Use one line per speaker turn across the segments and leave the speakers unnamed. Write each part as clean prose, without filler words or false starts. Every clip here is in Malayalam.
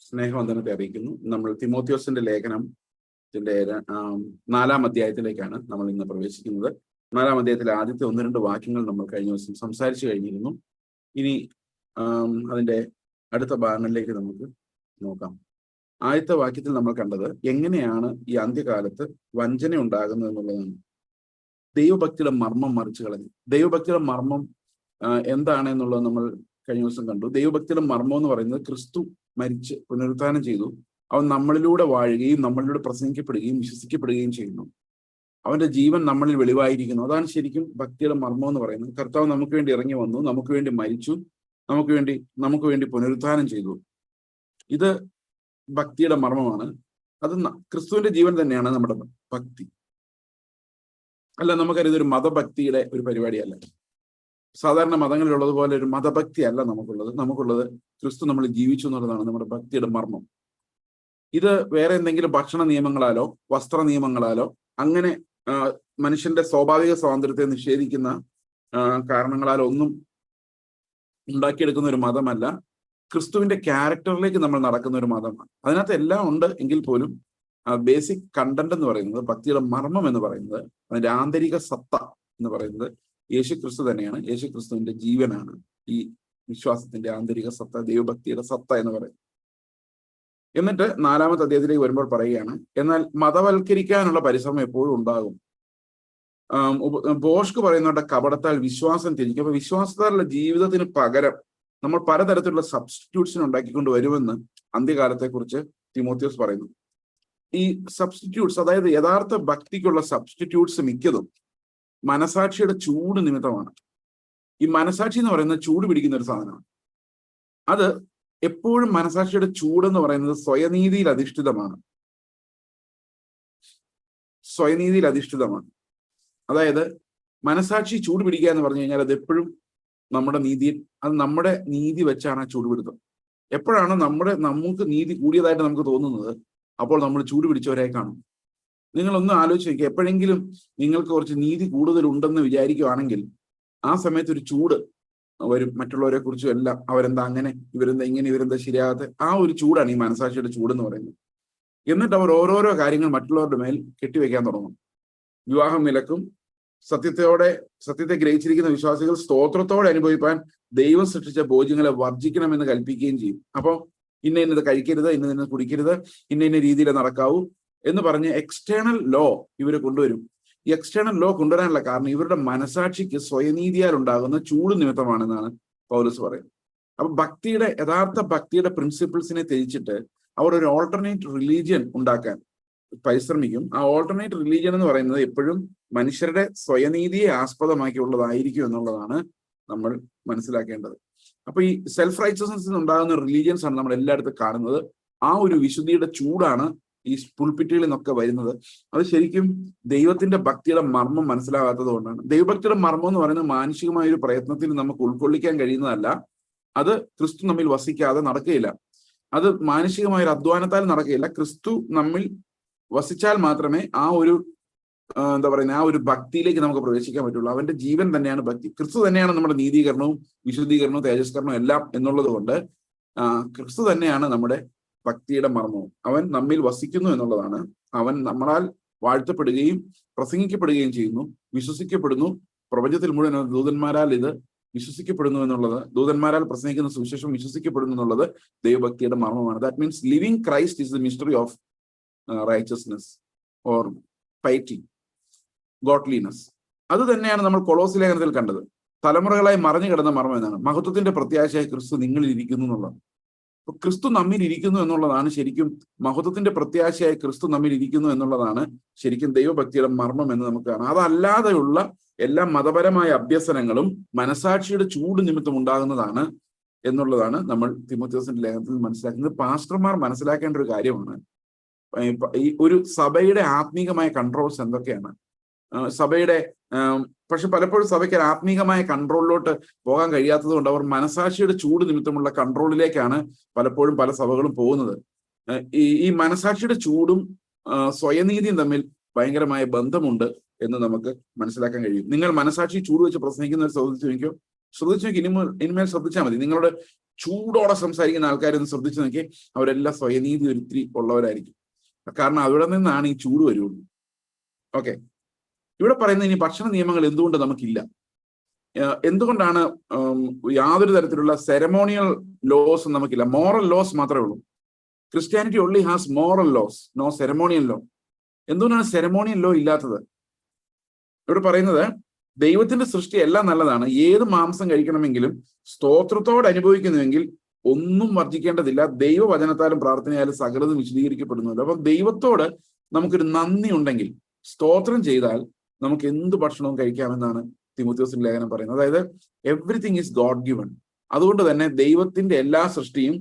സ്നേഹവന്ദനത്തെ അറിയിക്കുന്നു. നമ്മൾ തിമോത്തിയോസിന്റെ ലേഖനം 4-ാം അധ്യായത്തിലേക്കാണ് നമ്മൾ ഇന്ന് പ്രവേശിക്കുന്നത്. 4-ാം അധ്യായത്തിലെ ആദ്യത്തെ 1-2 വാക്യങ്ങൾ നമ്മൾ കഴിഞ്ഞ ദിവസം സംസാരിച്ചു കഴിഞ്ഞിരുന്നു. ഇനി അതിന്റെ അടുത്ത ഭാഗങ്ങളിലേക്ക് നമുക്ക് നോക്കാം. ആദ്യത്തെ വാക്യത്തിൽ നമ്മൾ കണ്ടത് എങ്ങനെയാണ് ഈ അന്ത്യകാലത്ത് വഞ്ചന ഉണ്ടാകുന്നത് എന്നുള്ളതാണ്. ദൈവഭക്തിയുടെ മർമ്മം മറിച്ചു കളഞ്ഞു. ദൈവഭക്തിയുടെ മർമ്മം എന്താണ് എന്നുള്ളത് നമ്മൾ കഴിഞ്ഞ ദിവസം കണ്ടു. ദൈവഭക്തിയുടെ മർമ്മം എന്ന് പറയുന്നത് ക്രിസ്തു മരിച്ച് പുനരുത്ഥാനം ചെയ്തു. അവൻ നമ്മളിലൂടെ വാഴുകയും നമ്മളിലൂടെ പ്രസംഗിക്കപ്പെടുകയും വിശ്വസിക്കപ്പെടുകയും ചെയ്യുന്നു. അവന്റെ ജീവൻ നമ്മളിൽ വെളിവായിരിക്കുന്നു. അതാണ് ശരിക്കും ഭക്തിയുടെ മർമ്മം എന്ന് പറയുന്നത്. കർത്താവ് നമുക്ക് വേണ്ടി ഇറങ്ങി വന്നു, നമുക്ക് വേണ്ടി മരിച്ചു, നമുക്ക് വേണ്ടി പുനരുത്ഥാനം ചെയ്തു. ഇത് ഭക്തിയുടെ മർമ്മമാണ്. അത് ക്രിസ്തുവിന്റെ ജീവൻ തന്നെയാണ് നമ്മുടെ ഭക്തി. അല്ല, നമുക്കറിയാം ഇതൊരു മതഭക്തിയുടെ ഒരു പരിപാടിയല്ല. സാധാരണ മതങ്ങളിലുള്ളതുപോലെ ഒരു മതഭക്തി അല്ല നമുക്കുള്ളത് ക്രിസ്തു നമ്മൾ ജീവിച്ചു എന്നുള്ളതാണ് നമ്മുടെ ഭക്തിയുടെ മർമ്മം. ഇത് വേറെ എന്തെങ്കിലും ഭക്ഷണ നിയമങ്ങളാലോ വസ്ത്ര നിയമങ്ങളാലോ അങ്ങനെ മനുഷ്യന്റെ സ്വാഭാവിക സ്വാതന്ത്ര്യത്തെ നിഷേധിക്കുന്ന കാരണങ്ങളാലോ ഒന്നും ഉണ്ടാക്കിയെടുക്കുന്ന ഒരു മതമല്ല. ക്രിസ്തുവിന്റെ ക്യാരക്ടറിലേക്ക് നമ്മൾ നടക്കുന്ന ഒരു മതമാണ്. അതിനകത്ത് എല്ലാം ഉണ്ട് എങ്കിൽ പോലും ബേസിക് കണ്ടന്റ് എന്ന് പറയുന്നത്, ഭക്തിയുടെ മർമ്മം എന്ന് പറയുന്നത്, അതിന്റെ ആന്തരിക സത്ത എന്ന് പറയുന്നത് യേശു ക്രിസ്തു തന്നെയാണ്. യേശു ക്രിസ്തുവിന്റെ ജീവനാണ് ഈ വിശ്വാസത്തിന്റെ ആന്തരിക സത്ത, ദൈവഭക്തിയുടെ സത്ത എന്ന് പറയുന്നത്. എന്നിട്ട് 4-ാമത്തെ അധ്യായത്തിലേക്ക് വരുമ്പോൾ പറയുകയാണ്, എന്നാൽ മതവൽക്കരിക്കാനുള്ള പരിശ്രമം എപ്പോഴും ഉണ്ടാകും. ബോഷ്ക്ക് പറയുന്നുണ്ട് കപടത്താൽ വിശ്വാസം തിരിക്കും. അപ്പൊ വിശ്വാസത്താലുള്ള ജീവിതത്തിന് പകരം നമ്മൾ പലതരത്തിലുള്ള സബ്സ്റ്റിറ്റ്യൂട്ട്സിന് ഉണ്ടാക്കിക്കൊണ്ട് വരുമെന്ന് അന്ത്യകാലത്തെ കുറിച്ച് തിമോത്തിയോസ് പറയുന്നു. ഈ സബ്സ്റ്റിറ്റ്യൂട്ട്സ്, അതായത് യഥാർത്ഥ ഭക്തിക്കുള്ള സബ്സ്റ്റിറ്റ്യൂട്ട്സ് മിക്കതും മനസാക്ഷിയുടെ ചൂട് നിമിത്തമാണ്. ഈ മനസാക്ഷി എന്ന് പറയുന്നത് ചൂട് പിടിക്കുന്ന ഒരു സാധനമാണ്. അത് എപ്പോഴും മനസാക്ഷിയുടെ ചൂടെന്ന് പറയുന്നത് സ്വയനീതിയിൽ അധിഷ്ഠിതമാണ്. അതായത് മനസാക്ഷി ചൂട് പിടിക്കുക എന്ന് പറഞ്ഞു കഴിഞ്ഞാൽ അത് എപ്പോഴും നമ്മുടെ നീതി വെച്ചാണ് ആ ചൂടുപിടുത്തം. എപ്പോഴാണ് നമുക്ക് നീതി കൂടിയതായിട്ട് നമുക്ക് തോന്നുന്നത്, അപ്പോൾ നമ്മൾ ചൂട് പിടിച്ചവരായി കാണും. നിങ്ങളൊന്ന് ആലോചിച്ച് നോക്കുക. എപ്പോഴെങ്കിലും നിങ്ങൾക്ക് കുറച്ച് നീതി കൂടുതലുണ്ടെന്ന് വിചാരിക്കുകയാണെങ്കിൽ ആ സമയത്ത് ഒരു ചൂട് വരും. മറ്റുള്ളവരെ കുറിച്ചും എല്ലാം അവരെന്താ അങ്ങനെ, ഇവരെന്താ ഇങ്ങനെ, ഇവരെന്താ ശരിയാകാത്ത, ആ ഒരു ചൂടാണ് ഈ മനസാക്ഷിയുടെ ചൂടെന്ന് പറയുന്നത്. എന്നിട്ട് അവർ ഓരോരോ കാര്യങ്ങൾ മറ്റുള്ളവരുടെ മേൽ കെട്ടിവെക്കാൻ തുടങ്ങും. വിവാഹം വിലക്കും. സത്യത്തെ ഗ്രഹിച്ചിരിക്കുന്ന വിശ്വാസികൾ സ്തോത്രത്തോടെ അനുഭവിപ്പാൻ ദൈവം സൃഷ്ടിച്ച ഭോജ്യങ്ങളെ വർജിക്കണമെന്ന് കൽപ്പിക്കുകയും ചെയ്യും. അപ്പോൾ ഇന്നത് കഴിക്കരുത്, ഇന്നത് കുടിക്കരുത്, ഇന്ന രീതിയിൽ നടക്കാവൂ എന്ന് പറഞ്ഞ് എക്സ്റ്റേണൽ ലോ ഇവർ കൊണ്ടുവരും. ഈ എക്സ്റ്റേണൽ ലോ കൊണ്ടുവരാനുള്ള കാരണം ഇവരുടെ മനസാക്ഷിക്ക് സ്വയനീതിയാൽ ഉണ്ടാകുന്ന ചൂട് നിമിത്തമാണെന്നാണ് പൗലോസ് പറയുന്നത്. അപ്പൊ യഥാർത്ഥ ഭക്തിയുടെ പ്രിൻസിപ്പിൾസിനെ ത്യജിച്ചിട്ട് അവർ ഒരു ഓൾട്ടർനേറ്റ് റിലീജിയൻ ഉണ്ടാക്കാൻ പരിശ്രമിക്കും. ആ ഓൾട്ടർനേറ്റ് റിലീജിയൻ എന്ന് പറയുന്നത് എപ്പോഴും മനുഷ്യരുടെ സ്വയനീതിയെ ആസ്പദമാക്കിയുള്ളതായിരിക്കും എന്നുള്ളതാണ് നമ്മൾ മനസ്സിലാക്കേണ്ടത്. അപ്പൊ ഈ സെൽഫ് റൈച്ചസ്നെസ് ഉണ്ടാകുന്ന റിലീജിയൻസ് ആണ് നമ്മൾ എല്ലായിടത്തും കാണുന്നത്. ആ ഒരു വിശുദ്ധിയുടെ ചൂടാണ് ഈ പുൾപിറ്റുകളിൽ നിന്നൊക്കെ വരുന്നത്. അത് ശരിക്കും ദൈവത്തിന്റെ ഭക്തിയുടെ മർമ്മം മനസ്സിലാകാത്തത് കൊണ്ടാണ്. ദൈവഭക്തിയുടെ മർമ്മം എന്ന് പറയുന്നത് മാനുഷികമായ ഒരു പ്രയത്നത്തിൽ നമുക്ക് ഉൾക്കൊള്ളിക്കാൻ കഴിയുന്നതല്ല. അത് ക്രിസ്തു നമ്മിൽ വസിക്കാതെ നടക്കുകയില്ല. അത് മാനുഷികമായ ഒരു അധ്വാനത്താൽ നടക്കുകയില്ല. ക്രിസ്തു നമ്മിൽ വസിച്ചാൽ മാത്രമേ ആ ഒരു ആ ഒരു ഭക്തിയിലേക്ക് നമുക്ക് പ്രവേശിക്കാൻ പറ്റുള്ളൂ. അവന്റെ ജീവൻ തന്നെയാണ് ഭക്തി. ക്രിസ്തു തന്നെയാണ് നമ്മുടെ നീതീകരണവും വിശുദ്ധീകരണവും തേജസ്കരണവും എല്ലാം എന്നുള്ളത് കൊണ്ട് ക്രിസ്തു തന്നെയാണ് നമ്മുടെ ഭക്തിയുടെ മർമ്മവും. അവൻ നമ്മിൽ വസിക്കുന്നു എന്നുള്ളതാണ്. അവൻ നമ്മളാൽ വാഴ്ത്തപ്പെടുകയും പ്രസംഗിക്കപ്പെടുകയും ചെയ്യുന്നു, വിശ്വസിക്കപ്പെടുന്നു. പ്രപഞ്ചത്തിൽ മുഴുവൻ ദൂതന്മാരാൽ ഇത് വിശ്വസിക്കപ്പെടുന്നു എന്നുള്ളത്, ദൂതന്മാരാൽ പ്രസംഗിക്കുന്ന സുവിശേഷം വിശ്വസിക്കപ്പെടുന്നു എന്നുള്ളത് ദൈവഭക്തിയുടെ മർമ്മമാണ്. That means living Christ is the mystery of righteousness or piety, godliness. അത് തന്നെയാണ് നമ്മൾ കൊളോസി ലേഖനത്തിൽ കണ്ടത്. തലമുറകളായി മറഞ്ഞു കിടന്ന മർമ്മം എന്നാണ് മഹത്വത്തിന്റെ പ്രത്യാശയായി ക്രിസ്തു നിങ്ങളിൽ ഇരിക്കുന്നു എന്നുള്ളത്. അപ്പൊ ക്രിസ്തു നമ്മിൽ ഇരിക്കുന്നു എന്നുള്ളതാണ് ശരിക്കും മഹത്വത്തിന്റെ പ്രത്യാശയായി ക്രിസ്തു നമ്മിൽ ഇരിക്കുന്നു എന്നുള്ളതാണ് ശരിക്കും ദൈവഭക്തിയുടെ മർമ്മം എന്ന് നമുക്ക് കാണാം. അതല്ലാതെയുള്ള എല്ലാ മതപരമായ അഭ്യസനങ്ങളും മനസാക്ഷിയുടെ ചൂട് നിമിത്തം ഉണ്ടാകുന്നതാണ് എന്നുള്ളതാണ് നമ്മൾ തിമോത്തിയോസിന്റെ ലേഖനത്തിൽ മനസ്സിലാക്കുന്നത്. പാസ്റ്റർമാർ മനസ്സിലാക്കേണ്ട ഒരു കാര്യമാണ് ഈ ഒരു സഭയുടെ ആത്മീകമായ കൺട്രോൾസ് എന്തൊക്കെയാണ്. സഭയുടെ പക്ഷെ പലപ്പോഴും സഭയ്ക്ക് ആത്മീകമായ കൺട്രോളിലോട്ട് പോകാൻ കഴിയാത്തത് കൊണ്ട് അവർ മനസാക്ഷിയുടെ ചൂട് നിമിത്തമുള്ള കൺട്രോളിലേക്കാണ് പലപ്പോഴും പല സഭകളും പോകുന്നത്. ഈ മനസാക്ഷിയുടെ ചൂടും സ്വയനീതിയും തമ്മിൽ ഭയങ്കരമായ ബന്ധമുണ്ട് എന്ന് നമുക്ക് മനസ്സിലാക്കാൻ കഴിയും. നിങ്ങൾ മനസാക്ഷി ചൂട് വെച്ച് പ്രസംഗിക്കുന്നവർ ശ്രദ്ധിച്ചു നോക്കി ഇനിമേൽ ശ്രദ്ധിച്ചാൽ മതി. നിങ്ങളുടെ ചൂടോടെ സംസാരിക്കുന്ന ആൾക്കാരൊന്ന് ശ്രദ്ധിച്ചു നോക്കി, അവരെല്ലാം സ്വയനീതി ഒരിത്തിരി ഉള്ളവരായിരിക്കും. കാരണം അവിടെ നിന്നാണ് ഈ ചൂട് വരുള്ളൂ. ഓക്കെ, ഇവിടെ പറയുന്ന ഇനി ഭക്ഷണ നിയമങ്ങൾ എന്തുകൊണ്ട് നമുക്കില്ല, എന്തുകൊണ്ടാണ് യാതൊരു തരത്തിലുള്ള സെറമോണിയൽ ലോസ് നമുക്കില്ല, മോറൽ ലോസ് മാത്രമേ ഉള്ളൂ. Christianity only has moral laws, no ceremonial law. എന്തുകൊണ്ടാണ് സെറമോണിയൽ ലോ ഇല്ലാത്തത്? ഇവിടെ പറയുന്നത് ദൈവത്തിന്റെ സൃഷ്ടി എല്ലാം നല്ലതാണ്, ഏത് മാംസം കഴിക്കണമെങ്കിലും സ്തോത്രത്തോടെ അനുഭവിക്കുന്നുവെങ്കിൽ ഒന്നും വർജിക്കേണ്ടതില്ല, ദൈവവചനത്താലും പ്രാർത്ഥനയാലും സകലതും വിശദീകരിക്കപ്പെടുന്നുണ്ട്. അപ്പം ദൈവത്തോട് നമുക്കൊരു നന്ദി ഉണ്ടെങ്കിൽ, സ്തോത്രം ചെയ്താൽ നമുക്ക് എന്ത് ഭക്ഷണവും കഴിക്കാമെന്നാണ് തിമോഥെയോസിന്റെ ലേഖനം പറയുന്നത്. അതായത് എവ്രിതിങ് ഈസ് ഗോഡ് ഗിവൺ. അതുകൊണ്ട് തന്നെ ദൈവത്തിന്റെ എല്ലാ സൃഷ്ടിയും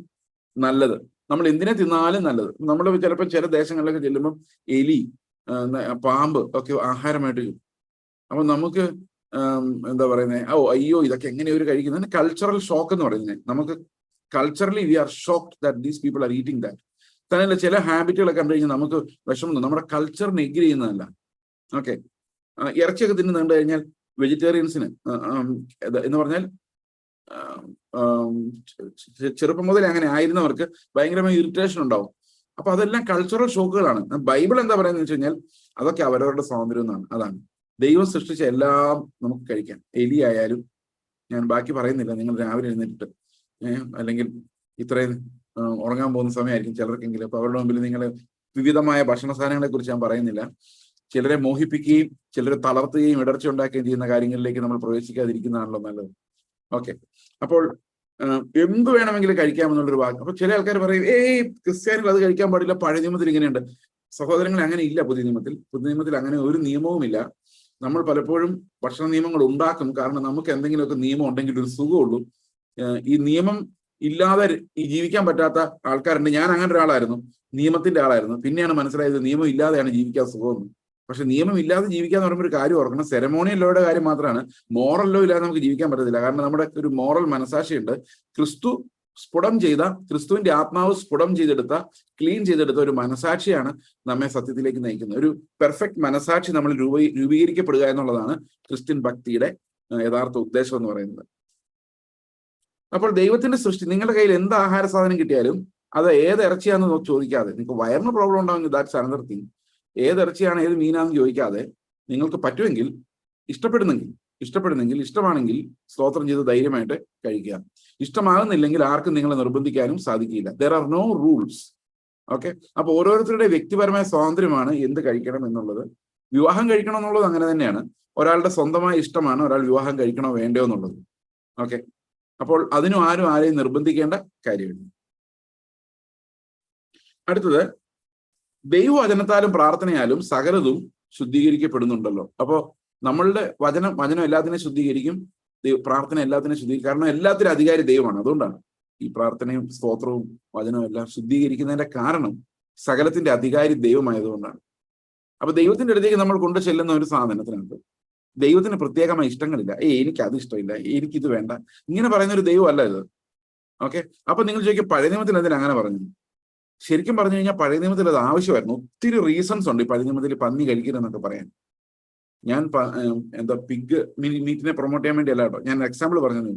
നല്ലത്. നമ്മൾ എന്തിനെ തിന്നാലും നല്ലത്. നമ്മൾ ചിലപ്പോൾ ചില ദേശങ്ങളിലൊക്കെ ചെല്ലുമ്പം എലി, പാമ്പ് ഒക്കെ ആഹാരമായിട്ട് കിട്ടും. അപ്പൊ നമുക്ക് എന്താ പറയുന്നത്, ഓ അയ്യോ ഇതൊക്കെ എങ്ങനെ ഒരു കഴിക്കുന്നത്, കൾച്ചറൽ ഷോക്ക് എന്ന് പറയുന്നത്. നമുക്ക് culturally we are shocked that these people are eating that. തന്നെയല്ല ചില ഹാബിറ്റുകളൊക്കെ കണ്ടു കഴിഞ്ഞാൽ നമുക്ക് വിഷമം, നമ്മുടെ കൾച്ചറിന് എഗ്രി ചെയ്യുന്നതല്ല. ഓക്കെ, ഇറച്ചിയൊക്കെ തിന്നു കണ്ടു കഴിഞ്ഞാൽ വെജിറ്റേറിയൻസിന് എന്ന് പറഞ്ഞാൽ ചെറുപ്പം മുതലേ അങ്ങനെ ആയിരുന്നവർക്ക് ഭയങ്കരമായ ഇറിറ്റേഷൻ ഉണ്ടാവും. അപ്പൊ അതെല്ലാം കൾച്ചറൽ ഷോക്കുകളാണ്. ബൈബിൾ എന്താ പറയുന്നത് വെച്ച് കഴിഞ്ഞാൽ അതൊക്കെ അവരവരുടെ സ്വാതന്ത്ര്യം എന്നാണ്. അതാണ് ദൈവം സൃഷ്ടിച്ച എല്ലാം നമുക്ക് കഴിക്കാം. എലി ആയാലും, ഞാൻ ബാക്കി പറയുന്നില്ല, നിങ്ങൾ രാവിലെ എഴുന്നേറ്റിട്ട് അല്ലെങ്കിൽ ഇത്രയും ഉറങ്ങാൻ പോകുന്ന സമയമായിരിക്കും ചിലർക്കെങ്കിലും, അപ്പൊ അവരുടെ മുമ്പിൽ നിങ്ങൾ വിവിധമായ ഭക്ഷണ സാധനങ്ങളെ കുറിച്ച് ഞാൻ പറയുന്നില്ല. ചിലരെ മോഹിപ്പിക്കുകയും ചിലരെ തളർത്തുകയും ഇടർച്ച ഉണ്ടാക്കുകയും ചെയ്യുന്ന കാര്യങ്ങളിലേക്ക് നമ്മൾ പ്രവേശിക്കാതിരിക്കുന്നതാണല്ലോ നല്ലത്. ഓക്കെ, അപ്പോൾ എന്ത് വേണമെങ്കിലും കഴിക്കാമെന്നുള്ളൊരു വാക്ക്. അപ്പൊ ചില ആൾക്കാർ പറയും, ക്രിസ്ത്യാനികൾ അത് കഴിക്കാൻ പാടില്ല, പഴയ നിയമത്തിൽ ഇങ്ങനെയുണ്ട്. സഹോദരങ്ങളെ, അങ്ങനെ ഇല്ല. പുതിയ നിയമത്തിൽ അങ്ങനെ ഒരു നിയമവുമില്ല. നമ്മൾ പലപ്പോഴും ഭക്ഷണ നിയമങ്ങൾ ഉണ്ടാക്കും, കാരണം നമുക്ക് എന്തെങ്കിലുമൊക്കെ നിയമം ഉണ്ടെങ്കിൽ ഒരു സുഖമുള്ളൂ. ഈ നിയമം ഇല്ലാതെ ജീവിക്കാൻ പറ്റാത്ത ആൾക്കാരുണ്ട്. ഞാൻ അങ്ങനെ ഒരാളായിരുന്നു, നിയമത്തിന്റെ ആളായിരുന്നു. പിന്നെയാണ് മനസ്സിലായത് നിയമം ഇല്ലാതെയാണ് ജീവിക്കാൻ സുഖമെന്ന്. പക്ഷെ നിയമം ഇല്ലാതെ ജീവിക്കാന്ന് പറയുമ്പോൾ ഒരു കാര്യം ഓർക്കണം, സെറമോണിയൽ ലോയുടെ കാര്യം മാത്രമാണ്. മോറൽ ലോ ഇല്ലാതെ നമുക്ക് ജീവിക്കാൻ പറ്റത്തില്ല. കാരണം നമ്മുടെ ഒരു മോറൽ മനസാക്ഷിയുണ്ട്. ക്രിസ്തുവിന്റെ ആത്മാവ് സ്ഫുടം ചെയ്തെടുത്ത, ക്ലീൻ ചെയ്തെടുത്ത ഒരു മനസാക്ഷിയാണ് നമ്മെ സത്യത്തിലേക്ക് നയിക്കുന്നത്. ഒരു പെർഫെക്റ്റ് മനസാക്ഷി നമ്മൾ രൂപീകരിക്കപ്പെടുക എന്നുള്ളതാണ് ക്രിസ്ത്യൻ ഭക്തിയുടെ യഥാർത്ഥ ഉദ്ദേശം എന്ന് പറയുന്നത്. അപ്പോൾ ദൈവത്തിന്റെ സൃഷ്ടി, നിങ്ങളുടെ കയ്യിൽ എന്ത് ആഹാര സാധനം കിട്ടിയാലും അത് ഏത് ഇറച്ചിയാണെന്ന് ചോദിക്കാതെ, നിങ്ങൾക്ക് വയറിന് പ്രോബ്ലം ഉണ്ടാവുമെങ്കിൽ ദാറ്റ്സ് അനദർ തിങ്. ഏത് ഇറച്ചിയാണ് ഏത് മീനാണെന്ന് ചോദിക്കാതെ, നിങ്ങൾക്ക് പറ്റുമെങ്കിൽ, ഇഷ്ടപ്പെടുന്നെങ്കിൽ ഇഷ്ടമാണെങ്കിൽ സ്തോത്രം ചെയ്ത് ധൈര്യമായിട്ട് കഴിക്കുക. ഇഷ്ടമാകുന്നില്ലെങ്കിൽ ആർക്കും നിങ്ങളെ നിർബന്ധിക്കാനും സാധിക്കില്ല. There are no rules. Okay, അപ്പൊ ഓരോരുത്തരുടെ വ്യക്തിപരമായ സ്വാതന്ത്ര്യമാണ് എന്ത് കഴിക്കണം എന്നുള്ളത്. വിവാഹം കഴിക്കണം എന്നുള്ളത് അങ്ങനെ തന്നെയാണ്. ഒരാളുടെ സ്വന്തമായ ഇഷ്ടമാണ് ഒരാൾ വിവാഹം കഴിക്കണോ വേണ്ടയോ എന്നുള്ളത്. ഓക്കെ, അപ്പോൾ അതിനും ആരെയും നിർബന്ധിക്കേണ്ട കാര്യമില്ല. അടുത്തത്, ദൈവവചനത്താലും പ്രാർത്ഥനയാലും സകലതും ശുദ്ധീകരിക്കപ്പെടുന്നുണ്ടല്ലോ. അപ്പോ നമ്മളുടെ വചനം എല്ലാത്തിനെയും ശുദ്ധീകരിക്കും, പ്രാർത്ഥന എല്ലാത്തിനെയും ശുദ്ധീകരിക്കും. കാരണം എല്ലാത്തിനും അധികാരി ദൈവമാണ്. അതുകൊണ്ടാണ് ഈ പ്രാർത്ഥനയും സ്തോത്രവും വചനവും എല്ലാം ശുദ്ധീകരിക്കുന്നതിന്റെ കാരണം സകലത്തിന്റെ അധികാരി ദൈവമായതുകൊണ്ടാണ്. അപ്പൊ ദൈവത്തിന്റെ അടുത്തേക്ക് നമ്മൾ കൊണ്ടു ചെല്ലുന്ന ഒരു സാധനത്തിനകത്ത് ദൈവത്തിന് പ്രത്യേകമായ ഇഷ്ടങ്ങളില്ല. എനിക്ക് അത് ഇഷ്ടമില്ല, എനിക്കിത് വേണ്ട, ഇങ്ങനെ പറയുന്ന ഒരു ദൈവം അല്ല ഇത്. ഓക്കെ, അപ്പൊ നിങ്ങൾ ചോദിക്കും പഴയ നിയമത്തിൽ എന്തിനാ അങ്ങനെ പറഞ്ഞു? ശരിക്കും പറഞ്ഞു കഴിഞ്ഞാൽ പഴയ നിയമത്തിൽ അത് ആവശ്യമായിരുന്നു. ഒത്തിരി റീസൺസ് ഉണ്ട് ഈ പഴയ നിയമത്തിൽ പന്നി കഴിക്കരുതെന്നൊക്കെ പറയാൻ. ഞാൻ പിഗ് മീറ്റിനെ പ്രൊമോട്ട് ചെയ്യാൻ വേണ്ടി അല്ല കേട്ടോ, ഞാൻ എക്സാമ്പിൾ പറഞ്ഞു.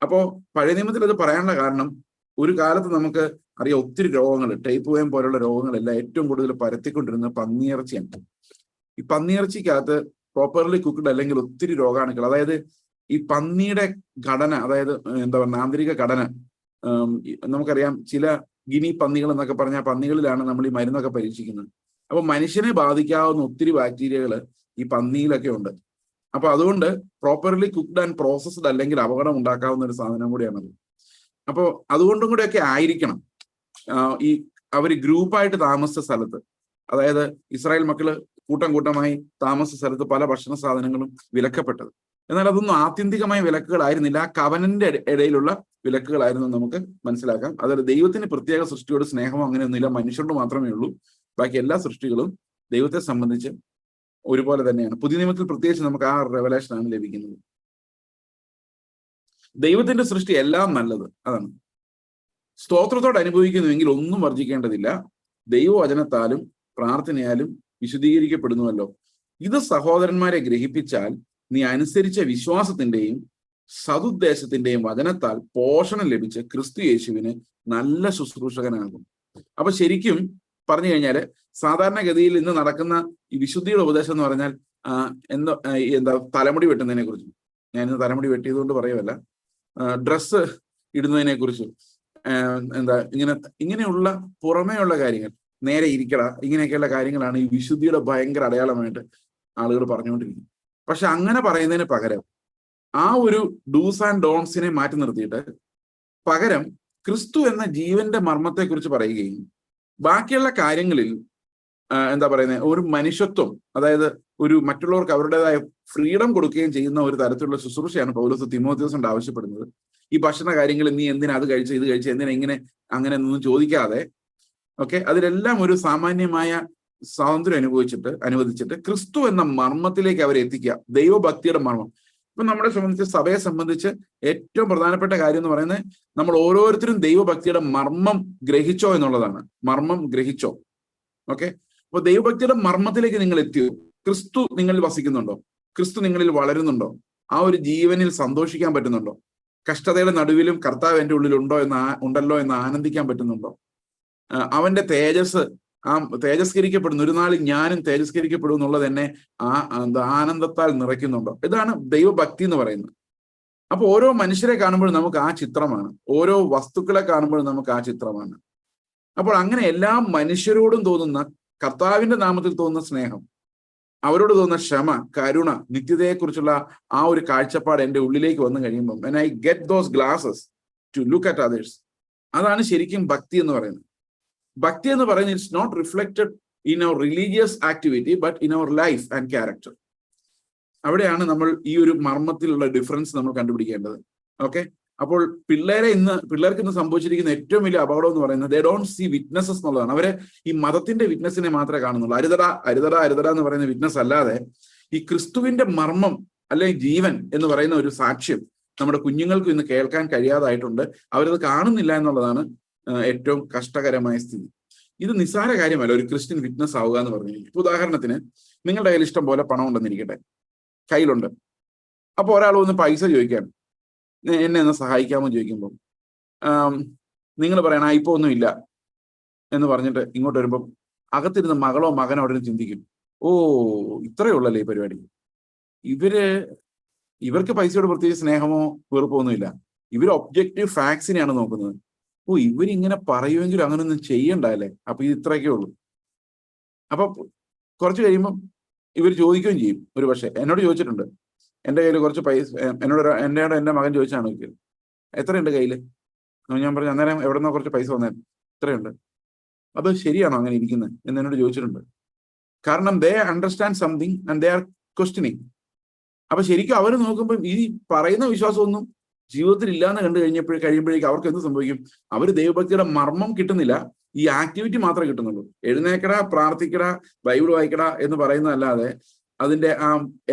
അപ്പോ പഴയ നിയമത്തിൽ അത് പറയാനുള്ള കാരണം, ഒരു കാലത്ത് നമുക്ക് അറിയാം ഒത്തിരി രോഗങ്ങൾ, ടൈപ്പ് 1 പോലുള്ള രോഗങ്ങളെല്ലാം ഏറ്റവും കൂടുതൽ പരത്തിക്കൊണ്ടിരുന്നത് പന്നിയിറച്ചിയാണ്. ഈ പന്നിയിറച്ചിക്കകത്ത് പ്രോപ്പർലി കുക്ക്ഡ് അല്ലെങ്കിൽ ഒത്തിരി രോഗാണുക്കൾ, അതായത് ഈ പന്നിയുടെ ഘടന, അതായത് എന്താ പറയുക, ആന്തരിക ഘടന, നമുക്കറിയാം ചില ഗിനി പന്നികൾ എന്നൊക്കെ പറഞ്ഞാൽ പന്നികളിലാണ് നമ്മൾ ഈ മരുന്നൊക്കെ പരീക്ഷിക്കുന്നത്. അപ്പൊ മനുഷ്യനെ ബാധിക്കാവുന്ന ഒത്തിരി ബാക്ടീരിയകൾ ഈ പന്നിയിലൊക്കെ ഉണ്ട്. അപ്പൊ അതുകൊണ്ട് പ്രോപ്പർലി കുക്ക്ഡ് ആൻഡ് പ്രോസസ്ഡ് അല്ലെങ്കിൽ അപകടം ഉണ്ടാക്കാവുന്ന ഒരു സാധനം കൂടിയാണത്. അപ്പോൾ അതുകൊണ്ടും കൂടെയൊക്കെ ആയിരിക്കണം ഈ അവർ ഗ്രൂപ്പായിട്ട് താമസിച്ച സ്ഥലത്ത്, അതായത് ഇസ്രായേൽ മക്കള് കൂട്ടമായി താമസിച്ച സ്ഥലത്ത് പല ഭക്ഷണ സാധനങ്ങളും വിലക്കപ്പെട്ടത്. എന്നാൽ അതൊന്നും ആത്യന്തികമായ വിലക്കുകളായിരുന്നില്ല, ആ കവനന്റെ ഇടയിലുള്ള വിലക്കുകളായിരുന്നു നമുക്ക് മനസ്സിലാക്കാം. അതായത് ദൈവത്തിന് പ്രത്യേക സൃഷ്ടിയോട് സ്നേഹമോ അങ്ങനെയൊന്നുമില്ല, മനുഷ്യരോട് മാത്രമേ ഉള്ളൂ. ബാക്കി എല്ലാ സൃഷ്ടികളും ദൈവത്തെ സംബന്ധിച്ച് ഒരുപോലെ തന്നെയാണ്. പുതിയ നിയമത്തിൽ പ്രത്യേകിച്ച് നമുക്ക് ആ റെവലേഷനാണ് ലഭിക്കുന്നത്. ദൈവത്തിന്റെ സൃഷ്ടി എല്ലാം നല്ലത്, അതാണ്. സ്തോത്രത്തോടെ അനുഭവിക്കുന്നുവെങ്കിൽ ഒന്നും വർജിക്കേണ്ടതില്ല, ദൈവവചനത്താലും പ്രാർത്ഥനയാലും വിശദീകരിക്കപ്പെടുന്നുവല്ലോ. ഇത് സഹോദരന്മാരെ ഗ്രഹിപ്പിച്ചാൽ നീ അനുസരിച്ച വിശ്വാസത്തിന്റെയും സതുദ്ദേശത്തിന്റെയും വചനത്താൽ പോഷണം ലഭിച്ച് ക്രിസ്തു യേശുവിന് നല്ല ശുശ്രൂഷകനാകും. അപ്പൊ ശരിക്കും പറഞ്ഞു കഴിഞ്ഞാല് സാധാരണഗതിയിൽ ഇന്ന് നടക്കുന്ന ഈ വിശുദ്ധിയുടെ ഉപദേശം എന്ന് പറഞ്ഞാൽ എന്താ തലമുടി വെട്ടുന്നതിനെ കുറിച്ച്. ഞാൻ ഇന്ന് തലമുടി വെട്ടിയതുകൊണ്ട് പറയുമല്ല, ഡ്രസ്സ് ഇടുന്നതിനെ കുറിച്ചും ഇങ്ങനെയുള്ള പുറമേയുള്ള കാര്യങ്ങൾ, നേരെ ഇരിക്കട, ഇങ്ങനെയൊക്കെയുള്ള കാര്യങ്ങളാണ് ഈ വിശുദ്ധിയുടെ ഭയങ്കര അടയാളമായിട്ട് ആളുകൾ പറഞ്ഞുകൊണ്ടിരിക്കുന്നത്. പക്ഷെ അങ്ങനെ പറയുന്നതിന് പകരം ആ ഒരു ഡൂസ് ആൻഡ് ഡോൺസിനെ മാറ്റി നിർത്തിയിട്ട് പകരം ക്രിസ്തു എന്ന ജീവന്റെ മർമ്മത്തെക്കുറിച്ച് പറയുകയും ബാക്കിയുള്ള കാര്യങ്ങളിൽ എന്താ പറയുന്നത്, ഒരു മനുഷ്യത്വം, അതായത് ഒരു മറ്റുള്ളവർക്ക് അവരുടേതായ ഫ്രീഡം കൊടുക്കുകയും ചെയ്യുന്ന ഒരു തരത്തിലുള്ള ശുശ്രൂഷയാണ് പൗലോസ് തിമോഥെയോസിനോട് ആവശ്യപ്പെടുന്നത്. ഈ ഭക്ഷണ കാര്യങ്ങളിൽ നീ എന്തിനാ അത് കഴിച്ച് ഇത് കഴിച്ച് എന്തിനാ ഇങ്ങനെ അങ്ങനെ ഒന്നും ചോദിക്കാതെ, ഓക്കെ, അതിലെല്ലാം ഒരു സാമാന്യമായ സ്വാതന്ത്ര്യം അനുവദിച്ചിട്ട് ക്രിസ്തു എന്ന മർമ്മത്തിലേക്ക് അവരെ എത്തിക്കുക. ദൈവഭക്തിയുടെ മർമ്മം. ഇപ്പൊ നമ്മളെ സംബന്ധിച്ച്, സഭയെ സംബന്ധിച്ച് ഏറ്റവും പ്രധാനപ്പെട്ട കാര്യം എന്ന് പറയുന്നത് നമ്മൾ ഓരോരുത്തരും ദൈവഭക്തിയുടെ മർമ്മം ഗ്രഹിച്ചോ എന്നുള്ളതാണ്. മർമ്മം ഗ്രഹിച്ചോ? ഓക്കെ, അപ്പൊ ദൈവഭക്തിയുടെ മർമ്മത്തിലേക്ക് നിങ്ങൾ എത്തിയോ? ക്രിസ്തു നിങ്ങളിൽ വസിക്കുന്നുണ്ടോ? ക്രിസ്തു നിങ്ങളിൽ വളരുന്നുണ്ടോ? ആ ഒരു ജീവനിൽ സന്തോഷിക്കാൻ പറ്റുന്നുണ്ടോ? കഷ്ടതയുടെ നടുവിലും കർത്താവ് എൻ്റെ ഉള്ളിലുണ്ടോ ഉണ്ടല്ലോ എന്ന് ആനന്ദിക്കാൻ പറ്റുന്നുണ്ടോ? അവന്റെ തേജസ് തേജസ്കരിക്കപ്പെടുന്നു. ഒരു നാളിൽ ഞാനും തേജസ്കരിക്കപ്പെടും എന്നുള്ളത് എന്നെ ആനന്ദത്താൽ നിറയ്ക്കുന്നുണ്ടോ? ഇതാണ് ദൈവഭക്തി എന്ന് പറയുന്നത്. അപ്പൊ ഓരോ മനുഷ്യരെ കാണുമ്പോഴും നമുക്ക് ആ ചിത്രമാണ്, ഓരോ വസ്തുക്കളെ കാണുമ്പോഴും നമുക്ക് ആ ചിത്രമാണ്. അപ്പോൾ അങ്ങനെ എല്ലാ മനുഷ്യരോടും തോന്നുന്ന, കർത്താവിന്റെ നാമത്തിൽ തോന്നുന്ന സ്നേഹം, അവരോട് തോന്നുന്ന ക്ഷമ, കരുണ, നിത്യതയെക്കുറിച്ചുള്ള ആ ഒരു കാഴ്ചപ്പാട് എൻ്റെ ഉള്ളിലേക്ക് വന്നു കഴിയുമ്പോൾ, when I get those glasses to look at others, അതാണ് ശരിക്കും ഭക്തി എന്ന് പറയുന്നത്. ഭക്തി എന്ന് പറയുന്നത് it's not reflected in our religious activity but in our life and character. അവിടെയാണ് നമ്മൾ ഈ ഒരു മർമ്മത്തിലുള്ള ഡിഫറൻസ് നമ്മൾ കണ്ടുപിടിക്കേണ്ടത്. ഓക്കെ, അപ്പോൾ പിള്ളേർക്ക് ഇന്ന് സംഭവിച്ചിരിക്കുന്ന ഏറ്റവും വലിയ അപകടം എന്ന് പറയുന്നത് ദേ ഡോണ്ട് സീ വിറ്റ്നസസ് എന്നുള്ളതാണ്. അവരെ ഈ മതത്തിന്റെ വിറ്റ്നസിനെ മാത്രമേ കാണുന്നുള്ളൂ. അരുതട എന്ന് പറയുന്ന വിറ്റ്നസ് അല്ലാതെ ഈ ക്രിസ്തുവിന്റെ മർമ്മം അല്ലെങ്കിൽ ജീവൻ എന്ന് പറയുന്ന ഒരു സാക്ഷ്യം നമ്മുടെ കുഞ്ഞുങ്ങൾക്ക് ഇന്ന് കേൾക്കാൻ കഴിയാതായിട്ടുണ്ട്. അവരത് കാണുന്നില്ല എന്നുള്ളതാണ് ഏറ്റവും കഷ്ടകരമായ സ്ഥിതി. ഇത് നിസ്സാര കാര്യമല്ല ഒരു ക്രിസ്ത്യൻ വിറ്റ്നസ് ആവുക എന്ന് പറഞ്ഞു കഴിഞ്ഞാൽ. ഇപ്പൊ ഉദാഹരണത്തിന്, നിങ്ങളുടെ കയ്യിൽ ഇഷ്ടം പോലെ പണം ഉണ്ടെന്നിരിക്കട്ടെ, കയ്യിലുണ്ട്. അപ്പൊ ഒരാൾ ഒന്ന് പൈസ ചോദിക്കാൻ, എന്നെ ഒന്ന് സഹായിക്കാമോ ചോദിക്കുമ്പോൾ നിങ്ങൾ പറയണ ഇപ്പൊ ഒന്നും ഇല്ല എന്ന് പറഞ്ഞിട്ട് ഇങ്ങോട്ട് വരുമ്പോൾ അകത്തിരുന്ന് മകളോ മകനോ അവിടെ ചിന്തിക്കും, ഓ ഇത്രയേ ഉള്ളല്ലേ ഈ പരിപാടി. ഇവർക്ക് പൈസയോട് പ്രത്യേകിച്ച് സ്നേഹമോ വെറുപ്പോ ഒന്നുമില്ല. ഇവർ ഒബ്ജക്റ്റീവ് ഫാക്ട്സിനെയാണ് നോക്കുന്നത്. ഓ ഇവരിങ്ങനെ പറയുമെങ്കിലും അങ്ങനെ ഒന്നും ചെയ്യണ്ടല്ലേ, അപ്പൊ ഇത് ഇത്രയൊക്കെ ഉള്ളൂ. അപ്പൊ കുറച്ച് കഴിയുമ്പം ഇവർ ചോദിക്കുകയും ചെയ്യും. ഒരു പക്ഷെ എന്നോട് ചോദിച്ചിട്ടുണ്ട്, എൻ്റെ കയ്യിൽ കുറച്ച് പൈസ, എൻ്റെ മകൻ ചോദിച്ചാണ് നോക്കിയത്, എത്രയുണ്ട് കയ്യിൽ? ഞാൻ പറഞ്ഞു, അന്നേരം എവിടെ നിന്നോ കുറച്ച് പൈസ വന്നേ, ഇത്രയുണ്ട്. അത് ശരിയാണോ അങ്ങനെ ഇരിക്കുന്നത് എന്ന് എന്നോട് ചോദിച്ചിട്ടുണ്ട്. കാരണം ദേ understand something and they are questioning. അപ്പൊ ശരിക്കും അവർ നോക്കുമ്പോൾ ഈ പറയുന്ന വിശ്വാസമൊന്നും ജീവിതത്തിൽ ഇല്ലാന്ന് കണ്ടു കഴിയുമ്പോഴേക്കും അവർക്ക് എന്ത് സംഭവിക്കും? അവർ ദൈവഭക്തിയുടെ മർമ്മം കിട്ടുന്നില്ല, ഈ ആക്ടിവിറ്റി മാത്രമേ കിട്ടുന്നുള്ളൂ. എഴുന്നേക്കട, പ്രാർത്ഥിക്കട, ബൈബിൾ വായിക്കട എന്ന് പറയുന്നതല്ലാതെ അതിന്റെ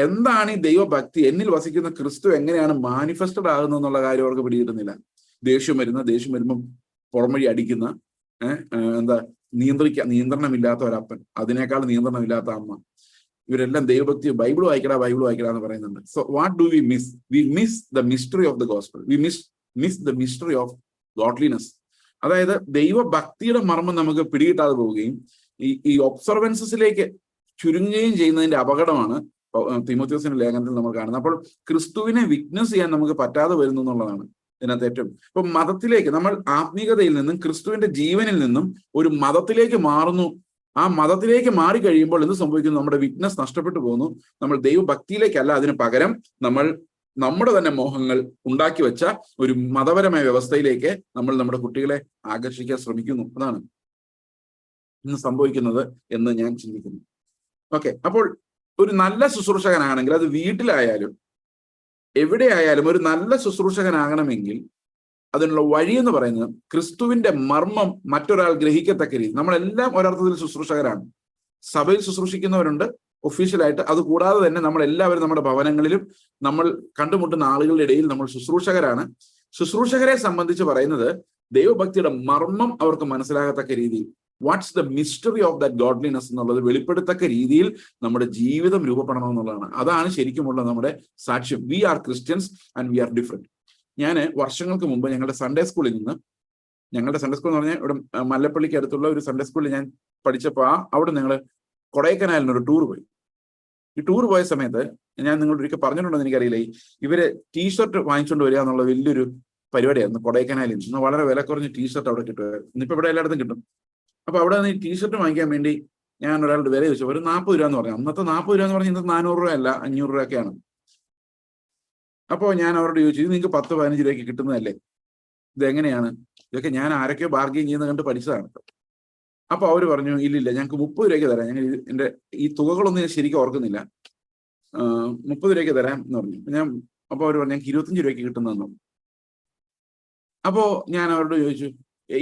എന്താണ് ഈ ദൈവഭക്തി, എന്നിൽ വസിക്കുന്ന ക്രിസ്തു എങ്ങനെയാണ് മാനിഫെസ്റ്റഡ് ആകുന്നത് എന്നുള്ള കാര്യം അവർക്ക് പിടികിട്ടുന്നില്ല. ദേഷ്യം വരുമ്പം പുറമൊഴി അടിക്കുന്ന, നിയന്ത്രണമില്ലാത്ത ഒരപ്പൻ, അതിനേക്കാൾ നിയന്ത്രണമില്ലാത്ത അമ്മ, ഇവരെല്ലാം ദൈവഭക്തി, ബൈബിൾ വായിക്കട എന്ന് പറയുന്നുണ്ട്. So what do we miss? We miss the mystery of the gospel. We miss the mystery of godliness. അതായത് ദൈവഭക്തിയുടെ മർമ്മം നമുക്ക് പിടികിട്ടാതെ പോവുകയും ഈ ഒബ്സർവൻസസിലേക്ക് ചുരുങ്ങുകയും ചെയ്യുന്നതിന്റെ അപകടമാണ് തിമോഥെയോസിന്റെ ലേഖനത്തിൽ നമ്മൾ കാണുന്നത്. അപ്പോൾ ക്രിസ്തുവിനെ വിറ്റ്നസ് ചെയ്യാൻ നമുക്ക് പറ്റാതെ വരുന്നു എന്നുള്ളതാണ് ഇതിനകത്ത് ഏറ്റവും. ഇപ്പൊ മതത്തിലേക്ക്, നമ്മൾ ആത്മീയതയിൽ നിന്നും ക്രിസ്തുവിന്റെ ജീവനിൽ നിന്നും ഒരു മതത്തിലേക്ക് മാറുന്നു. ആ മതത്തിലേക്ക് മാറിക്കഴിയുമ്പോൾ എന്ത് സംഭവിക്കുന്നു? നമ്മുടെ വിറ്റ്നസ് നഷ്ടപ്പെട്ടു പോകുന്നു. നമ്മൾ ദൈവഭക്തിയിലേക്കല്ല, അതിന് പകരം നമ്മൾ നമ്മുടെ തന്നെ മോഹങ്ങൾ ഉണ്ടാക്കി വെച്ച ഒരു മതപരമായ വ്യവസ്ഥയിലേക്ക് നമ്മൾ നമ്മുടെ കുട്ടികളെ ആകർഷിക്കാൻ ശ്രമിക്കുന്നു. അതാണ് ഇന്ന് സംഭവിക്കുന്നത് എന്ന് ഞാൻ ചിന്തിക്കുന്നു. ഓക്കെ, അപ്പോൾ ഒരു നല്ല ശുശ്രൂഷകനാണെങ്കിൽ, അത് വീട്ടിലായാലും എവിടെയായാലും ഒരു നല്ല ശുശ്രൂഷകനാകണമെങ്കിൽ അതിനുള്ള വഴി എന്ന് പറയുന്നത് ക്രിസ്തുവിന്റെ മർമ്മം മറ്റൊരാൾ ഗ്രഹിക്കത്തക്ക രീതി. നമ്മളെല്ലാം ഒരർത്ഥത്തിൽ ശുശ്രൂഷകരാണ്. സഭയിൽ ശുശ്രൂഷിക്കുന്നവരുണ്ട് ഒഫീഷ്യലായിട്ട്. അതുകൂടാതെ തന്നെ നമ്മൾ എല്ലാവരും നമ്മുടെ ഭവനങ്ങളിലും നമ്മൾ കണ്ടുമുട്ടുന്ന ആളുകളുടെ ഇടയിൽ നമ്മൾ ശുശ്രൂഷകരാണ്. ശുശ്രൂഷകരെ സംബന്ധിച്ച് പറയുന്നത് ദൈവഭക്തിയുടെ മർമ്മം അവർക്ക് മനസ്സിലാകത്തക്ക രീതിയിൽ what's the mystery of that godliness എന്നുള്ളത് വെളിപ്പെടുത്തക്ക രീതിയിൽ നമ്മുടെ ജീവിതം രൂപപ്പെടണം എന്നുള്ളതാണ്. അതാണ് ശരിക്കുമുള്ള നമ്മുടെ സാക്ഷ്യം. We are Christians and we are different. ഞാൻ വർഷങ്ങൾക്ക് മുമ്പ് ഞങ്ങളുടെ സൺഡേ സ്കൂളിൽ നിന്ന്, ഞങ്ങളുടെ സൺഡേ സ്കൂൾ എന്ന് പറഞ്ഞാൽ ഇവിടെ മല്ലപ്പള്ളിക്ക് അടുത്തുള്ള ഒരു സൺഡേ സ്കൂളിൽ ഞാൻ പഠിച്ചപ്പോൾ അവിടെ ഞങ്ങൾ കൊടൈക്കനാലിനൊരു ടൂർ പോയി. ഈ ടൂർ പോയ സമയത്ത് ഞാൻ നിങ്ങളോട് ഒരിക്കൽ പറഞ്ഞിട്ടുണ്ടെന്ന് എനിക്കറിയില്ല, ഇവര് ടീഷർട്ട് വാങ്ങിച്ചുകൊണ്ട് വരിക എന്നുള്ള വലിയൊരു പരിപാടിയായിരുന്നു കൊടൈക്കനാലിൽ നിന്ന്. വളരെ വില കുറഞ്ഞ ടീഷർട്ട് അവിടെ കിട്ടുമായിരുന്നു. ഇന്നിപ്പോൾ ഇവിടെ എല്ലായിടത്തും കിട്ടും. അപ്പൊ അവിടെ നിന്ന് ഈ ടീഷർട്ട് വാങ്ങിക്കാൻ വേണ്ടി ഞാൻ ഒരാളുടെ വില ചോദിച്ചു. ഒരു 40 രൂപ എന്ന് പറഞ്ഞു. അന്നത്തെ 40 രൂപ എന്ന് പറഞ്ഞാൽ ഇന്നത്തെ 400 രൂപ അല്ല, 500 രൂപയൊക്കെയാണ്. അപ്പോൾ ഞാൻ അവരോട് ചോദിച്ചു, ഇത് നിങ്ങൾക്ക് 10-15 രൂപയ്ക്ക് കിട്ടുന്നതല്ലേ, ഇതെങ്ങനെയാണ്? ഇതൊക്കെ ഞാൻ ആരൊക്കെയോ ബാർഗെയിൻ ചെയ്യുന്ന കണ്ട് പഠിച്ചതാണ്. അപ്പൊ അവർ പറഞ്ഞു, ഇല്ലില്ല, ഞങ്ങൾക്ക് 30 രൂപയ്ക്ക് തരാം. ഞങ്ങൾ എന്റെ ഈ തുകകളൊന്നും ഞാൻ ശരിക്കും ഓർക്കുന്നില്ല, 30 രൂപയ്ക്ക് തരാം എന്ന് പറഞ്ഞു. അപ്പൊ അവർ പറഞ്ഞു ഞങ്ങൾക്ക് 25 രൂപയ്ക്ക് കിട്ടുന്നതെന്നു. അപ്പോ ഞാൻ അവരോട് ചോദിച്ചു,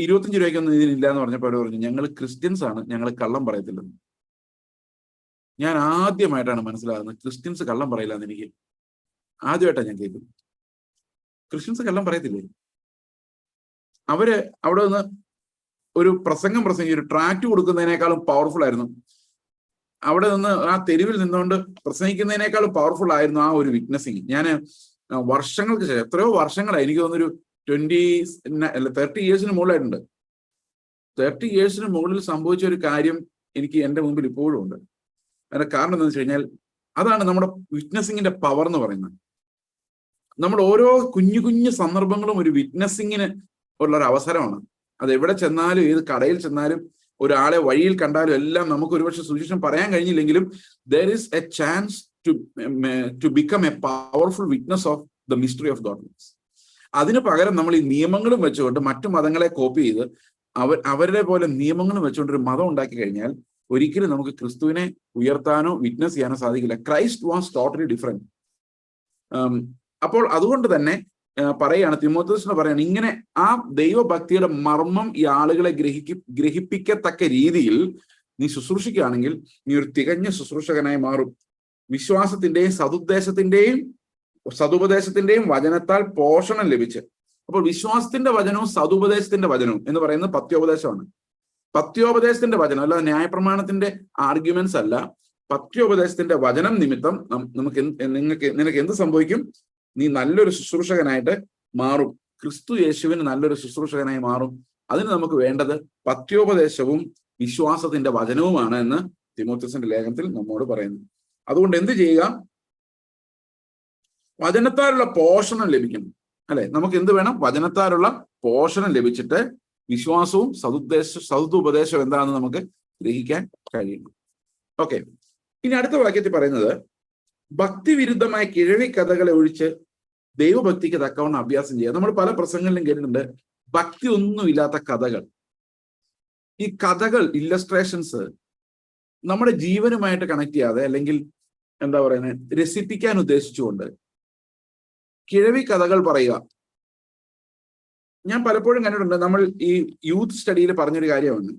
25 രൂപയ്ക്കൊന്നും ഇതിനില്ല എന്ന് പറഞ്ഞപ്പോൾ അവർ പറഞ്ഞു, ഞങ്ങൾ ക്രിസ്ത്യൻസ് ആണ്, ഞങ്ങൾ കള്ളം പറയത്തില്ലെന്ന്. ഞാൻ ആദ്യമായിട്ടാണ് മനസ്സിലാകുന്നത് ക്രിസ്ത്യൻസ് കള്ളം പറയില്ല എന്ന്. എനിക്ക് ആദ്യമായിട്ടാണ് ഞാൻ കേൾക്കുന്നത്. ക്രിസ്ത്യൻസ് കള്ളം പറയത്തില്ലേ? അവര് അവിടെ നിന്ന് ഒരു പ്രസംഗം ഒരു ട്രാക്ട് കൊടുക്കുന്നതിനേക്കാളും പവർഫുൾ ആയിരുന്നു. അവിടെ നിന്ന് ആ തെരുവിൽ നിന്നുകൊണ്ട് പ്രസംഗിക്കുന്നതിനേക്കാളും പവർഫുൾ ആയിരുന്നു ആ ഒരു വിറ്റ്നസിങ്. ഞാൻ വർഷങ്ങൾക്ക് ശേഷം, എത്രയോ വർഷങ്ങളായി, എനിക്ക് തോന്നുന്നൊരു 30 ഇയേഴ്സിന് മുകളിലായിട്ടുണ്ട്. 30 ഇയേഴ്സിന് മുകളിൽ സംഭവിച്ച ഒരു കാര്യം എനിക്ക് എൻ്റെ മുമ്പിൽ ഇപ്പോഴും ഉണ്ട്. അതിന്റെ കാരണം എന്താണെന്ന് വെച്ച് കഴിഞ്ഞാൽ, അതാണ് നമ്മുടെ വിറ്റ്നസിങ്ങിന്റെ പവർ എന്ന് പറയുന്നത്. നമ്മൾ ഓരോ കുഞ്ഞു കുഞ്ഞു സന്ദർഭങ്ങളും ഒരു വിറ്റ്നസിങ്ങിന് ഉള്ളൊരു അവസരമാണ്. അത് എവിടെ ചെന്നാലും, ഏത് കടയിൽ ചെന്നാലും, ഒരാളെ വഴിയിൽ കണ്ടാലും എല്ലാം നമുക്ക് ഒരുപക്ഷെ സുവിശേഷം പറയാൻ കഴിഞ്ഞില്ലെങ്കിലും there is a chance to become a powerful witness of the mystery of godliness. അതിന് പകരം നമ്മൾ ഈ നിയമങ്ങളും വെച്ചുകൊണ്ട് മറ്റു മതങ്ങളെ കോപ്പി ചെയ്ത് അവരുടെ പോലെ നിയമങ്ങളും വെച്ചുകൊണ്ട് ഒരു മതം ഉണ്ടാക്കി കഴിഞ്ഞാൽ ഒരിക്കലും നമുക്ക് ക്രിസ്തുവിനെ ഉയർത്താനോ വിറ്റ്നസ് ചെയ്യാനോ സാധിക്കില്ല. Christ was totally different. അപ്പോൾ അതുകൊണ്ട് തന്നെ പറയാണ്, തിമോഥെയോസിന് പറയാണ്, ഇങ്ങനെ ആ ദൈവഭക്തിയുടെ മർമ്മം ഈ ആളുകളെ ഗ്രഹിപ്പിക്കത്തക്ക രീതിയിൽ നീ ശുശ്രൂഷിക്കുകയാണെങ്കിൽ നീ ഒരു തികഞ്ഞ ശുശ്രൂഷകനായി മാറും. വിശ്വാസത്തിന്റെയും സതുപദേശത്തിന്റെയും വചനത്താൽ പോഷണം ലഭിച്ച്. അപ്പോൾ വിശ്വാസത്തിന്റെ വചനവും സതുപദേശത്തിന്റെ വചനവും എന്ന് പറയുന്നത് പത്യോപദേശമാണ്. പത്യോപദേശത്തിന്റെ വചനം അല്ല, ന്യായപ്രമാണത്തിന്റെ ആർഗ്യുമെന്റ്സ് അല്ല. പത്യോപദേശത്തിന്റെ വചനം നിമിത്തം നിനക്ക് എന്ത് സംഭവിക്കും? നീ നല്ലൊരു ശുശ്രൂഷകനായിട്ട് മാറും. ക്രിസ്തു യേശുവിന് നല്ലൊരു ശുശ്രൂഷകനായി മാറും. അതിന് നമുക്ക് വേണ്ടത് പത്യോപദേശവും വിശ്വാസത്തിന്റെ വചനവുമാണ് എന്ന് തിമോഥെയോസിന്റെ ലേഖനത്തിൽ നമ്മോട് പറയുന്നു. അതുകൊണ്ട് എന്ത് ചെയ്യുക? വചനത്താലുള്ള പോഷണം ലഭിക്കണം, അല്ലെ? നമുക്ക് എന്ത് വേണം? വചനത്താലുള്ള പോഷണം ലഭിച്ചിട്ട് വിശ്വാസവും സതുപദേശവും എന്താണെന്ന് നമുക്ക് ഗ്രഹിക്കാൻ കഴിയണം. ഓക്കെ, ഇനി അടുത്ത വാക്യത്തിൽ പറയുന്നത്, ഭക്തിവിരുദ്ധമായ കിഴവി കഥകളെ ഒഴിച്ച് ദൈവഭക്തിക്ക് തക്കവണ്ണം അഭ്യാസം ചെയ്യുക. നമ്മൾ പല പ്രസംഗങ്ങളിലും കേട്ടിട്ടുണ്ട് ഭക്തി ഒന്നുമില്ലാത്ത കഥകൾ. ഈ കഥകൾ, ഇല്ലസ്ട്രേഷൻസ് നമ്മുടെ ജീവനുമായിട്ട് കണക്ട് ചെയ്യാതെ, അല്ലെങ്കിൽ എന്താ പറയുന്നത്, രസിപ്പിക്കാൻ ഉദ്ദേശിച്ചുകൊണ്ട് കിഴവി കഥകൾ പറയുക. ഞാൻ പലപ്പോഴും കണ്ടിട്ടുണ്ട്, നമ്മൾ ഈ യൂത്ത് സ്റ്റഡിയിൽ പറഞ്ഞൊരു കാര്യമാണ്,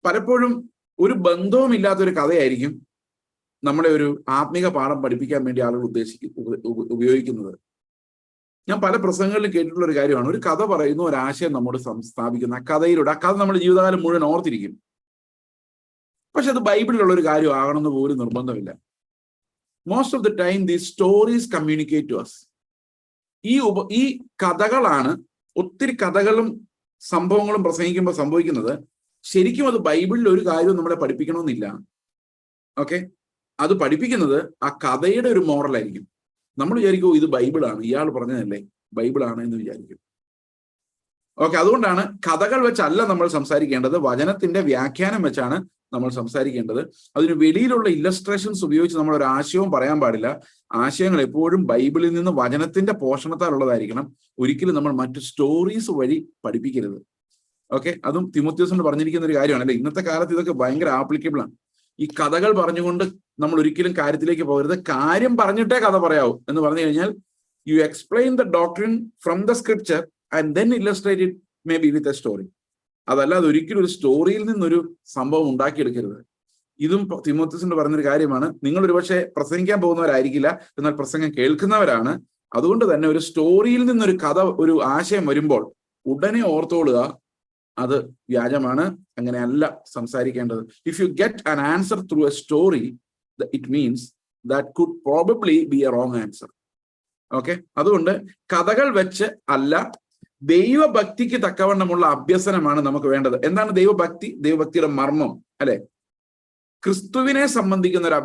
പലപ്പോഴും ഒരു ബന്ധവുമില്ലാത്തൊരു കഥയായിരിക്കും നമ്മളെ ഒരു ആത്മീക പാഠം പഠിപ്പിക്കാൻ വേണ്ടി ആളുകൾ ഉപയോഗിക്കുന്നത്. ഞാൻ പല പ്രസംഗങ്ങളിലും കേട്ടിട്ടുള്ള ഒരു കാര്യമാണ്, ഒരു കഥ പറയുന്നു, ഒരു ആശയം നമ്മോട് സ്ഥാപിക്കുന്നു. ആ കഥയിലൂടെ, ആ കഥ നമ്മുടെ ജീവിതകാലം മുഴുവൻ ഓർത്തിരിക്കും. പക്ഷെ അത് ബൈബിളിലുള്ള ഒരു കാര്യം ആകണമെന്ന് പോലും നിർബന്ധമില്ല. Most of the time these stories communicate to us. ഈ കഥകളാണ്, ഒത്തിരി കഥകളും സംഭവങ്ങളും പ്രസംഗിക്കുമ്പോൾ സംഭവിക്കുന്നത്. ശരിക്കും അത് ബൈബിളിൽ ഒരു കാര്യവും നമ്മളെ പഠിപ്പിക്കണമെന്നില്ല. ഓക്കെ, അത് പഠിപ്പിക്കുന്നത് ആ കഥയുടെ ഒരു മോറലായിരിക്കും. നമ്മൾ വിചാരിക്കും ഇത് ബൈബിളാണ്, ഇയാൾ പറഞ്ഞതല്ലേ ബൈബിളാണ് എന്ന് വിചാരിക്കും. ഓക്കെ, അതുകൊണ്ടാണ് കഥകൾ വെച്ചല്ല നമ്മൾ സംസാരിക്കേണ്ടത്, വചനത്തിന്റെ വ്യാഖ്യാനം വെച്ചാണ് നമ്മൾ സംസാരിക്കേണ്ടത്. അതിന് വെളിയിലുള്ള ഇല്ലസ്ട്രേഷൻസ് ഉപയോഗിച്ച് നമ്മൾ ഒരു ആശയവും പറയാൻ പാടില്ല. ആശയങ്ങൾ എപ്പോഴും ബൈബിളിൽ നിന്ന് വചനത്തിന്റെ പോഷണത്താലുള്ളതായിരിക്കണം. ഒരിക്കലും നമ്മൾ മറ്റു സ്റ്റോറീസ് വഴി പഠിപ്പിക്കരുത്. ഓക്കെ, അതും തിമോഥെയോസിനോട് പറഞ്ഞിരിക്കുന്ന ഒരു കാര്യമാണ്, അല്ലെ? ഇന്നത്തെ കാലത്ത് ഇതൊക്കെ ഭയങ്കര ആപ്ലിക്കബിൾ ആണ്. ഈ കഥകൾ പറഞ്ഞുകൊണ്ട് നമ്മൾ ഒരിക്കലും കാര്യത്തിലേക്ക് പോകരുത്. കാര്യം പറഞ്ഞിട്ടേ കഥ പറയാവൂ എന്ന് പറഞ്ഞു കഴിഞ്ഞാൽ you explain the doctrine from the scripture and then illustrate it may be with a story. അതല്ലാതെ ഒരിക്കലും ഒരു സ്റ്റോറിയിൽ നിന്നൊരു സംഭവം ഉണ്ടാക്കിയെടുക്കരുത്. ഇതും തിമോഥെയോസിനോട് പറഞ്ഞൊരു കാര്യമാണ്. നിങ്ങൾ ഒരുപക്ഷെ പ്രസംഗിക്കാൻ പോകുന്നവരായിരിക്കില്ല, എന്നാൽ പ്രസംഗം കേൾക്കുന്നവരാണ്. അതുകൊണ്ട് തന്നെ ഒരു സ്റ്റോറിയിൽ നിന്നൊരു കഥ, ഒരു ആശയം വരുമ്പോൾ ഉടനെ ഓർത്തോളുക, അത് വ്യാജമാണ്. അങ്ങനെയല്ല സംസാരിക്കേണ്ടത്. If you get an answer through A story, it means that could probably B A wrong answer. Okay, അതുകൊണ്ട് കഥകൾ വെച്ച് അല്ല, ദൈവഭക്തിക്ക് തക്കവണ്ണമുള്ള അഭ്യസനമാണ് നമുക്ക് വേണ്ടത്. എന്താണ് ദൈവഭക്തി? ദൈവഭക്തിയുടെ മർമ്മം അല്ലെ, ക്രിസ്തുവിനെ സംബന്ധിക്കുന്ന ഒരു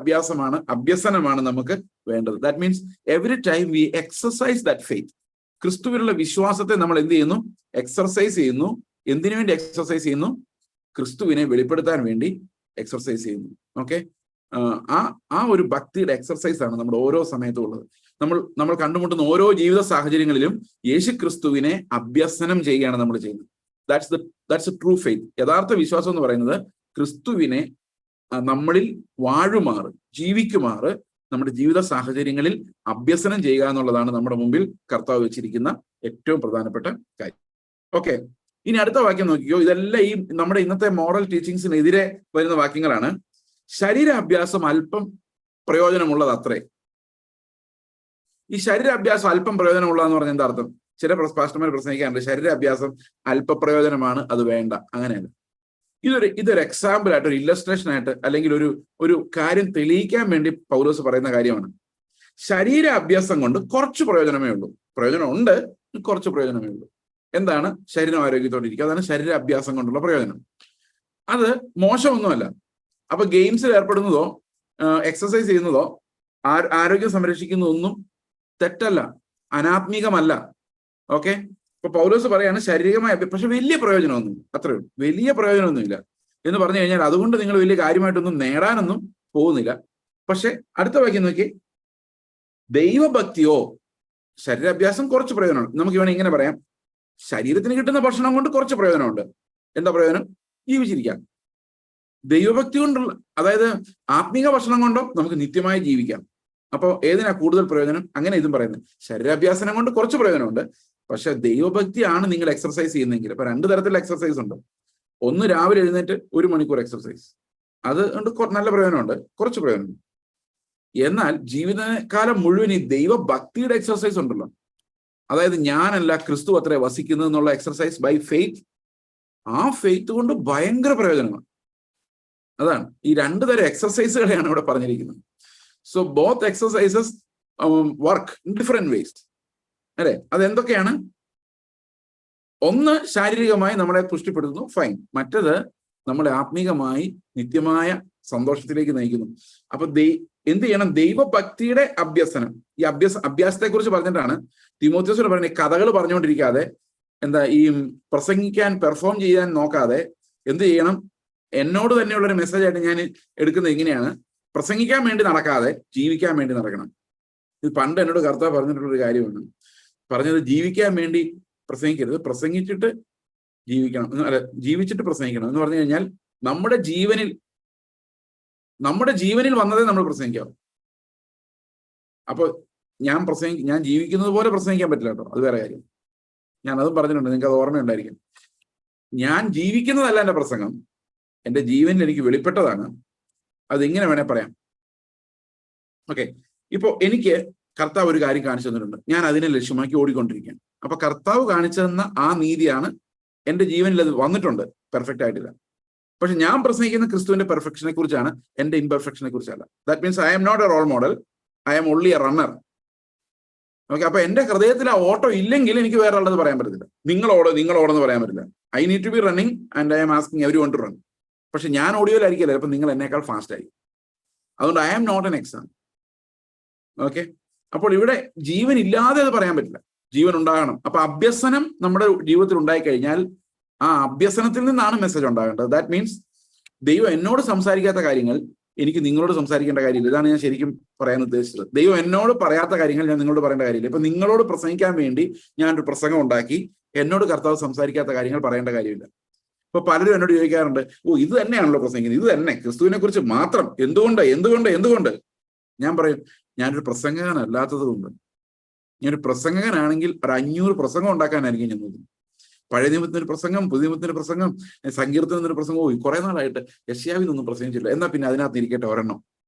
അഭ്യസനമാണ് നമുക്ക് വേണ്ടത്. That means every time we exercise that faith. ക്രിസ്തുവിനുള്ള വിശ്വാസത്തെ നമ്മൾ എന്ത് ചെയ്യുന്നു? എക്സർസൈസ് ചെയ്യുന്നു. എന്തിനു വേണ്ടി എക്സർസൈസ് ചെയ്യുന്നു? ക്രിസ്തുവിനെ വെളിപ്പെടുത്താൻ വേണ്ടി എക്സർസൈസ് ചെയ്യുന്നു. ഓക്കെ, ആ ഒരു ഭക്തിയുടെ എക്സർസൈസ് ആണ് നമ്മുടെ ഓരോ സമയത്തും ഉള്ളത്. നമ്മൾ കണ്ടുമുട്ടുന്ന ഓരോ ജീവിത സാഹചര്യങ്ങളിലും യേശു ക്രിസ്തുവിനെ അഭ്യസനം ചെയ്യുകയാണ് നമ്മൾ ചെയ്യുന്നത്. That's A true faith. യഥാർത്ഥ വിശ്വാസം എന്ന് പറയുന്നത് ക്രിസ്തുവിനെ നമ്മളിൽ വാഴുമാറ്, ജീവിക്കുമാറ് നമ്മുടെ ജീവിത സാഹചര്യങ്ങളിൽ അഭ്യസനം ചെയ്യുക എന്നുള്ളതാണ് നമ്മുടെ മുമ്പിൽ കർത്താവ് വെച്ചിരിക്കുന്ന ഏറ്റവും പ്രധാനപ്പെട്ട കാര്യം. ഓക്കെ, ഇനി അടുത്ത വാക്യം നോക്കിക്കോ. ഇതെല്ലാം ഈ നമ്മുടെ ഇന്നത്തെ മോറൽ ടീച്ചിങ്സിനെതിരെ വരുന്ന വാക്യങ്ങളാണ്. ശരീരാഭ്യാസം അല്പം പ്രയോജനമുള്ളത് അത്രേ. ഈ ശരീരാഭ്യാസം അല്പം പ്രയോജനമുള്ളതെന്ന് പറഞ്ഞ എന്താ അർത്ഥം? ചില പാസ്റ്റർമാർ പ്രസംഗിക്കാറുണ്ട് ശരീരാഭ്യാസം അല്പ പ്രയോജനമാണ്, അത് വേണ്ട. അങ്ങനെയല്ല. ഇതൊരു എക്സാമ്പിൾ ആയിട്ട്, ഒരു ഇല്ലസ്ട്രേഷൻ ആയിട്ട്, അല്ലെങ്കിൽ ഒരു കാര്യം തെളിയിക്കാൻ വേണ്ടി പൗലോസ് പറയുന്ന കാര്യമാണ്. ശരീരാഭ്യാസം കൊണ്ട് കുറച്ച് പ്രയോജനമേ ഉള്ളൂ. പ്രയോജനം ഉണ്ട്, കുറച്ച് പ്രയോജനമേ ഉള്ളൂ. എന്താണ്? ശരീരം ആരോഗ്യത്തോടെ അതാണ് ശരീരാഭ്യാസം കൊണ്ടുള്ള പ്രയോജനം. അത് മോശമൊന്നുമല്ല. അപ്പൊ ഗെയിംസിൽ ഏർപ്പെടുന്നതോ എക്സസൈസ് ചെയ്യുന്നതോ ആരോഗ്യം സംരക്ഷിക്കുന്നതൊന്നും തെറ്റല്ല, അനാത്മീകമല്ല. ഓക്കെ, ഇപ്പൊ പൗലോസ് പറയാണ് ശാരീരികമായ, പക്ഷെ വലിയ പ്രയോജനമൊന്നും, അത്രേ ഉള്ളൂ, വലിയ പ്രയോജനമൊന്നുമില്ല എന്ന് പറഞ്ഞു കഴിഞ്ഞാൽ അതുകൊണ്ട് നിങ്ങൾ വലിയ കാര്യമായിട്ടൊന്നും നേടാനൊന്നും പോകുന്നില്ല. പക്ഷെ അടുത്ത വാക്യം നോക്കി, ദൈവഭക്തിയോ, ശരീരാഭ്യാസം കുറച്ച് പ്രയോജനമാണ്. നമുക്ക് വേണമെങ്കിൽ ഇങ്ങനെ പറയാം, ശരീരത്തിന് കിട്ടുന്ന ഭക്ഷണം കൊണ്ട് കുറച്ച് പ്രയോജനമുണ്ട്. എന്താ പ്രയോജനം? ജീവിച്ചിരിക്കാം. ദൈവഭക്തി കൊണ്ടുള്ള, അതായത് ആത്മീക ഭക്ഷണം കൊണ്ടോ നമുക്ക് നിത്യമായി ജീവിക്കാം. അപ്പോൾ ഏതിനാ കൂടുതൽ പ്രയോജനം? അങ്ങനെ ഇതും പറയുന്നത് ശരീരാഭ്യാസനം കൊണ്ട് കുറച്ച് പ്രയോജനമുണ്ട്, പക്ഷെ ദൈവഭക്തിയാണ് നിങ്ങൾ എക്സർസൈസ് ചെയ്യുന്നതെങ്കിൽ. അപ്പൊ രണ്ട് തരത്തിലുള്ള എക്സർസൈസ് ഉണ്ട്. ഒന്ന് രാവിലെ എഴുന്നേറ്റ് 1 മണിക്കൂർ എക്സർസൈസ്, അത് കൊണ്ട് നല്ല പ്രയോജനമുണ്ട്, കുറച്ച് പ്രയോജനമുണ്ട്. എന്നാൽ ജീവിതകാലം മുഴുവൻ ഈ ദൈവഭക്തിയുടെ എക്സർസൈസ് ഉണ്ടല്ലോ, അതായത് ഞാനല്ല ക്രിസ്തു അത്രേ വസിക്കുന്നത് എന്നുള്ള എക്സർസൈസ് ബൈ ഫെയ്ത്ത്, ആ ഫെയ്ത്ത് കൊണ്ട് ഭയങ്കര പ്രയോജനമാണ്. അതാണ് ഈ രണ്ട് തരം എക്സർസൈസുകളെയാണ് ഇവിടെ പറഞ്ഞിരിക്കുന്നത്. So both exercises work in different vase അല്ലെ. അതെന്തൊക്കെയാണ്? ഒന്ന് ശാരീരികമായി നമ്മളെ പുഷ്ടിപ്പെടുത്തുന്നു, ഫൈൻ. മറ്റത് നമ്മളെ ആത്മീകമായി നിത്യമായ സന്തോഷത്തിലേക്ക് നയിക്കുന്നു. അപ്പൊ എന്ത് ചെയ്യണം? ദൈവഭക്തിയുടെ അഭ്യസനം. ഈ അഭ്യാസത്തെ കുറിച്ച് പറഞ്ഞിട്ടാണ് തിമോഥെയോസിനോട് പറയുന്നത്, കഥകൾ പറഞ്ഞുകൊണ്ടിരിക്കാതെ, ഈ പ്രസംഗിക്കാൻ പെർഫോം ചെയ്യാൻ നോക്കാതെ എന്ത് ചെയ്യണം? എന്നോട് തന്നെയുള്ള ഒരു മെസ്സേജ് ആയിട്ട് ഞാൻ എടുക്കുന്നത് ഇങ്ങനെയാണ്: പ്രസംഗിക്കാൻ വേണ്ടി നടക്കാതെ ജീവിക്കാൻ വേണ്ടി നടക്കണം. ഇത് പണ്ട് എന്നോട് കർത്താവ് പറഞ്ഞിട്ടുള്ളൊരു കാര്യമാണ്. പറഞ്ഞത് ജീവിക്കാൻ വേണ്ടി പ്രസംഗിക്കരുത്, പ്രസംഗിച്ചിട്ട് ജീവിക്കണം, അല്ല ജീവിച്ചിട്ട് പ്രസംഗിക്കണം എന്ന് പറഞ്ഞു കഴിഞ്ഞാൽ നമ്മുടെ ജീവനിൽ വന്നതേ നമ്മൾ പ്രസംഗിക്കാം. അപ്പൊ ഞാൻ ജീവിക്കുന്നത് പോലെ പ്രസംഗിക്കാൻ പറ്റില്ല കേട്ടോ, അത് വേറെ കാര്യം. ഞാൻ അതും പറഞ്ഞിട്ടുണ്ട്, നിങ്ങൾക്ക് അത് ഓർമ്മയുണ്ടായിരിക്കും. ഞാൻ ജീവിക്കുന്നതല്ല എൻ്റെ പ്രസംഗം, എൻ്റെ ജീവനിൽ എനിക്ക് വെളിപ്പെട്ടതാണ്. അതെങ്ങനെ വേണേ പറയാം. ഓക്കെ, ഇപ്പോ എനിക്ക് കർത്താവ് ഒരു കാര്യം കാണിച്ചു തന്നിട്ടുണ്ട്, ഞാൻ അതിനെ ലക്ഷ്യമാക്കി ഓടിക്കൊണ്ടിരിക്കുകയാണ്. അപ്പൊ കർത്താവ് കാണിച്ചു തന്ന ആ നീതിയാണ് എൻ്റെ ജീവനിൽ അത് വന്നിട്ടുണ്ട്, പെർഫെക്റ്റ് ആയിട്ടില്ല. പക്ഷെ ഞാൻ പ്രസംഗിക്കുന്ന ക്രിസ്തുവിന്റെ പെർഫെക്ഷനെ കുറിച്ചാണ്, എൻ്റെ ഇംപെർഫെക്ഷനെ കുറിച്ചല്ല. That means I'm not a role model, I'm only a runner. Okay, അപ്പൊ എൻ്റെ ഹൃദയത്തിൽ ആ ഓട്ടോ ഇല്ലെങ്കിൽ എനിക്ക് വേറെ ഉള്ളത് പറയാൻ പറ്റത്തില്ല. നിങ്ങളോടെന്ന് പറയാൻ പറ്റില്ല. I need to be running and I'm asking everyone to run. പക്ഷെ ഞാൻ ഓഡിയോയിലായിരിക്കില്ല, അപ്പൊ നിങ്ങൾ എന്നേക്കാൾ ഫാസ്റ്റ് ആയി. അതുകൊണ്ട് I am not an exam. Okay, അപ്പോൾ ഇവിടെ ജീവൻ ഇല്ലാതെ അത് പറയാൻ പറ്റില്ല, ജീവൻ ഉണ്ടാകണം. അപ്പൊ അഭ്യസനം നമ്മുടെ ജീവിതത്തിൽ ഉണ്ടായിക്കഴിഞ്ഞാൽ ആ അഭ്യസനത്തിൽ നിന്നാണ് മെസ്സേജ് ഉണ്ടാകേണ്ടത്. ദാറ്റ് മീൻസ് ദൈവം എന്നോട് സംസാരിക്കാത്ത കാര്യങ്ങൾ എനിക്ക് നിങ്ങളോട് സംസാരിക്കേണ്ട കാര്യമില്ല. ഇതാണ് ഞാൻ ശരിക്കും പറയാൻ ഉദ്ദേശിച്ചത്. ദൈവം എന്നോട് പറയാത്ത കാര്യങ്ങൾ ഞാൻ നിങ്ങളോട് പറയേണ്ട കാര്യമില്ല. ഇപ്പൊ നിങ്ങളോട് പ്രസംഗിക്കാൻ വേണ്ടി ഞാനൊരു പ്രസംഗം ഉണ്ടാക്കി, എന്നോട് കർത്താവ് സംസാരിക്കാത്ത കാര്യങ്ങൾ പറയേണ്ട കാര്യമില്ല. ഇപ്പൊ പലരും എന്നോട് ചോദിക്കാറുണ്ട്, ഇത് തന്നെയാണല്ലോ പ്രസംഗിക്കുന്നത്, ഇത് തന്നെ ക്രിസ്തുവിനെ കുറിച്ച് മാത്രം, എന്തുകൊണ്ട്? ഞാൻ പറയും, ഞാനൊരു പ്രസംഗകനല്ലാത്തത് കൊണ്ട്. ഞാനൊരു പ്രസംഗകനാണെങ്കിൽ ഒരു 500 പ്രസംഗം ഉണ്ടാക്കാനായിരിക്കും ഞാൻ നോക്കുന്നത്. പഴയ നിയമത്തിനൊരു പ്രസംഗം, പുതിയ നിയമത്തിനൊരു പ്രസംഗം, സങ്കീർത്തനത്തിനൊരു പ്രസംഗം. കുറെ നാളായിട്ട് യശയാവിനൊന്നും പ്രസംഗിച്ചില്ല, എന്നാ പിന്നെ അതിനകത്ത് ഇരിക്കട്ടെ ഒരെണ്ണം.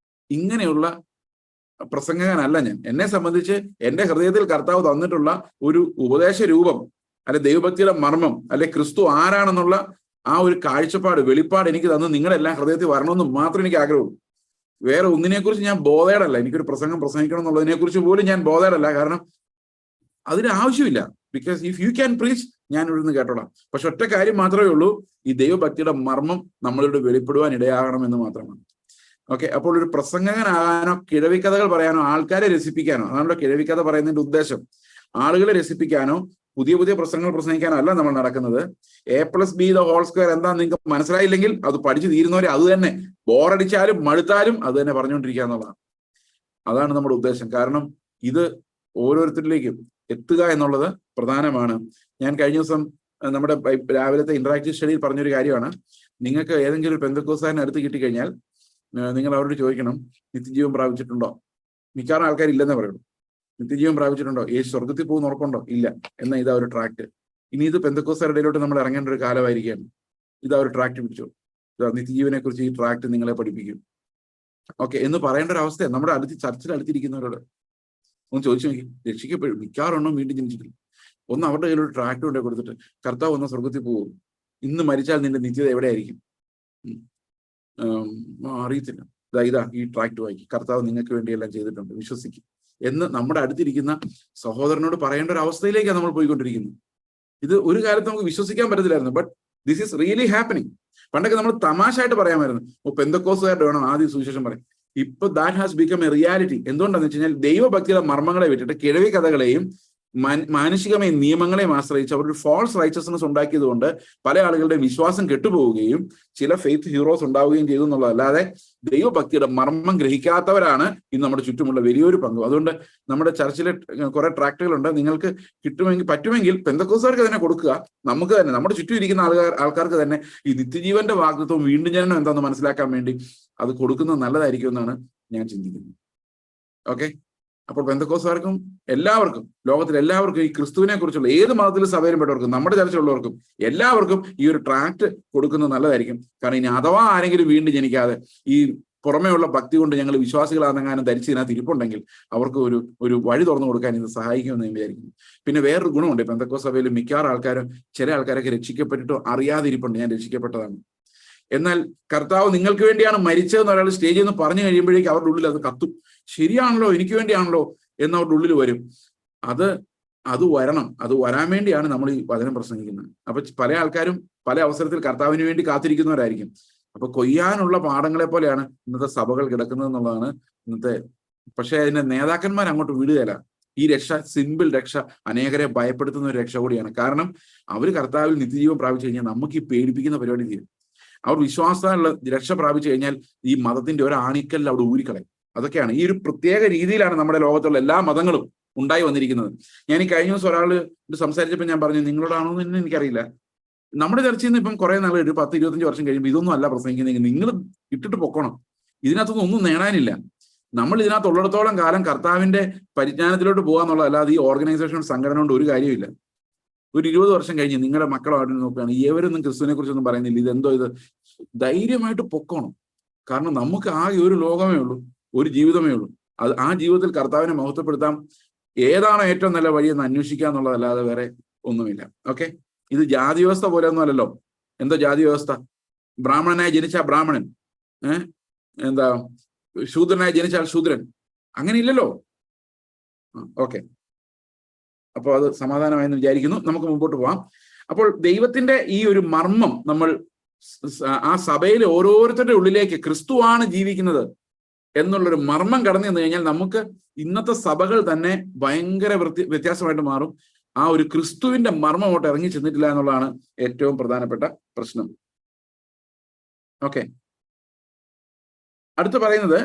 ഇങ്ങനെയുള്ള പ്രസംഗകനല്ല ഞാൻ. എന്നെ സംബന്ധിച്ച് എൻ്റെ ഹൃദയത്തിൽ കർത്താവ് തന്നിട്ടുള്ള ഒരു ഉപദേശ രൂപം അല്ലെ ദൈവഭക്തിയുടെ മർമ്മം, അല്ലെ ക്രിസ്തു ആരാണെന്നുള്ള ആ ഒരു കാഴ്ചപ്പാട്, വെളിപ്പാട് എനിക്ക് തന്ന് നിങ്ങളെല്ലാം ഹൃദയത്തിൽ വരണമെന്ന് മാത്രം എനിക്ക് ആഗ്രഹമുള്ളൂ. വേറെ ഒന്നിനെക്കുറിച്ച് ഞാൻ ബോധേഡല്ല. എനിക്കൊരു പ്രസംഗം പ്രസംഗിക്കണം എന്നുള്ളതിനെ കുറിച്ച് പോലും ഞാൻ ബോധേഡല്ല. കാരണം അതിന് ആവശ്യമില്ല. Because if you can preach, ഞാൻ ഇവിടുന്ന് കേട്ടോളാം. പക്ഷെ ഒറ്റ കാര്യം മാത്രമേ ഉള്ളൂ, ഈ ദൈവഭക്തിയുടെ മർമ്മം നമ്മളിവിടെ വെളിപ്പെടുവാൻ ഇടയാകണമെന്ന് മാത്രമാണ്. ഓക്കെ, അപ്പോൾ ഒരു പ്രസംഗകനാകാനോ കിഴവിക്കഥകൾ പറയാനോ ആൾക്കാരെ രസിപ്പിക്കാനോ, അതാണല്ലോ കിഴവിക്കഥ പറയുന്നതിന്റെ ഉദ്ദേശം. ആളുകളെ രസിപ്പിക്കാനോ പുതിയ പുതിയ പ്രസംഗങ്ങൾ പ്രസംഗിക്കാനോ അല്ല നമ്മൾ നടക്കുന്നത്. A+B² എന്താ നിങ്ങൾക്ക് മനസ്സിലായില്ലെങ്കിൽ അത് പഠിച്ചു തീരുന്നവരെ അത് തന്നെ ബോറടിച്ചാലും മടുത്താലും അത് തന്നെ പറഞ്ഞുകൊണ്ടിരിക്കുക എന്നുള്ളതാണ്. അതാണ് നമ്മുടെ ഉദ്ദേശം. കാരണം ഇത് ഓരോരുത്തരിലേക്കും എത്തുക എന്നുള്ളത് പ്രധാനമാണ്. ഞാൻ കഴിഞ്ഞ ദിവസം നമ്മുടെ രാവിലത്തെ ഇന്ററാക്റ്റീവ് സ്റ്റഡിയിൽ പറഞ്ഞൊരു കാര്യമാണ്, നിങ്ങൾക്ക് ഏതെങ്കിലും ഒരു പെന്തക്കോസ്തുകാരനെ അടുത്ത് കിട്ടിക്കഴിഞ്ഞാൽ നിങ്ങൾ അവരോട് ചോദിക്കണം, നിത്യജീവൻ പ്രാപിച്ചിട്ടുണ്ടോ? മിക്കവാറും ആൾക്കാർ ഇല്ലെന്നേ പറയുള്ളൂ. നിത്യജീവൻ പ്രാപിച്ചിട്ടുണ്ടോ? സ്വർഗത്തിൽ പോകുന്ന ഉറപ്പുണ്ടോ? ഇല്ല. എന്നാൽ ഇതാ ഒരു ട്രാക്ട്. ഇനി ഇത് പെന്തക്കോസ്തുകാരുടെ ഇടയിലോട്ട് നമ്മൾ ഇറങ്ങേണ്ട ഒരു കാലമായിരിക്കുകയാണ്. ഇതാ ഒരു ട്രാക്ട് പിടിച്ചോ, നിത്യജീവനെ കുറിച്ച് ഈ ട്രാക്ട് നിങ്ങളെ പഠിപ്പിക്കും. ഓക്കെ എന്ന് പറയേണ്ട ഒരു അവസ്ഥയാണ് നമ്മുടെ ചർച്ചിൽ അടുത്തിരിക്കുന്നവരോട്. ഒന്ന് ചോദിച്ചു നോക്കി, രക്ഷിക്കപ്പെടും മിക്കവാറും വീണ്ടും ജനിച്ചിട്ടില്ല. ഒന്ന് അവരുടെ കയ്യിലൊരു ട്രാക്ട് കൊണ്ടേ കൊടുത്തിട്ട്, കർത്താവ് ഒന്ന് സ്വർഗത്തിൽ പോകും, ഇന്ന് മരിച്ചാൽ നിന്റെ നിത്യത എവിടെയായിരിക്കും? അറിയത്തില്ല. ഇതാ ഈ ട്രാക്ട് വായിക്കും, കർത്താവ് നിങ്ങൾക്ക് വേണ്ടി എല്ലാം ചെയ്തിട്ടുണ്ട്, വിശ്വസിക്കും എന്ന് നമ്മുടെ അടുത്തിരിക്കുന്ന സഹോദരനോട് പറയേണ്ട ഒരു അവസ്ഥയിലേക്കാണ് നമ്മൾ പോയിക്കൊണ്ടിരിക്കുന്നത്. ഇത് ഒരു കാലത്ത് നമുക്ക് വിശ്വസിക്കാൻ പറ്റത്തില്ലായിരുന്നു. But this is really happening. പണ്ടൊക്കെ നമ്മൾ തമാശയായിട്ട് പറയാമായിരുന്നു, പെന്തക്കോസ്തുകാരുടെ വേണം ആദ്യം സുവിശേഷം പറയും. ഇപ്പൊ that has become a reality. എന്തുകൊണ്ടാന്ന് വെച്ച് കഴിഞ്ഞാൽ ദൈവഭക്തിയുടെ മർമ്മങ്ങളെ വിട്ടിട്ട് കിഴവി കഥകളെയും മാനുഷികമായ നിയമങ്ങളെയും ആശ്രയിച്ച് അവരൊരു ഫോൾസ് റൈച്ചസ്നെസ് ഉണ്ടാക്കിയത് കൊണ്ട് പല ആളുകളുടെ വിശ്വാസം കെട്ടുപോവുകയും ചില ഫെയ്ത്ത് ഹീറോസ് ഉണ്ടാവുകയും ചെയ്തു എന്നുള്ളതല്ലാതെ ദൈവഭക്തിയുടെ മർമ്മം ഗ്രഹിക്കാത്തവരാണ് ഇന്ന് നമ്മുടെ ചുറ്റുമുള്ള വലിയൊരു പങ്ക്. അതുകൊണ്ട് നമ്മുടെ ചർച്ചിലെ കുറെ ട്രാക്റ്റുകളുണ്ട്, നിങ്ങൾക്ക് പറ്റുമെങ്കിൽ പെന്തക്കോസ്തുകാർക്ക് തന്നെ കൊടുക്കുക. നമുക്ക് തന്നെ നമ്മുടെ ചുറ്റും ഇരിക്കുന്ന ആൾക്കാർക്ക് തന്നെ ഈ നിത്യജീവന്റെ വാഗ്ദത്തവും വീണ്ടും ജനനം എന്താണെന്ന് മനസ്സിലാക്കാൻ വേണ്ടി അത് കൊടുക്കുന്നത് നല്ലതായിരിക്കും എന്നാണ് ഞാൻ ചിന്തിക്കുന്നത്. ഓക്കെ, അപ്പോൾ പെന്തക്കോസ്തുകാർക്കും എല്ലാവർക്കും, ലോകത്തിലെല്ലാവർക്കും ഈ ക്രിസ്തുവിനെ കുറിച്ചുള്ള ഏത് മതത്തിലും സഭയിലും പെട്ടവർക്കും നമ്മുടെ ചർച്ചയുള്ളവർക്കും എല്ലാവർക്കും ഈ ഒരു ട്രാക്ട് കൊടുക്കുന്നത് നല്ലതായിരിക്കും. കാരണം ഇനി അഥവാ ആരെങ്കിലും വീണ്ടും ജനിക്കാതെ ഈ പുറമേയുള്ള ഭക്തി കൊണ്ട് ഞങ്ങൾ വിശ്വാസികളാണെങ്ങാനും ധരിച്ചതിനകത്ത് ഇരിപ്പുണ്ടെങ്കിൽ അവർക്ക് ഒരു വഴി തുറന്നു കൊടുക്കാൻ ഇത് സഹായിക്കുമെന്ന് ഞാൻ വിചാരിക്കുന്നു. പിന്നെ വേറൊരു ഗുണമുണ്ട്, പെന്തക്കോസ്ത് സഭയിൽ മിക്കവാറും ആൾക്കാരും, ചില ആൾക്കാരൊക്കെ രക്ഷിക്കപ്പെട്ടിട്ടോ അറിയാതെ ഇരിപ്പുണ്ട്, ഞാൻ രക്ഷിക്കപ്പെട്ടതാണ്. എന്നാൽ കർത്താവ് നിങ്ങൾക്ക് വേണ്ടിയാണ് മരിച്ചതെന്ന് ഒരാൾ സ്റ്റേജിൽ നിന്ന് പറഞ്ഞു കഴിയുമ്പോഴേക്കും അവരുടെ ഉള്ളിൽ അത് കത്തും. ശരിയാണല്ലോ, എനിക്ക് വേണ്ടിയാണല്ലോ എന്നവരുടെ ഉള്ളിൽ വരും. അത് വരണം. അത് വരാൻ വേണ്ടിയാണ് നമ്മൾ ഈ വചനം പ്രസംഗിക്കുന്നത്. അപ്പൊ പല ആൾക്കാരും പല അവസരത്തിൽ കർത്താവിന് വേണ്ടി കാത്തിരിക്കുന്നവരായിരിക്കും. അപ്പൊ കൊയ്യാനുള്ള പാടങ്ങളെ പോലെയാണ് ഇന്നത്തെ സഭകൾ കിടക്കുന്നത് എന്നുള്ളതാണ് ഇന്നത്തെ. പക്ഷെ അതിന്റെ നേതാക്കന്മാർ അങ്ങോട്ട് വിടുകയില്ല. ഈ രക്ഷ, സിമ്പിൾ രക്ഷ, അനേകരെ ഭയപ്പെടുത്തുന്ന ഒരു രക്ഷ കൂടിയാണ്. കാരണം അവർ കർത്താവിൽ നിത്യജീവൻ പ്രാപിച്ചു കഴിഞ്ഞാൽ നമുക്ക് ഈ പേടിപ്പിക്കുന്ന പരിപാടി തീരും. അവർ വിശ്വാസമുള്ള രക്ഷ പ്രാപിച്ചു കഴിഞ്ഞാൽ ഈ മതത്തിന്റെ ഒരു ആണിക്കല്ല് അവിടെ ഊരിക്കളയും. അതൊക്കെയാണ് ഈ ഒരു പ്രത്യേക രീതിയിലാണ് നമ്മുടെ ലോകത്തുള്ള എല്ലാ മതങ്ങളും ഉണ്ടായി വന്നിരിക്കുന്നത്. ഞാൻ ഈ കഴിഞ്ഞ ദിവസം ഒരാൾ സംസാരിച്ചപ്പോൾ ഞാൻ പറഞ്ഞു, നിങ്ങളോടാണോ എന്ന് എനിക്കറിയില്ല, നമ്മുടെ ചർച്ചയിൽ നിന്ന് ഇപ്പം കുറെ നാൾ, ഒരു 10-25 വർഷം കഴിയുമ്പോൾ ഇതൊന്നും അല്ല പ്രസംഗിക്കുന്നെങ്കിൽ നിങ്ങൾ ഇട്ടിട്ട് പൊക്കണം. ഇതിനകത്തൊന്നും ഒന്നും നേടാനില്ല. നമ്മൾ ഇതിനകത്ത് ഉള്ളിടത്തോളം കാലം കർത്താവിന്റെ പരിജ്ഞാനത്തിലോട്ട് പോകാന്നുള്ളതല്ലാതെ ഈ ഓർഗനൈസേഷൻ സംഘടന കൊണ്ട് ഒരു കാര്യമില്ല. ഒരു 20 വർഷം കഴിഞ്ഞ് നിങ്ങളുടെ മക്കളായിട്ട് നോക്കുകയാണ്, ഏവരൊന്നും ക്രിസ്തുവിനെ കുറിച്ചൊന്നും പറയുന്നില്ല, ഇതെന്തോ ഇത്. ധൈര്യമായിട്ട് പൊക്കണം. കാരണം നമുക്ക് ആകെ ഒരു ലോകമേ ഉള്ളൂ, ഒരു ജീവിതമേ ഉള്ളൂ. ആ ജീവിതത്തിൽ കർത്താവിനെ മഹത്വപ്പെടുത്താം. ഏതാണോ ഏറ്റവും നല്ല വഴിയെന്ന് അന്വേഷിക്കുക എന്നുള്ളതല്ലാതെ വേറെ ഒന്നുമില്ല. ഓക്കെ, ഇത് ജാതി വ്യവസ്ഥ പോലെ ഒന്നും അല്ലല്ലോ. എന്തോ ജാതി വ്യവസ്ഥ? ബ്രാഹ്മണനായി ജനിച്ചാൽ ബ്രാഹ്മണൻ, ശൂദ്രനായി ജനിച്ചാൽ ശൂദ്രൻ, അങ്ങനെ ഇല്ലല്ലോ. ഓക്കെ, അപ്പോൾ അത് സമാധാനമായെന്ന് വിചാരിക്കുന്നു. നമുക്ക് മുമ്പോട്ട് പോവാം. അപ്പോൾ ദൈവത്തിന്റെ ഈ ഒരു മർമ്മം നമ്മൾ ആ സഭയിലെ ഓരോരുത്തരുടെ ഉള്ളിലേക്ക് ക്രിസ്തുവാണ് ജീവിക്കുന്നത് എന്നുള്ളൊരു മർമ്മം കടന്നു ചെന്ന് കഴിഞ്ഞാൽ നമുക്ക് ഇന്നത്തെ സഭകൾ തന്നെ ഭയങ്കര വ്യത്യാസമായിട്ട് മാറും. ആ ഒരു ക്രിസ്തുവിന്റെ മർമ്മം അങ്ങോട്ട് ഇറങ്ങി ചെന്നിട്ടില്ല എന്നുള്ളതാണ് ഏറ്റവും പ്രധാനപ്പെട്ട പ്രശ്നം. ഓക്കെ, അടുത്ത് പറയുന്നത്,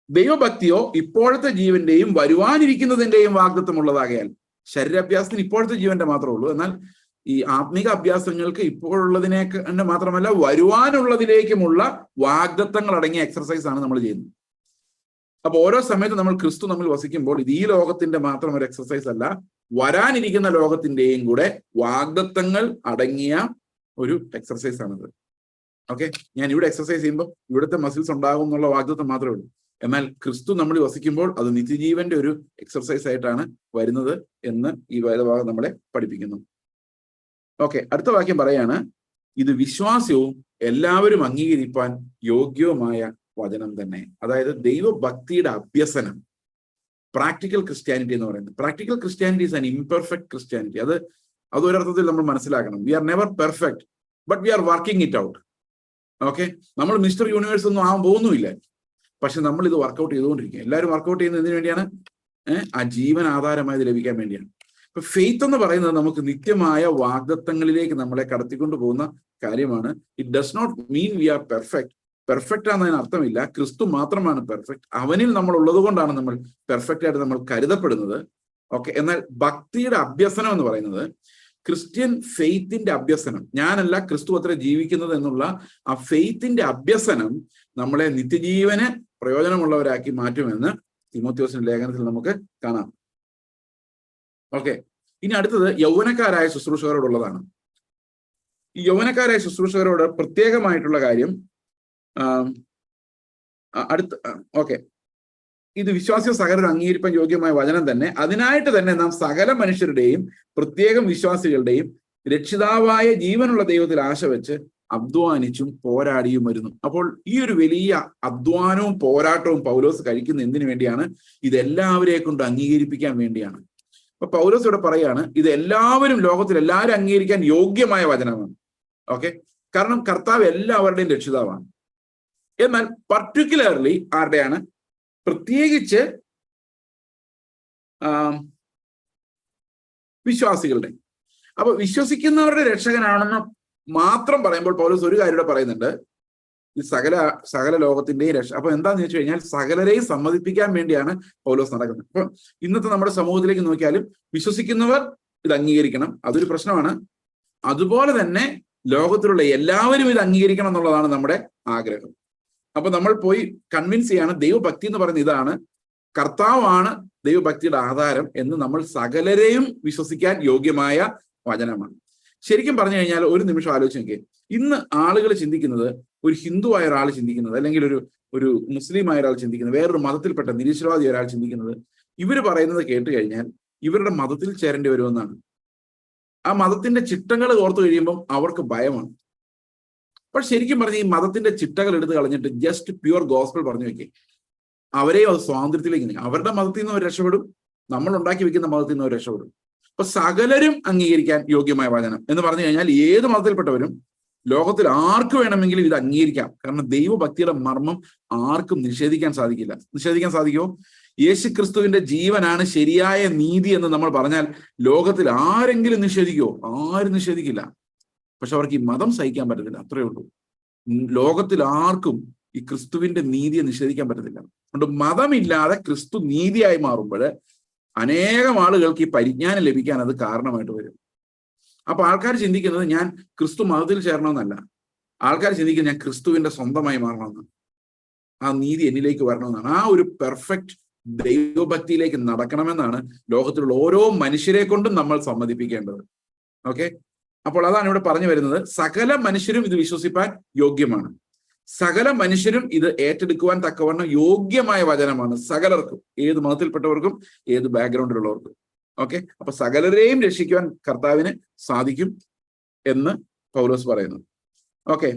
ദൈവഭക്തിയോ ഇപ്പോഴത്തെ ജീവന്റെയും വരുവാനിരിക്കുന്നതിന്റെയും വാഗ്ദത്തമുള്ളതാകയാൽ. ശരീരാഭ്യാസത്തിന് ഇപ്പോഴത്തെ ജീവന്റെ മാത്രമേ ഉള്ളൂ. എന്നാൽ ഈ ആത്മീക അഭ്യാസങ്ങൾക്ക് ഇപ്പോഴുള്ളതിനേക്ക് തന്നെ മാത്രമല്ല വരുവാനുള്ളതിലേക്കുമുള്ള വാഗ്ദത്തങ്ങൾ അടങ്ങിയ എക്സർസൈസ് ആണ് നമ്മൾ ചെയ്യുന്നത്. അപ്പൊ ഓരോ സമയത്ത് നമ്മൾ ക്രിസ്തു നമ്മൾ വസിക്കുമ്പോൾ ഇത് ഈ ലോകത്തിന്റെ മാത്രം ഒരു എക്സർസൈസ് അല്ല, വരാനിരിക്കുന്ന ലോകത്തിന്റെയും കൂടെ വാഗ്ദത്തങ്ങൾ അടങ്ങിയ ഒരു എക്സർസൈസ് ആണിത്. ഓക്കെ, ഞാൻ ഇവിടെ എക്സർസൈസ് ചെയ്യുമ്പോൾ ഇവിടുത്തെ മസിൽസ് ഉണ്ടാകും എന്നുള്ള വാഗ്ദത്തം മാത്രമേ ഉള്ളൂ. എന്നാൽ ക്രിസ്തു നമ്മൾ വസിക്കുമ്പോൾ അത് നിത്യജീവന്റെ ഒരു എക്സർസൈസ് ആയിട്ടാണ് വരുന്നത് എന്ന് ഈ വേദഭാഗം നമ്മളെ പഠിപ്പിക്കുന്നു. ഓക്കെ, അടുത്ത വാക്യം പറയാണ്, ഇത് വിശ്വാസ്യവും എല്ലാവരും അംഗീകരിപ്പാൻ യോഗ്യവുമായ വചനം തന്നെ. അതായത് ദൈവഭക്തിയുടെ അഭ്യസനം, പ്രാക്ടിക്കൽ ക്രിസ്ത്യാനിറ്റി എന്ന് പറയുന്നത്. Practical Christianity is an imperfect Christianity. അതൊരർത്ഥത്തിൽ നമ്മൾ മനസ്സിലാക്കണം. We are never perfect, but we are working it out. Okay, നമ്മൾ മിസ്റ്റർ യൂണിവേഴ്സ് ഒന്നും ആവാൻ പോകുന്നുമില്ല, പക്ഷെ നമ്മൾ ഇത് വർക്കൗട്ട് ചെയ്തുകൊണ്ടിരിക്കുക. എല്ലാവരും വർക്കൗട്ട് ചെയ്യുന്നത് എന്തിനു വേണ്ടിയാണ്? ആ ജീവൻ ആധാരമായത് ലഭിക്കാൻ വേണ്ടിയാണ്. ഇപ്പൊ ഫെയ്ത്ത് എന്ന് പറയുന്നത് നമുക്ക് നിത്യമായ വാഗ്ദത്തങ്ങളിലേക്ക് നമ്മളെ കടത്തിക്കൊണ്ടു പോകുന്ന കാര്യമാണ്. It does not mean we are perfect. Perfect ആണെന്നതിന് അർത്ഥമില്ല. ക്രിസ്തു മാത്രമാണ് പെർഫെക്റ്റ്. അവനിൽ നമ്മൾ ഉള്ളത് കൊണ്ടാണ് നമ്മൾ പെർഫെക്റ്റ് ആയിട്ട് നമ്മൾ കരുതപ്പെടുന്നത്. ഓക്കെ, എന്നാൽ ഭക്തിയുടെ അഭ്യസനം എന്ന് പറയുന്നത് ക്രിസ്ത്യൻ ഫെയ്ത്തിന്റെ അഭ്യസനം, ഞാനല്ല ക്രിസ്തു അത്ര ജീവിക്കുന്നത് എന്നുള്ള ആ ഫെയ്ത്തിന്റെ അഭ്യസനം നമ്മളെ നിത്യജീവന് പ്രയോജനമുള്ളവരാക്കി മാറ്റുമെന്ന് തിമോത്തിയോസിന്റെ ലേഖനത്തിൽ നമുക്ക് കാണാം. ഓക്കെ, ഇനി അടുത്തത് യൗവനക്കാരായ ശുശ്രൂഷകരോടുള്ളതാണ്. ഈ യൗവനക്കാരായ ശുശ്രൂഷകരോട് പ്രത്യേകമായിട്ടുള്ള കാര്യം ഓക്കെ, ഇത് വിശ്വാസിക സകലരും അംഗീകരിപ്പാൻ യോഗ്യമായ വചനം തന്നെ. അതിനായിട്ട് തന്നെ നാം സകല മനുഷ്യരുടെയും പ്രത്യേകം വിശ്വാസികളുടെയും രക്ഷിതാവായ ജീവനുള്ള ദൈവത്തിൽ ആശ വെച്ച് അധ്വാനിച്ചും പോരാടിയും വരുന്നു. അപ്പോൾ ഈ ഒരു വലിയ അധ്വാനവും പോരാട്ടവും പൗലോസ് കഴിക്കുന്ന എന്തിനു വേണ്ടിയാണ്? ഇതെല്ലാവരെ കൊണ്ട് അംഗീകരിപ്പിക്കാൻ വേണ്ടിയാണ്. അപ്പൊ പൗലോസ് ഇവിടെ പറയാണ്, ഇത് എല്ലാവരും, ലോകത്തിൽ എല്ലാവരും അംഗീകരിക്കാൻ യോഗ്യമായ വചനമാണ്. ഓക്കെ, കാരണം കർത്താവ് എല്ലാവരുടെയും രക്ഷിതാവാണ്. എന്നാൽ പർട്ടിക്കുലർലി ആരുടെയാണ്? പ്രത്യേകിച്ച് വിശ്വാസികളുടെ. അപ്പൊ വിശ്വസിക്കുന്നവരുടെ രക്ഷകനാണെന്ന് മാത്രം പറയുമ്പോൾ പൗലോസ് ഒരു കാര്യം പറയുന്നുണ്ട്, ഈ സകല ലോകത്തിന്റെയും രക്ഷ. അപ്പൊ എന്താന്ന് വെച്ച് കഴിഞ്ഞാൽ സകലരെയും സമ്മതിപ്പിക്കാൻ വേണ്ടിയാണ് പൗലോസ് നടക്കുന്നത്. അപ്പൊ ഇന്നത്തെ നമ്മുടെ സമൂഹത്തിലേക്ക് നോക്കിയാലും വിശ്വസിക്കുന്നവർ ഇത് അംഗീകരിക്കണം, അതൊരു പ്രശ്നമാണ്. അതുപോലെ തന്നെ ലോകത്തിലുള്ള എല്ലാവരും ഇത് അംഗീകരിക്കണം എന്നുള്ളതാണ് നമ്മുടെ ആഗ്രഹം. അപ്പൊ നമ്മൾ പോയി കൺവിൻസ് ചെയ്യാണ് ദൈവഭക്തി എന്ന് പറയുന്നത് ഇതാണ്, കർത്താവാണ് ദൈവഭക്തിയുടെ ആധാരം എന്ന് നമ്മൾ സകലരെയും വിശ്വസിക്കാൻ യോഗ്യമായ വചനമാണ്. ശരിക്കും പറഞ്ഞു കഴിഞ്ഞാൽ ഒരു നിമിഷം ആലോചിച്ച് നോക്കിയേ, ഇന്ന് ആളുകൾ ചിന്തിക്കുന്നത്, ഒരു ഹിന്ദു ആയ ഒരാൾ ചിന്തിക്കുന്നത്, അല്ലെങ്കിൽ ഒരു മുസ്ലിം ആയ ഒരാൾ ചിന്തിക്കുന്നത്, വേറൊരു മതത്തിൽപ്പെട്ട നിരീശ്വരവാദി ഒരാൾ ചിന്തിക്കുന്നത്, ഇവർ പറയുന്നത് കേട്ട് കഴിഞ്ഞാൽ ഇവരുടെ മതത്തിൽ ചേരേണ്ടി വരുമെന്നാണ്. ആ മതത്തിന്റെ ചിട്ടങ്ങൾ ഓർത്തു കഴിയുമ്പം അവർക്ക് ഭയമാണ്. പക്ഷെ ശരിക്കും പറഞ്ഞ ഈ മതത്തിന്റെ ചിട്ടകൾ എടുത്ത് കളഞ്ഞിട്ട് ജസ്റ്റ് പ്യുവർ ഗോസ്പൽ പറഞ്ഞു വെക്കേ, അവരെയും അത് സ്വാതന്ത്ര്യത്തിലേക്ക്, അവരുടെ മതത്തിൽ നിന്ന് അവർ രക്ഷപ്പെടും, നമ്മൾ ഉണ്ടാക്കി വെക്കുന്ന മതത്തിൽ നിന്ന് അവർ രക്ഷപ്പെടും. അപ്പൊ സകലരും അംഗീകരിക്കാൻ യോഗ്യമായ വചനം എന്ന് പറഞ്ഞു കഴിഞ്ഞാൽ ഏത് മതത്തിൽപ്പെട്ടവരും ലോകത്തിൽ ആർക്ക് വേണമെങ്കിലും ഇത് അംഗീകരിക്കാം. കാരണം ദൈവഭക്തിയുടെ മർമ്മം ആർക്കും നിഷേധിക്കാൻ സാധിക്കില്ല. നിഷേധിക്കാൻ സാധിക്കുമോ? യേശു ക്രിസ്തുവിന്റെ ജീവനാണ് ശരിയായ നീതി എന്ന് നമ്മൾ പറഞ്ഞാൽ ലോകത്തിൽ ആരെങ്കിലും നിഷേധിക്കുമോ? ആരും നിഷേധിക്കില്ല. പക്ഷെ അവർക്ക് ഈ മതം സഹിക്കാൻ പറ്റത്തില്ല, അത്രയേ ഉള്ളൂ. ലോകത്തിൽ ആർക്കും ഈ ക്രിസ്തുവിന്റെ നീതിയെ നിഷേധിക്കാൻ പറ്റത്തില്ല. അതുകൊണ്ട് മതമില്ലാതെ ക്രിസ്തു നീതിയായി മാറുമ്പോൾ അനേകം ആളുകൾക്ക് ഈ പരിജ്ഞാനം ലഭിക്കാൻ അത് കാരണമായിട്ട് വരും. അപ്പൊ ആൾക്കാർ ചിന്തിക്കുന്നത് ഞാൻ ക്രിസ്തു മതത്തിൽ ചേരണമെന്നല്ല, ആൾക്കാർ ചിന്തിക്കുന്നത് ഞാൻ ക്രിസ്തുവിന്റെ സ്വന്തമായി മാറണമെന്നാണ്, ആ നീതി എന്നിലേക്ക് വരണമെന്നാണ്, ആ ഒരു പെർഫെക്റ്റ് ദൈവഭക്തിയിലേക്ക് നടക്കണമെന്നാണ് ലോകത്തിലുള്ള ഓരോ മനുഷ്യരെ കൊണ്ടും നമ്മൾ സമ്മതിപ്പിക്കേണ്ടത്. ഓക്കെ, അപ്പോൾ അതാണ് ഇവിടെ പറഞ്ഞു വരുന്നത്, സകല മനുഷ്യരും ഇത് വിശ്വസിപ്പാൻ യോഗ്യമാണ്, സകല മനുഷ്യരും ഇത് ഏറ്റെടുക്കുവാൻ തക്കവണ്ണം യോഗ്യമായ വചനമാണ്. സകലർക്കും, ഏത് മതത്തിൽപ്പെട്ടവർക്കും ഏത് ബാക്ക്ഗ്രൗണ്ടിലുള്ളവർക്കും. ഓക്കെ, അപ്പൊ സകലരെയും രക്ഷിക്കുവാൻ കർത്താവിന് സാധിക്കും എന്ന് പൗലോസ് പറയുന്നു. ഓക്കെ,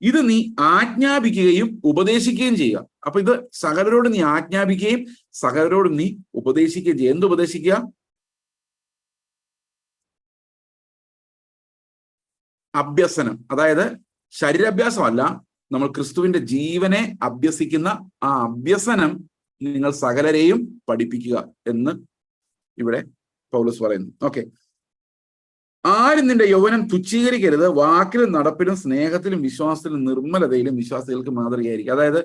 ഇത് നീ ആജ്ഞാപിക്കുകയും ഉപദേശിക്കുകയും ചെയ്യുക. അപ്പൊ ഇത് സകലരോട് നീ ആജ്ഞാപിക്കുകയും സകലരോട് നീ ഉപദേശിക്കുകയും ചെയ്യുക. എന്ത് ഉപദേശിക്കുക? അഭ്യസനം. അതായത് ശരീരാഭ്യാസമല്ല, നമ്മൾ ക്രിസ്തുവിന്റെ ജീവനെ അഭ്യസിക്കുന്ന ആ അഭ്യസനം നിങ്ങൾ സകലരെയും പഠിപ്പിക്കുക എന്ന് ഇവിടെ പൗലോസ് പറയുന്നു. ഓക്കെ, ആരും നിന്റെ യൗവനം തുച്ഛീകരിക്കരുത്, വാക്കിലും നടപ്പിലും സ്നേഹത്തിലും വിശ്വാസത്തിലും നിർമ്മലതയിലും വിശ്വാസികൾക്ക് മാതൃകയായിരിക്കും. അതായത്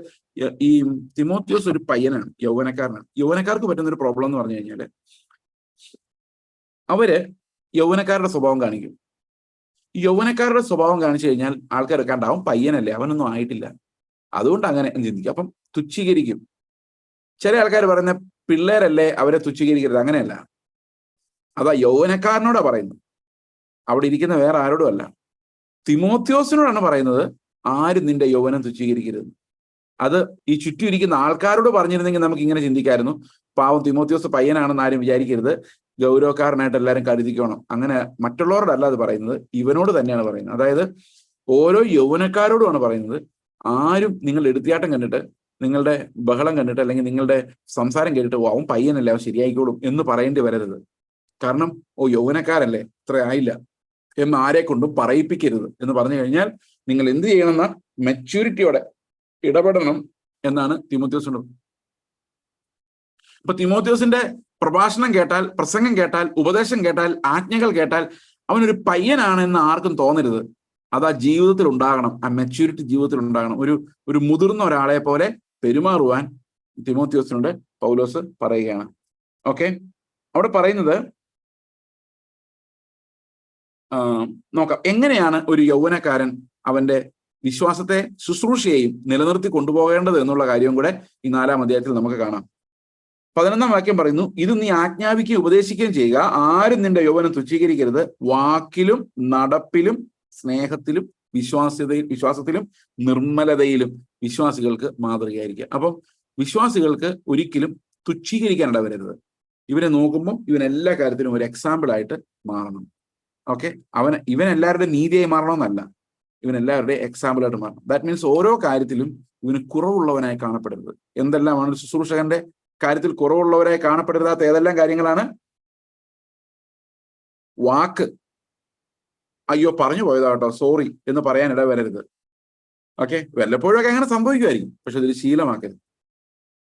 ഈ തിമോത്തിയോസ് ഒരു പയ്യനാണ്, യൗവനക്കാരനാണ്. യൗവനക്കാർക്ക് പറ്റുന്ന ഒരു പ്രോബ്ലം എന്ന് പറഞ്ഞു കഴിഞ്ഞാല് അവര് യൗവനക്കാരുടെ സ്വഭാവം കാണിക്കും. ഈ യൗവനക്കാരുടെ സ്വഭാവം കാണിച്ചു കഴിഞ്ഞാൽ ആൾക്കാരൊക്കെ ഉണ്ടാവും, പയ്യനല്ലേ, അവനൊന്നും ആയിട്ടില്ല, അതുകൊണ്ട് അങ്ങനെ ചിന്തിക്കും, അപ്പം തുച്ഛീകരിക്കും. ചില ആൾക്കാർ പറയുന്ന പിള്ളേരല്ലേ, അവരെ തുച്ഛീകരിക്കരുത്, അങ്ങനെയല്ല. അതാ യൗവനക്കാരനോടാ പറയുന്നത്, അവിടെ ഇരിക്കുന്ന വേറെ ആരോടും അല്ല. തിമോത്തിയോസിനോടാണ് പറയുന്നത്, ആരും നിന്റെ യൗവനം തുച്ഛീകരിക്കരുത്. അത് ഈ ചുറ്റും ഇരിക്കുന്ന ആൾക്കാരോട് പറഞ്ഞിരുന്നെങ്കിൽ നമുക്ക് ഇങ്ങനെ ചിന്തിക്കായിരുന്നു, പാവം തിമോത്തിയോസ് പയ്യനാണെന്ന് ആരും വിചാരിക്കരുത്, ഗൗരവക്കാരനായിട്ട് എല്ലാവരും കരുതിക്കണം. അങ്ങനെ മറ്റുള്ളവരോടല്ല അത് പറയുന്നത്, ഇവനോട് തന്നെയാണ് പറയുന്നത്. അതായത് ഓരോ യൗവനക്കാരോടുമാണ് പറയുന്നത്. ആരും നിങ്ങൾ എടുത്തിയാട്ടം കണ്ടിട്ട്, നിങ്ങളുടെ ബഹളം കണ്ടിട്ട്, അല്ലെങ്കിൽ നിങ്ങളുടെ സംസാരം കേട്ടിട്ട് അവൻ പയ്യനല്ലേ അവൻ ശരിയായിക്കോളും എന്ന് പറയേണ്ടി വരരുത്. കാരണം യൗവനക്കാരല്ലേ, ഇത്ര ആയില്ല എന്ന് ആരെ കൊണ്ടും പറയിപ്പിക്കരുത് എന്ന് പറഞ്ഞു കഴിഞ്ഞാൽ നിങ്ങൾ എന്ത് ചെയ്യണമെന്ന മെച്യൂരിറ്റിയോടെ ഇടപെടണം എന്നാണ് തിമോത്തിയോസിനോട്. അപ്പൊ തിമോത്തിയോസിന്റെ പ്രഭാഷണം കേട്ടാൽ, പ്രസംഗം കേട്ടാൽ, ഉപദേശം കേട്ടാൽ, ആജ്ഞകൾ കേട്ടാൽ അവനൊരു പയ്യനാണെന്ന് ആർക്കും തോന്നരുത്. അത് ആ ജീവിതത്തിൽ ഉണ്ടാകണം, ആ മെച്യൂരിറ്റി ജീവിതത്തിൽ ഉണ്ടാകണം. ഒരു മുതിർന്ന ഒരാളെ പോലെ പെരുമാറുവാൻ തിമോത്തിയോസിനോട് പൗലോസ് പറയുകയാണ്. ഓക്കെ, അവിടെ പറയുന്നത് നോക്കാം, എങ്ങനെയാണ് ഒരു യൗവനക്കാരൻ അവന്റെ വിശ്വാസത്തെ ശുശ്രൂഷയെയും നിലനിർത്തി കൊണ്ടുപോകേണ്ടത് എന്നുള്ള കാര്യവും കൂടെ ഈ 4-ാം അധ്യായത്തിൽ നമുക്ക് കാണാം. 11-ാം വാക്യം പറയുന്നു, ഇത് നീ ആജ്ഞാപിക്കുകയും ഉപദേശിക്കുകയും ചെയ്യുക, ആരും നിന്റെ യൗവനം തുച്ഛീകരിക്കരുത്, വാക്കിലും നടപ്പിലും സ്നേഹത്തിലും വിശ്വാസത്തിലും നിർമ്മലതയിലും വിശ്വാസികൾക്ക് മാതൃകയായിരിക്കുക. അപ്പം വിശ്വാസികൾക്ക് ഒരിക്കലും തുച്ഛീകരിക്കാൻ ഇടവരരുത്. ഇവനെ നോക്കുമ്പോൾ ഇവൻ എല്ലാ കാര്യത്തിലും ഒരു എക്സാമ്പിൾ ആയിട്ട് മാറണം. ഓക്കെ, ഇവൻ എല്ലാവരുടെയും നീതിയായി മാറണമെന്നല്ല, ഇവൻ എല്ലാവരുടെയും എക്സാമ്പിൾ ആയിട്ട് മാറണം. ദാറ്റ് മീൻസ് ഓരോ കാര്യത്തിലും ഇവന് കുറവുള്ളവനായി കാണപ്പെടരുത്. എന്തെല്ലാമാണ് ഒരു ശുശ്രൂഷകന്റെ കാര്യത്തിൽ കുറവുള്ളവരായി കാണപ്പെടരുതാത്ത ഏതെല്ലാം കാര്യങ്ങളാണ്? വാക്ക്, അയ്യോ പറഞ്ഞു പോയതാട്ടോ സോറി എന്ന് പറയാൻ ഇടവരരുത്. ഓക്കെ, വല്ലപ്പോഴൊക്കെ അങ്ങനെ സംഭവിക്കുമായിരിക്കും, പക്ഷെ അതൊരു ശീലമാക്കരുത്.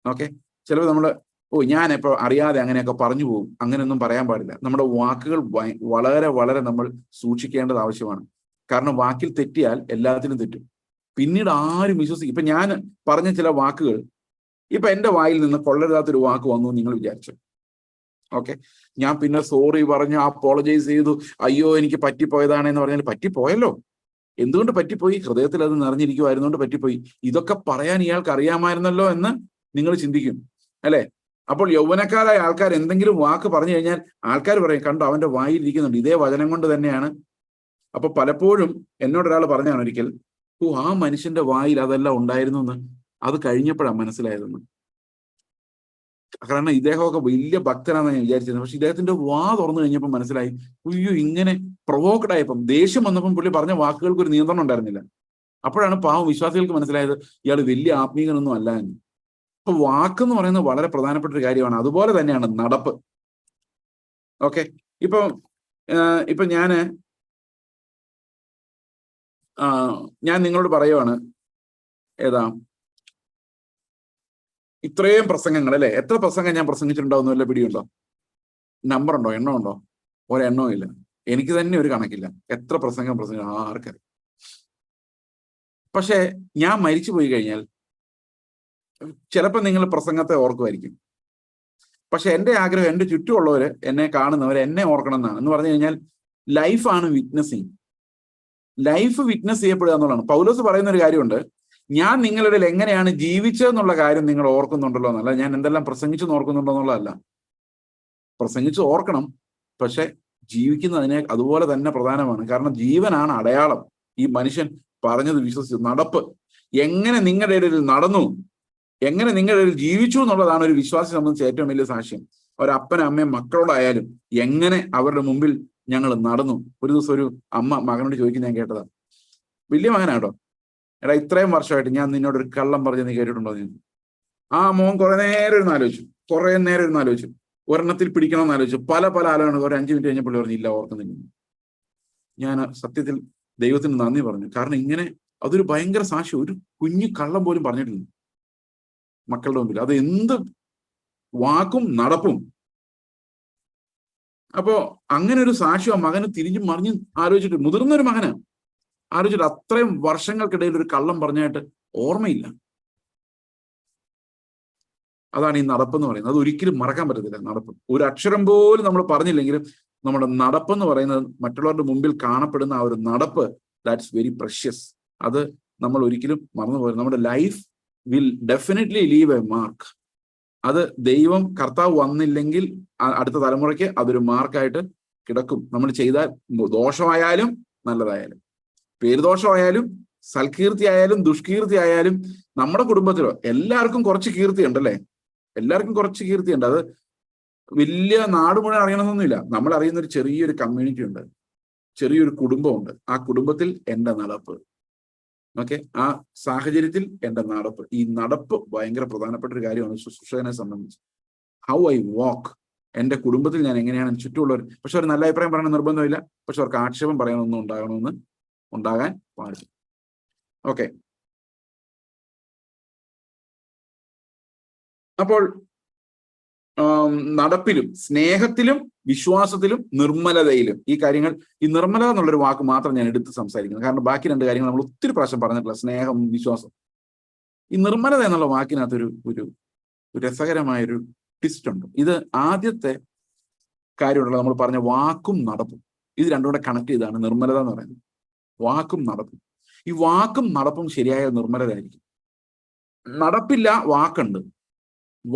ഓക്കെ, ചിലപ്പോൾ നമ്മൾ ഞാൻ എപ്പോൾ അറിയാതെ അങ്ങനെയൊക്കെ പറഞ്ഞു പോകും, അങ്ങനെയൊന്നും പറയാൻ പാടില്ല. നമ്മുടെ വാക്കുകൾ വളരെ വളരെ നമ്മൾ സൂക്ഷിക്കേണ്ടത് ആവശ്യമാണ്. കാരണം വാക്കിൽ തെറ്റിയാൽ എല്ലാത്തിനും തെറ്റും, പിന്നീട് ആരും വിശ്വസിക്കും. ഇപ്പൊ ഞാൻ പറഞ്ഞ ചില വാക്കുകൾ, ഇപ്പൊ എന്റെ വായിൽ നിന്ന് കൊള്ളരുതാത്തൊരു വാക്ക് വന്നു നിങ്ങൾ വിചാരിച്ചു. ഓക്കെ, ഞാൻ പിന്നെ സോറി പറഞ്ഞു, അപ്പോളജൈസ് ചെയ്തു, അയ്യോ എനിക്ക് പറ്റിപ്പോയതാണെന്ന് പറഞ്ഞാൽ പറ്റിപ്പോയല്ലോ. എന്തുകൊണ്ട് പറ്റിപ്പോയി? ഹൃദയത്തിൽ അത് നിറഞ്ഞിരിക്കുമായിരുന്നുകൊണ്ട് പറ്റിപ്പോയി. ഇതൊക്കെ പറയാൻ ഇയാൾക്ക് അറിയാമായിരുന്നല്ലോ എന്ന് നിങ്ങൾ ചിന്തിക്കും, അല്ലെ? അപ്പോൾ യൗവനക്കാരായ ആൾക്കാർ എന്തെങ്കിലും വാക്ക് പറഞ്ഞു കഴിഞ്ഞാൽ ആൾക്കാർ പറയും, കണ്ടോ അവന്റെ വായിൽ ഇരിക്കുന്നുണ്ട്, ഇതേ വചനം കൊണ്ട് തന്നെയാണ്. അപ്പൊ പലപ്പോഴും എന്നോടൊരാൾ പറഞ്ഞാണ് ഒരിക്കൽ, ആ മനുഷ്യന്റെ വായിൽ അതെല്ലാം ഉണ്ടായിരുന്നു എന്ന് അത് കഴിഞ്ഞപ്പോഴാണ് മനസ്സിലായതെന്ന്. കാരണം ഇദ്ദേഹമൊക്കെ വലിയ ഭക്തനാണെന്ന് ഞാൻ വിചാരിച്ചിരുന്നത്, പക്ഷെ ഇദ്ദേഹത്തിന്റെ വാ തുറന്നു കഴിഞ്ഞപ്പോൾ മനസ്സിലായി, അയ്യോ ഇങ്ങനെ പ്രൊവോക്ഡ് ആയപ്പം, ദേഷ്യം വന്നപ്പം പുള്ളി പറഞ്ഞ വാക്കുകൾക്ക് ഒരു നിയന്ത്രണം ഉണ്ടായിരുന്നില്ല. അപ്പോഴാണ് പാവം വിശ്വാസികൾക്ക് മനസ്സിലായത് ഇയാൾ വലിയ ആത്മീകനൊന്നും അല്ല എന്ന്. അപ്പൊ വാക്കെന്ന് പറയുന്നത് വളരെ പ്രധാനപ്പെട്ട ഒരു കാര്യമാണ്. അതുപോലെ തന്നെയാണ് നടപ്പ്. ഓക്കെ, ഇപ്പൊ ഞാൻ നിങ്ങളോട് പറയുവാണ്, ഇത്രയും പ്രസംഗങ്ങൾ, അല്ലെ, എത്ര പ്രസംഗം ഞാൻ പ്രസംഗിച്ചിട്ടുണ്ടാവുന്ന വല്ല പിടിയുണ്ടോ? നമ്പറുണ്ടോ? എണ്ണമുണ്ടോ? ഒരെണ്ണവും ഇല്ല. എനിക്ക് തന്നെ ഒരു കണക്കില്ല എത്ര പ്രസംഗം ആർക്കറിയാം. പക്ഷെ ഞാൻ മരിച്ചു പോയി കഴിഞ്ഞാൽ ചിലപ്പോൾ നിങ്ങൾ പ്രസംഗത്തെ ഓർക്കുമായിരിക്കും. പക്ഷെ എൻ്റെ ആഗ്രഹം, എൻ്റെ ചുറ്റുമുള്ളവര്, എന്നെ കാണുന്നവർ എന്നെ ഓർക്കണം എന്നാണ്. എന്ന് പറഞ്ഞു കഴിഞ്ഞാൽ ലൈഫാണ് വിറ്റ്നസിങ്. ലൈഫ് വിറ്റ്നസ് ചെയ്യപ്പെടുക എന്നുള്ളതാണ്. പൗലോസ് പറയുന്ന ഒരു കാര്യമുണ്ട്, ഞാൻ നിങ്ങളുടെ എങ്ങനെയാണ് ജീവിച്ചതെന്നുള്ള കാര്യം നിങ്ങൾ ഓർക്കുന്നുണ്ടല്ലോ എന്നല്ല, ഞാൻ എന്തെല്ലാം പ്രസംഗിച്ചു ഓർക്കുന്നുണ്ടോ എന്നുള്ളതല്ല. പ്രസംഗിച്ച് ഓർക്കണം, പക്ഷെ ജീവിക്കുന്നതിനെ അതുപോലെ തന്നെ പ്രധാനമാണ്. കാരണം ജീവനാണ് അടയാളം. ഈ മനുഷ്യൻ പറഞ്ഞത് വിശ്വസിച്ചു. നടപ്പ്, എങ്ങനെ നിങ്ങളുടെ ഇടയിൽ നടന്നു, എങ്ങനെ നിങ്ങളുടെ ഇടയിൽ ജീവിച്ചു എന്നുള്ളതാണ് ഒരു വിശ്വാസി സംബന്ധിച്ച് ഏറ്റവും വലിയ സാക്ഷ്യം. ഒരപ്പനും അമ്മയും മക്കളോടായാലും എങ്ങനെ അവരുടെ മുമ്പിൽ ഞങ്ങൾ നടന്നു. ഒരു ദിവസം ഒരു അമ്മ മകനോട് ചോദിക്കുന്ന ഞാൻ കേട്ടതാ, വലിയ മകനാട്ടോ, എടാ ഇത്രയും വർഷമായിട്ട് ഞാൻ നിന്നോട് ഒരു കള്ളം പറഞ്ഞ് നീ കേട്ടിട്ടുണ്ടോ? ആ മോൻ കുറെ നേരം ഇരുന്ന് ആലോചിച്ചു, ഒരെണ്ണത്തിൽ പിടിക്കണമെന്ന് ആലോചിച്ചു, പല ആലോചന. ഒരു 5 മിനിറ്റ് കഴിഞ്ഞപ്പോൾ പറഞ്ഞു, ഇല്ല ഓർക്കുന്നില്ല. ഞാൻ സത്യത്തിൽ ദൈവത്തിന് നന്ദി പറഞ്ഞു. കാരണം ഇങ്ങനെ അതൊരു ഭയങ്കര സാക്ഷ്യം. ഒരു കുഞ്ഞു കള്ളം പോലും പറഞ്ഞിട്ടില്ല മക്കളുടെ മുമ്പിൽ. അത് എന്ത് വാക്കും നടപ്പും. അപ്പോ അങ്ങനെ ഒരു സാക്ഷ്യം മകന് തിരിഞ്ഞു മറിഞ്ഞ് ആലോചിച്ചിട്ട്, മുതിർന്നൊരു മകന് ആലോചിച്ചിട്ട് അത്രയും വർഷങ്ങൾക്കിടയിൽ ഒരു കള്ളം പറഞ്ഞായിട്ട് ഓർമ്മയില്ല. അതാണ് ഈ നടപ്പെന്ന് പറയുന്നത്. അത് ഒരിക്കലും മറക്കാൻ പറ്റത്തില്ല. നടപ്പ് ഒരു അക്ഷരം പോലും നമ്മൾ പറഞ്ഞില്ലെങ്കിലും നമ്മുടെ നടപ്പെന്ന് പറയുന്നത്, മറ്റുള്ളവരുടെ മുമ്പിൽ കാണപ്പെടുന്ന ആ ഒരു നടപ്പ്, ദാറ്റ്സ് വെരി പ്രഷ്യസ്. അത് നമ്മൾ ഒരിക്കലും മറന്നു പോകരുത്. നമ്മുടെ life will definitely leave A mark. അത് ദൈവം കർത്താവ് വന്നില്ലെങ്കിൽ അടുത്ത തലമുറയ്ക്ക് അതൊരു മാർക്കായിട്ട് കിടക്കും. നമ്മൾ ചെയ്താൽ ദോഷമായാലും നല്ലതായാലും, പേരുദോഷമായാലും സൽകീർത്തി ആയാലും ദുഷ്കീർത്തി ആയാലും, നമ്മുടെ കുടുംബത്തിലോ എല്ലാവർക്കും കുറച്ച് കീർത്തി ഉണ്ടല്ലേ, എല്ലാവർക്കും കുറച്ച് കീർത്തി ഉണ്ട്. അത് വലിയ നാട് മുഴുവൻ അറിയണമെന്നൊന്നുമില്ല. നമ്മൾ അറിയുന്ന ഒരു ചെറിയൊരു കമ്മ്യൂണിറ്റി ഉണ്ട്, ചെറിയൊരു കുടുംബമുണ്ട്. ആ കുടുംബത്തിൽ എൻ്റെ നടപ്പ്, ഓക്കെ, ആ സാഹചര്യത്തിൽ എൻ്റെ നടപ്പ്. ഈ നടപ്പ് ഭയങ്കര പ്രധാനപ്പെട്ട ഒരു കാര്യമാണ് ശുശ്രൂഷകനെ സംബന്ധിച്ച്. ഹൗ ഐ വാക്ക്, എൻ്റെ കുടുംബത്തിൽ ഞാൻ എങ്ങനെയാണ്, ചുറ്റുമുള്ളവർ. പക്ഷെ ഒരു നല്ല അഭിപ്രായം പറയണ നിർബന്ധമില്ല, പക്ഷെ അവർക്ക് ആക്ഷേപം പറയാനൊന്നും ഉണ്ടാകാൻ പാടില്ല. ഓക്കെ, അപ്പോൾ നടപ്പിലും സ്നേഹത്തിലും വിശ്വാസത്തിലും നിർമ്മലതയിലും ഈ കാര്യങ്ങൾ, ഈ നിർമ്മലത എന്നുള്ളൊരു വാക്ക് മാത്രം ഞാൻ എടുത്ത് സംസാരിക്കുന്നു. കാരണം ബാക്കി രണ്ട് കാര്യങ്ങൾ നമ്മൾ ഒത്തിരി പ്രാവശ്യം പറഞ്ഞിട്ടില്ല, സ്നേഹം, വിശ്വാസം. ഈ നിർമ്മലത എന്നുള്ള വാക്കിനകത്തൊരു ഒരു രസകരമായൊരു ട്വിസ്റ്റ് ഉണ്ട്. ഇത് ആദ്യത്തെ കാര്യമുണ്ടല്ലോ, നമ്മൾ പറഞ്ഞ വാക്കും നടപ്പും, ഇത് രണ്ടും കൂടെ കണക്ട് ചെയ്താണ് നിർമ്മലത എന്ന് പറയുന്നത്. വാക്കും നടപ്പും. ഈ വാക്കും നടപ്പും ശരിയായ നിർമ്മലത ആയിരിക്കും. നടപ്പില്ല, വാക്കുണ്ട്.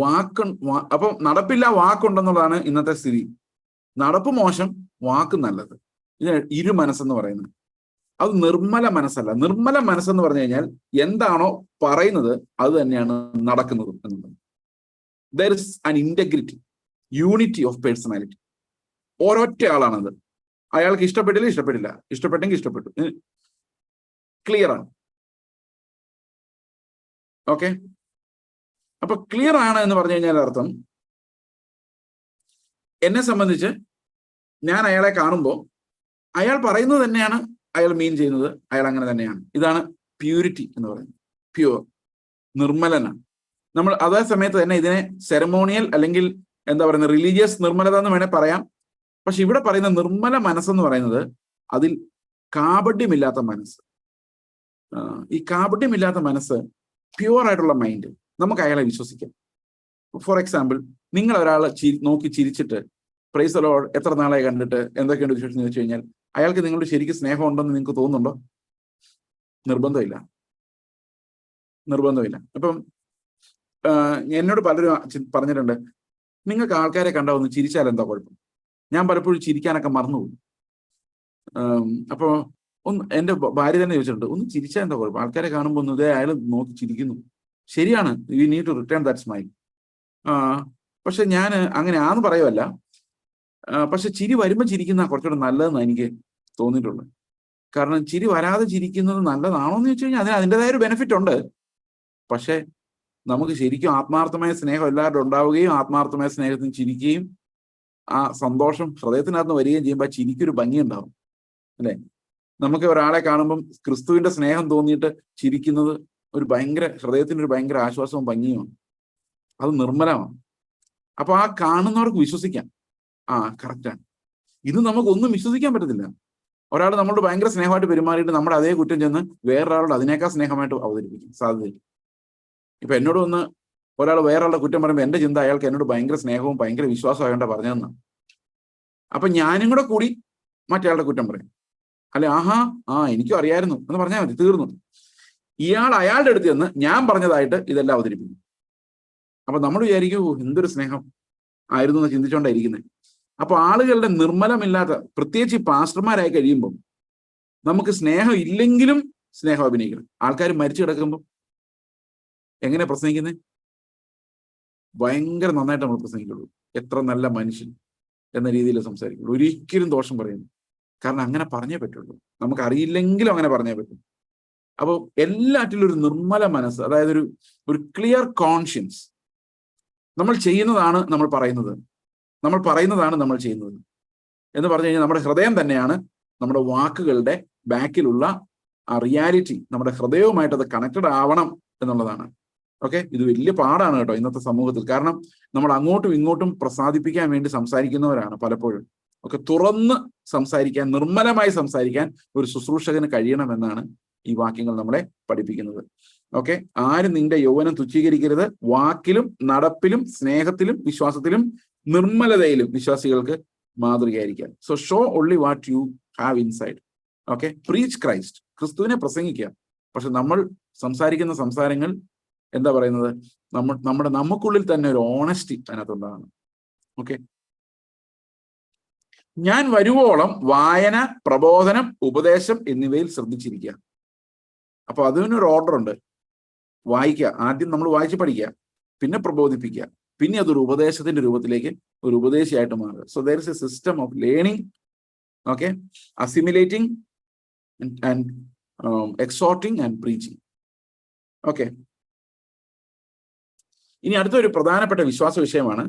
അപ്പൊ നടപ്പില്ല, വാക്കുണ്ടെന്നുള്ളതാണ് ഇന്നത്തെ സ്ഥിതി. നടപ്പ് മോശം, വാക്ക് നല്ലത്. ഇത് ഇരു മനസ്സെന്ന് പറയുന്നത്. അത് നിർമ്മല മനസ്സല്ല. നിർമ്മല മനസ്സെന്ന് പറഞ്ഞു കഴിഞ്ഞാൽ എന്താണോ പറയുന്നത് അത് തന്നെയാണ് നടക്കുന്നത് എന്നുള്ളത്. There is an integrity, unity of personality. ഒരൊറ്റ ആളാണത്. അയാൾക്ക് ഇഷ്ടപ്പെട്ടില്ല, ഇഷ്ടപ്പെട്ടെങ്കിൽ ഇഷ്ടപ്പെട്ടു, ക്ലിയർ ആണ്. ഓക്കെ, അപ്പൊ ക്ലിയർ ആണ് എന്ന് പറഞ്ഞു കഴിഞ്ഞാൽ അർത്ഥം, എന്നെ സംബന്ധിച്ച് ഞാൻ അയാളെ കാണുമ്പോൾ അയാൾ പറയുന്നത് തന്നെയാണ് അയാൾ മീൻ ചെയ്യുന്നത്, അയാൾ അങ്ങനെ തന്നെയാണ്. ഇതാണ് പ്യൂരിറ്റി എന്ന് പറയുന്നത്. പ്യൂർ, നിർമ്മലനാണ് നമ്മൾ. അതേ സമയത്ത് തന്നെ ഇതിനെ സെറമോണിയൽ അല്ലെങ്കിൽ എന്താ പറയുന്നത്, റിലീജിയസ് നിർമ്മലത എന്ന് വേണേൽ പറയാം. പക്ഷെ ഇവിടെ പറയുന്ന നിർമ്മല മനസ്സെന്ന് പറയുന്നത് അതിൽ കാപട്യമില്ലാത്ത മനസ്സ്. ഈ കാപട്യമില്ലാത്ത മനസ്സ്, പ്യൂർ ആയിട്ടുള്ള മൈൻഡ്, നമുക്ക് അയാളെ വിശ്വസിക്കാം. ഫോർ എക്സാമ്പിൾ, നിങ്ങൾ ഒരാളെ നോക്കി ചിരിച്ചിട്ട് പ്രൈസ് ദി ലോർഡ്, എത്ര നാളായി കണ്ടിട്ട്, എന്തൊക്കെയുണ്ട് വിശേഷം എന്ന് ചോദിച്ചു കഴിഞ്ഞാൽ അയാൾക്ക് നിങ്ങളുടെ ശരിക്കും സ്നേഹം ഉണ്ടെന്ന് നിങ്ങൾക്ക് തോന്നുന്നുണ്ടോ? നിർബന്ധമില്ല. അപ്പം എന്നോട് പലരും പറഞ്ഞിട്ടുണ്ട്, നിങ്ങൾക്ക് ആൾക്കാരെ കണ്ടാൽ ഒന്ന് ചിരിച്ചാൽ എന്താ കുഴപ്പം? ഞാൻ പലപ്പോഴും ചിരിക്കാനൊക്കെ മറന്നുപോകും. അപ്പോ എൻ്റെ ഭാര്യ തന്നെ ചോദിച്ചിട്ടുണ്ട്, ഒന്ന് ചിരിച്ചാൽ എന്താ കുഴപ്പം? ആൾക്കാരെ കാണുമ്പോൾ ഒന്ന് അയാൾ നോക്കി ചിരിക്കുന്നു. ശരിയാണ്, you need to return that smile. പക്ഷെ ഞാൻ അങ്ങനെ ആന്ന് പറയുമല്ല. പക്ഷെ ചിരി വരുമ്പോൾ ചിരിക്കുന്ന കുറച്ചുകൂടെ നല്ലതെന്ന് എനിക്ക് തോന്നിയിട്ടുള്ളത്. കാരണം ചിരി വരാതെ ചിരിക്കുന്നത് നല്ലതാണോ എന്ന് ചോദിച്ചു കഴിഞ്ഞാൽ അതിൻ്റെതായ ഒരു ബെനിഫിറ്റ് ഉണ്ട്. പക്ഷെ നമുക്ക് ശരിക്കും ആത്മാർത്ഥമായ സ്നേഹം എല്ലാവരും ഉണ്ടാവുകയും ആത്മാർത്ഥമായ സ്നേഹത്തിന് ചിരിക്കുകയും ആ സന്തോഷം ഹൃദയത്തിനകത്ത് വരികയും ചെയ്യുമ്പോൾ ആ ചിരിക്കൊരു ഭംഗി ഉണ്ടാവും, അല്ലെ? നമുക്ക് ഒരാളെ കാണുമ്പം ക്രിസ്തുവിന്റെ സ്നേഹം തോന്നിയിട്ട് ചിരിക്കുന്നത് ഒരു ഭയങ്കര, ഹൃദയത്തിന് ഒരു ഭയങ്കര ആശ്വാസവും ഭംഗിയുമാണ്. അത് നിർമ്മലമാണ്. അപ്പൊ ആ കാണുന്നവർക്ക് വിശ്വസിക്കാം, ആ കറക്റ്റാണ്. ഇത് നമുക്കൊന്നും വിശ്വസിക്കാൻ പറ്റത്തില്ല. ഒരാൾ നമ്മളോട് ഭയങ്കര സ്നേഹമായിട്ട് പെരുമാറിയിട്ട് നമ്മുടെ അതേ കുറ്റം ചെന്ന് വേറൊരാളോട് അതിനേക്കാൾ സ്നേഹമായിട്ട് അവതരിപ്പിക്കും സാധ്യതയില്ല. ഇപ്പൊ എന്നോട് ഒന്ന് ഒരാൾ വേറൊരാളുടെ കുറ്റം പറയുമ്പോൾ എന്റെ ചിന്ത അയാൾക്ക് എന്നോട് ഭയങ്കര സ്നേഹവും ഭയങ്കര വിശ്വാസവും ആയതുകൊണ്ടാ പറഞ്ഞതെന്നാണ്. അപ്പൊ ഞാനും കൂടെ കൂടി മറ്റേയാളുടെ കുറ്റം പറയും. അല്ലെ, എനിക്കും അറിയായിരുന്നു എന്ന് പറഞ്ഞാൽ മതി, തീർന്നു. ഇയാൾ അയാളുടെ അടുത്ത് ചെന്ന് ഞാൻ പറഞ്ഞതായിട്ട് ഇതെല്ലാം അവതരിപ്പിക്കും. അപ്പൊ നമ്മൾ വിചാരിക്കും, എന്തൊരു സ്നേഹം ആയിരുന്നു എന്ന് ചിന്തിച്ചുകൊണ്ടായിരിക്കുന്നത്. അപ്പൊ ആളുകളുടെ നിർമ്മലമില്ലാത്ത, പ്രത്യേകിച്ച് ഈ പാസ്റ്റർമാരായി കഴിയുമ്പോൾ നമുക്ക് സ്നേഹം ഇല്ലെങ്കിലും സ്നേഹം അഭിനയിക്കണം. ആൾക്കാർ മരിച്ചു കിടക്കുമ്പോൾ എങ്ങനെ പ്രസംഗിക്കുന്നത്? ഭയങ്കര നന്നായിട്ട് നമ്മൾ പ്രസംഗിക്കുള്ളൂ, എത്ര നല്ല മനുഷ്യൻ എന്ന രീതിയിൽ സംസാരിക്കുള്ളൂ. ഒരിക്കലും ദോഷം പറയുന്നു. കാരണം അങ്ങനെ പറഞ്ഞേ പറ്റുള്ളൂ. നമുക്ക് അറിയില്ലെങ്കിലും അങ്ങനെ പറഞ്ഞേ പറ്റും. അപ്പോൾ എല്ലാറ്റിലും ഒരു നിർമ്മല മനസ്സ്, അതായത് ഒരു ക്ലിയർ കോൺഷ്യൻസ്. നമ്മൾ ചെയ്യുന്നതാണ് നമ്മൾ പറയുന്നത്, നമ്മൾ പറയുന്നതാണ് നമ്മൾ ചെയ്യുന്നത് എന്ന് പറഞ്ഞു കഴിഞ്ഞാൽ നമ്മുടെ ഹൃദയം തന്നെയാണ് നമ്മുടെ വാക്കുകളുടെ ബാക്കിലുള്ള ആ റിയാലിറ്റി. നമ്മുടെ ഹൃദയവുമായിട്ട് അത് കണക്റ്റഡ് ആവണം എന്നുള്ളതാണ്. ഓക്കെ, ഇത് വലിയ പാടാണ് കേട്ടോ ഇന്നത്തെ സമൂഹത്തിൽ. കാരണം നമ്മൾ അങ്ങോട്ടും ഇങ്ങോട്ടും പ്രസാദിപ്പിക്കാൻ വേണ്ടി സംസാരിക്കുന്നവരാണ് പലപ്പോഴും. ഒക്കെ തുറന്ന് സംസാരിക്കാൻ, നിർമ്മലമായി സംസാരിക്കാൻ ഒരു ശുശ്രൂഷകന് കഴിയണമെന്നാണ് ഈ വാക്യങ്ങൾ നമ്മളെ പഠിപ്പിക്കുന്നത്. ഓക്കെ, ആരും നിന്റെ യൗവനം തുച്ഛീകരിക്കരുത്. വാക്കിലും നടപ്പിലും സ്നേഹത്തിലും വിശ്വാസത്തിലും നിർമ്മലതയിലും വിശ്വാസികൾക്ക് മാതൃകയായിരിക്കാം. So show only what you have inside. Okay, preach Christ, ക്രിസ്തുവിനെ പ്രസംഗിക്കുക. പക്ഷെ നമ്മൾ സംസാരിക്കുന്ന സംസാരങ്ങൾ എന്താ പറയുന്നത്, നമുക്കുള്ളിൽ തന്നെ ഒരു ഓണസ്റ്റി അതിനകത്തുണ്ടാകണം. ഓക്കെ, ഞാൻ വരുവോളം വായന, പ്രബോധനം, ഉപദേശം എന്നിവയിൽ ശ്രദ്ധിച്ചിരിക്കുക. അപ്പൊ അതിനൊരു ഓർഡർ ഉണ്ട്. വായിക്കുക, ആദ്യം നമ്മൾ വായിച്ച് പഠിക്കുക, പിന്നെ പ്രബോധിപ്പിക്കുക, പിന്നെ അതൊരു ഉപദേശത്തിന്റെ രൂപത്തിലേക്ക് ഒരു ഉപദേശിയായിട്ട് മാറുക. So there is a system of learning, okay, assimilating and exhorting and preaching. Okay, ഇനി അടുത്തൊരു പ്രധാനപ്പെട്ട വിശ്വാസ വിഷയമാണ്,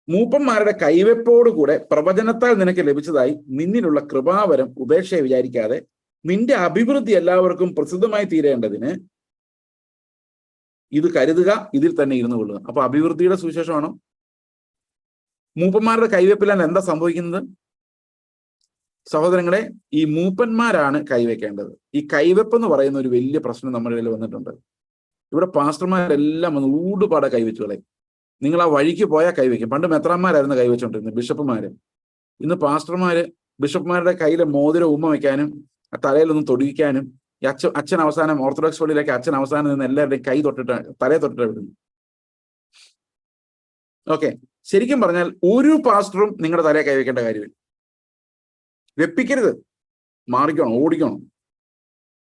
മൂപ്പന്മാരുടെ കൈവെപ്പോടുകൂടെ പ്രവചനത്താൽ നിനക്ക് ലഭിച്ചതായി നിന്നിലുള്ള കൃപാവരം ഉപേക്ഷയെ വിചാരിക്കാതെ നിന്റെ അഭിവൃദ്ധി എല്ലാവർക്കും പ്രസിദ്ധമായി തീരേണ്ടതിന് ഇത് കരുതുക, ഇതിൽ തന്നെ ഇരുന്നു കൊള്ളുക. അപ്പൊ അഭിവൃദ്ധിയുടെ സുവിശേഷമാണോ? മൂപ്പന്മാരുടെ കൈവെപ്പിലാൽ എന്താ സംഭവിക്കുന്നത്? സഹോദരങ്ങളെ, ഈ മൂപ്പന്മാരാണ് കൈവെക്കേണ്ടത്. ഈ കൈവെപ്പ് എന്ന് പറയുന്ന ഒരു വലിയ പ്രശ്നം നമ്മുടെ ഇടയിൽ വന്നിട്ടുണ്ട്. ഇവിടെ പാസ്റ്റർമാരെല്ലാം വന്ന് ഊടുപാടെ കൈവച്ചുകളെ. നിങ്ങൾ ആ വഴിക്ക് പോയാൽ കൈവയ്ക്കും. പണ്ട് മെത്രാന്മാരായിരുന്നു കൈവച്ചോണ്ടിരുന്നത്, ബിഷപ്പുമാര്. ഇന്ന് പാസ്റ്റർമാര് ബിഷപ്പുമാരുടെ കയ്യിലെ മോതിരം ഉമ്മ വയ്ക്കാനും തലയിലൊന്നും തൊടിയിക്കാനും, ഈ അച്ഛൻ അവസാനം ഓർത്തഡോക്സ് പള്ളിയിലേക്ക് അച്ഛൻ അവസാനം നിന്ന് എല്ലാവരുടെയും കൈ തൊട്ടിട്ട് തലയെ തൊട്ടിട്ട് വിടുന്നു. ഓക്കെ, ശരിക്കും പറഞ്ഞാൽ ഒരു പാസ്റ്ററും നിങ്ങളുടെ തലയെ കൈവയ്ക്കേണ്ട കാര്യമില്ല. വെപ്പിക്കരുത്, മാറിക്കണം, ഓടിക്കണം.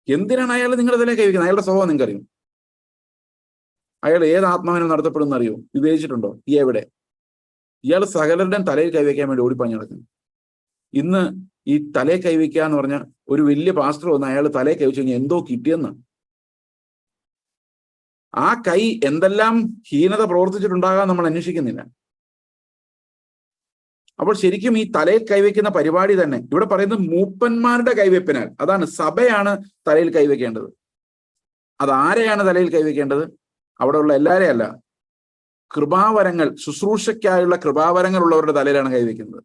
എന്തിനാണ് അയാൾ നിങ്ങളുടെ തലയെ കൈവയ്ക്കുന്നത്? അയാളുടെ സ്വഭാവം നിങ്ങൾക്ക് അറിയും. അയാൾ ഏത് ആത്മാവിനും നടത്തപ്പെടുന്ന അറിയോ? വിവേചിച്ചിട്ടുണ്ടോ? ഈ എവിടെ? ഇയാൾ സകലരുടെയും തലയിൽ കൈവയ്ക്കാൻ വേണ്ടി ഓടിപ്പാഞ്ഞ് നടക്കുന്നു. ഇന്ന് ഈ തലയെ കൈവയ്ക്കുക എന്ന് പറഞ്ഞാൽ ഒരു വലിയ പാസ്റ്റർ വന്ന് അയാൾ തലയെ കൈവച്ചു കഴിഞ്ഞാൽ എന്തോ കിട്ടിയെന്ന്. ആ കൈ എന്തെല്ലാം ഹീനത പ്രവർത്തിച്ചിട്ടുണ്ടാകാൻ നമ്മൾ അന്വേഷിക്കുന്നില്ല. അപ്പോൾ ശരിക്കും ഈ തലയിൽ കൈവയ്ക്കുന്ന പരിപാടി തന്നെ ഇവിടെ പറയുന്നത് മൂപ്പന്മാരുടെ കൈവയ്പ്പിനാൽ. അതാണ്, സഭയാണ് തലയിൽ കൈവയ്ക്കേണ്ടത്. അതാരെയാണ് തലയിൽ കൈവയ്ക്കേണ്ടത്? അവിടെയുള്ള എല്ലാവരെയും അല്ല, കൃപാവരങ്ങൾ, ശുശ്രൂഷയ്ക്കായുള്ള കൃപാവരങ്ങൾ ഉള്ളവരുടെ തലയിലാണ് കൈവയ്ക്കുന്നത്.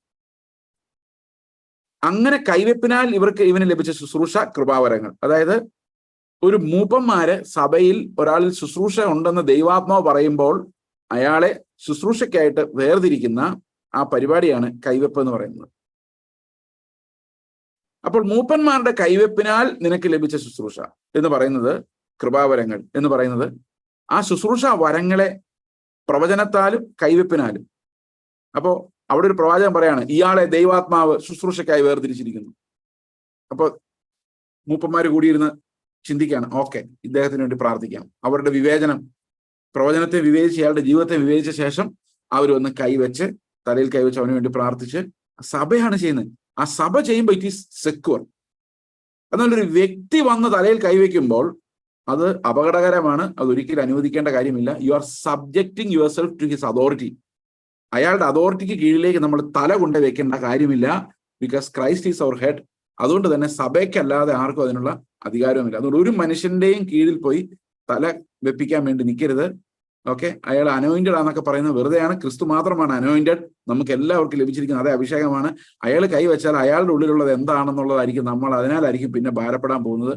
അങ്ങനെ കൈവെപ്പിനാൽ ഇവന് ലഭിച്ച ശുശ്രൂഷ കൃപാവരങ്ങൾ. അതായത് ഒരു മൂപ്പന്മാര് സഭയിൽ ഒരാളിൽ ശുശ്രൂഷ ഉണ്ടെന്ന് ദൈവാത്മാവ് പറയുമ്പോൾ അയാളെ ശുശ്രൂഷയ്ക്കായിട്ട് വേർതിരിക്കുന്ന ആ പരിപാടിയാണ് കൈവെപ്പ് എന്ന് പറയുന്നത്. അപ്പോൾ മൂപ്പന്മാരുടെ കൈവെപ്പിനാൽ നിനക്ക് ലഭിച്ച ശുശ്രൂഷ എന്ന് പറയുന്നത്, കൃപാവരങ്ങൾ എന്ന് പറയുന്നത്, ആ ശുശ്രൂഷ വരങ്ങളെ പ്രവചനത്താലും കൈവെപ്പിനാലും. അപ്പോ അവിടെ ഒരു പ്രവാചകൻ പറയാണ്, ഇയാളെ ദൈവാത്മാവ് ശുശ്രൂഷയ്ക്കായി വേർതിരിച്ചിരിക്കുന്നു. അപ്പോൾ മൂപ്പന്മാര് കൂടിയിരുന്ന് ചിന്തിക്കുകയാണ്, ഓക്കെ, ഇദ്ദേഹത്തിന് വേണ്ടി പ്രാർത്ഥിക്കാം. അവരുടെ വിവേചനം, പ്രവചനത്തെ വിവേചിച്ച് അയാളുടെ ജീവിതത്തെ വിവേചിച്ച ശേഷം അവർ ഒന്ന് കൈവച്ച്, തലയിൽ കൈവച്ച് അവന് വേണ്ടി പ്രാർത്ഥിച്ച്. സഭയാണ് ചെയ്യുന്നത്. ആ സഭ ചെയ്യുമ്പോൾ ഇറ്റ് ഈസ് സെക്യൂർ. എന്നാൽ ഒരു വ്യക്തി വന്ന് തലയിൽ കൈവയ്ക്കുമ്പോൾ അത് അപകടകരമാണ്. അത് ഒരിക്കലും അനുവദിക്കേണ്ട കാര്യമില്ല. You are subjecting yourself to his authority. അയാളുടെ അതോറിറ്റിക്ക് കീഴിലേക്ക് നമ്മൾ തല കൊണ്ട് വെക്കേണ്ട കാര്യമില്ല. Because Christ is our head. അതുകൊണ്ട് തന്നെ സഭയ്ക്കല്ലാതെ ആർക്കും അതിനുള്ള അധികാരവുമില്ല. അതുകൊണ്ട് ഒരു മനുഷ്യന്റെയും കീഴിൽ പോയി തല വെപ്പിക്കാൻ വേണ്ടി നിൽക്കരുത്. ഓക്കെ, അയാൾ അനോയിന്റഡ് ആണെന്നൊക്കെ പറയുന്നത് വെറുതെയാണ്. ക്രിസ്തു മാത്രമാണ് അനോയിന്റഡ്. നമുക്ക് എല്ലാവർക്കും ലഭിച്ചിരിക്കുന്ന അതേ അഭിഷേകമാണ്. അയാൾ കൈവച്ചാൽ അയാളുടെ ഉള്ളിലുള്ളത് എന്താണെന്നുള്ളതായിരിക്കും നമ്മൾ അതിനാലായിരിക്കും പിന്നെ ഭാരപ്പെടാൻ പോകുന്നത്.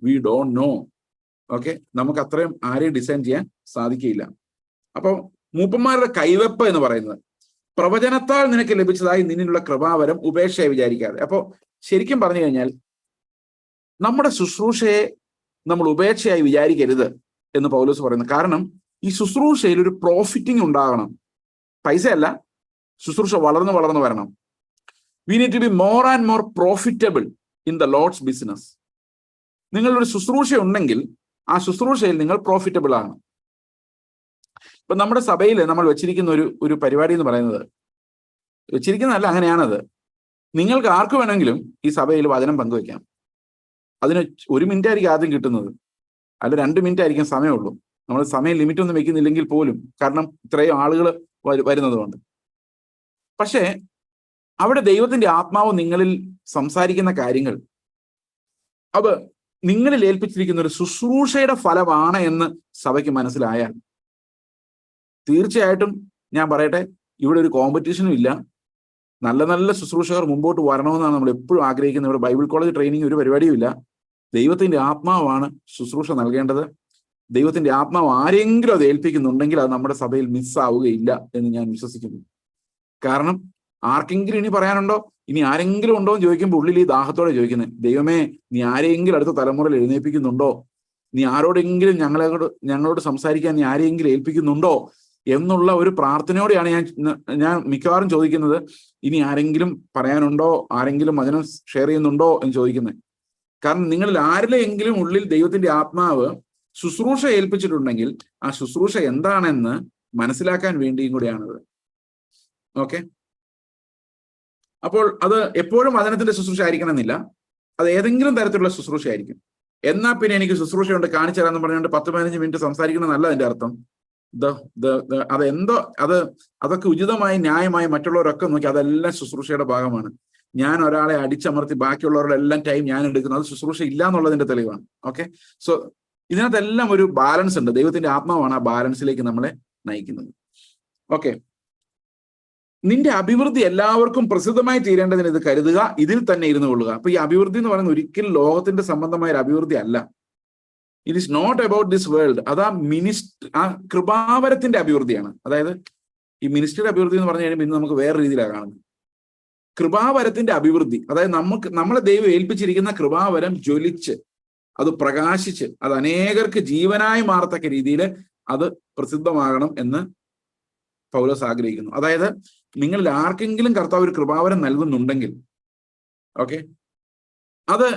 We don't know. ഓക്കെ, നമുക്ക് അത്രയും ആരെയും ഡിസൈൻ ചെയ്യാൻ സാധിക്കില്ല. അപ്പം മൂപ്പന്മാരുടെ കൈവെപ്പ് എന്ന് പറയുന്നത്, പ്രവചനത്താൽ നിനക്ക് ലഭിച്ചതായി നിന്നിലുള്ള കൃപാവരം ഉപേക്ഷയെ വിചാരിക്കാതെ. അപ്പോ ശരിക്കും പറഞ്ഞു കഴിഞ്ഞാൽ നമ്മുടെ ശുശ്രൂഷയെ നമ്മൾ ഉപേക്ഷയായി വിചാരിക്കരുത് എന്ന് പൗലോസ് പറയുന്നു. കാരണം ഈ ശുശ്രൂഷയിൽ ഒരു പ്രോഫിറ്റിംഗ് ഉണ്ടാകണം. പൈസയല്ല, ശുശ്രൂഷ വളർന്നു വളർന്നു വരണം. We need to be more and more profitable in the Lord's business. നിങ്ങളൊരു ശുശ്രൂഷ ഉണ്ടെങ്കിൽ ആ ശുശ്രൂഷയിൽ നിങ്ങൾ പ്രോഫിറ്റബിൾ ആണ്. ഇപ്പൊ നമ്മുടെ സഭയിൽ നമ്മൾ വെച്ചിരിക്കുന്ന ഒരു പരിപാടി എന്ന് പറയുന്നത്, വെച്ചിരിക്കുന്നതല്ല, അങ്ങനെയാണത്. നിങ്ങൾക്ക് ആർക്ക് വേണമെങ്കിലും ഈ സഭയിൽ വചനം പങ്കുവയ്ക്കാം. അതിന് 1 മിനിറ്റ് ആയിരിക്കും ആദ്യം കിട്ടുന്നത്, അല്ല 2 മിനിറ്റ് ആയിരിക്കും സമയമുള്ളൂ. നമ്മൾ സമയം ലിമിറ്റ് ഒന്നും വെക്കുന്നില്ലെങ്കിൽ പോലും, കാരണം ഇത്രയും ആളുകൾ വരുന്നതുകൊണ്ട്. പക്ഷേ അവിടെ ദൈവത്തിന്റെ ആത്മാവ് നിങ്ങളിൽ സംസാരിക്കുന്ന കാര്യങ്ങൾ അത് നിങ്ങളിൽ ഏൽപ്പിച്ചിരിക്കുന്ന ഒരു ശുശ്രൂഷയുടെ ഫലമാണ് എന്ന് സഭയ്ക്ക് മനസ്സിലായാൽ തീർച്ചയായിട്ടും ഞാൻ പറയട്ടെ, ഇവിടെ ഒരു കോമ്പറ്റീഷനും ഇല്ല. നല്ല നല്ല ശുശ്രൂഷകർ മുമ്പോട്ട് വരണമെന്നാണ് നമ്മൾ എപ്പോഴും ആഗ്രഹിക്കുന്നത്. ഇവിടെ ബൈബിൾ കോളേജ് ട്രെയിനിങ് ഒരു പരിപാടിയും ഇല്ല. ദൈവത്തിന്റെ ആത്മാവാണ് ശുശ്രൂഷ നൽകേണ്ടത്. ദൈവത്തിന്റെ ആത്മാവ് ആരെങ്കിലും അത് ഏൽപ്പിക്കുന്നുണ്ടെങ്കിൽ അത് നമ്മുടെ സഭയിൽ മിസ്സാവുകയില്ല എന്ന് ഞാൻ വിശ്വസിക്കുന്നു. കാരണം ആർക്കെങ്കിലും ഇനി പറയാനുണ്ടോ, ഇനി ആരെങ്കിലും ഉണ്ടോ എന്ന് ചോദിക്കുമ്പോൾ ഉള്ളിൽ ഈ ദാഹത്തോടെ ചോദിക്കുന്നത്, ദൈവമേ, നീ ആരെങ്കിലും അടുത്ത തലമുറയിൽ എഴുന്നേൽപ്പിക്കുന്നുണ്ടോ? നീ ആരോടെങ്കിലും ഞങ്ങളോട് സംസാരിക്കാൻ നീ ആരെങ്കിലും ഏൽപ്പിക്കുന്നുണ്ടോ എന്നുള്ള ഒരു പ്രാർത്ഥനയോടെയാണ് ഞാൻ മിക്കവാറും ചോദിക്കുന്നത്. ഇനി ആരെങ്കിലും പറയാനുണ്ടോ, ആരെങ്കിലും വചനം ഷെയർ ചെയ്യുന്നുണ്ടോ എന്ന് ചോദിക്കുന്നത്. കാരണം നിങ്ങളിൽ ആരിലെങ്കിലും ഉള്ളിൽ ദൈവത്തിന്റെ ആത്മാവ് ശുശ്രൂഷ ഏൽപ്പിച്ചിട്ടുണ്ടെങ്കിൽ ആ ശുശ്രൂഷ എന്താണെന്ന് മനസ്സിലാക്കാൻ വേണ്ടിയും കൂടിയാണത്. ഓക്കെ, അപ്പോൾ അത് എപ്പോഴും വചനത്തിന്റെ ശുശ്രൂഷ ആയിരിക്കണം എന്നില്ല, അത് ഏതെങ്കിലും തരത്തിലുള്ള ശുശ്രൂഷ ആയിരിക്കും. എന്നാ പിന്നെ എനിക്ക് ശുശ്രൂഷ കൊണ്ട് കാണിച്ചു തരാമെന്ന് പറഞ്ഞുകൊണ്ട് 10-15 മിനിറ്റ് സംസാരിക്കണമെന്നല്ല അതിന്റെ അർത്ഥം. അതൊക്കെ ഉചിതമായി ന്യായമായി മറ്റുള്ളവരൊക്കെ നോക്കി അതെല്ലാം ശുശ്രൂഷയുടെ ഭാഗമാണ്. ഞാൻ ഒരാളെ അടിച്ചമർത്തി ബാക്കിയുള്ളവരുടെ എല്ലാം ടൈം ഞാൻ എടുക്കുന്നത് അത് ശുശ്രൂഷ ഇല്ല എന്നുള്ളതിന്റെ തെളിവാണ്. ഓക്കെ, സോ ഇതിനകത്തെല്ലാം ഒരു ബാലൻസ് ഉണ്ട്. ദൈവത്തിന്റെ ആത്മാവാണ് ആ ബാലൻസിലേക്ക് നമ്മളെ നയിക്കുന്നത്. ഓക്കെ, നിന്റെ അഭിവൃദ്ധി എല്ലാവർക്കും പ്രസിദ്ധമായി തീരേണ്ടതിന് ഇത് കരുതുക, ഇതിൽ തന്നെ ഇരുന്നു കൊള്ളുക. അപ്പൊ ഈ അഭിവൃദ്ധി എന്ന് പറയുന്നത് ഒരിക്കലും ലോകത്തിന്റെ സംബന്ധമായ ഒരു അഭിവൃദ്ധി അല്ല. It is not about this world. അത് ആ കൃപാവരത്തിന്റെ അഭിവൃദ്ധിയാണ്. അതായത് ഈ മിനിസ്ട്രിയുടെ അഭിവൃദ്ധി എന്ന് പറഞ്ഞു കഴിയുമ്പോൾ ഇന്ന് നമുക്ക് വേറെ രീതിയിലാണ് കാണുന്നത്. കൃപാവരത്തിന്റെ അഭിവൃദ്ധി, അതായത് നമ്മളെ ദൈവം ഏൽപ്പിച്ചിരിക്കുന്ന കൃപാവരം ജ്വലിച്ച് അത് പ്രകാശിച്ച് അത് അനേകർക്ക് ജീവനായി മാറത്തക്ക രീതിയിൽ അത് പ്രസിദ്ധമാകണം എന്ന് പൗലോസ് ആഗ്രഹിക്കുന്നു. അതായത് നിങ്ങളിൽ ആർക്കെങ്കിലും കർത്താവ് ഒരു കൃപാവരം നൽകുന്നുണ്ടെങ്കിൽ, ഓക്കെ, അത്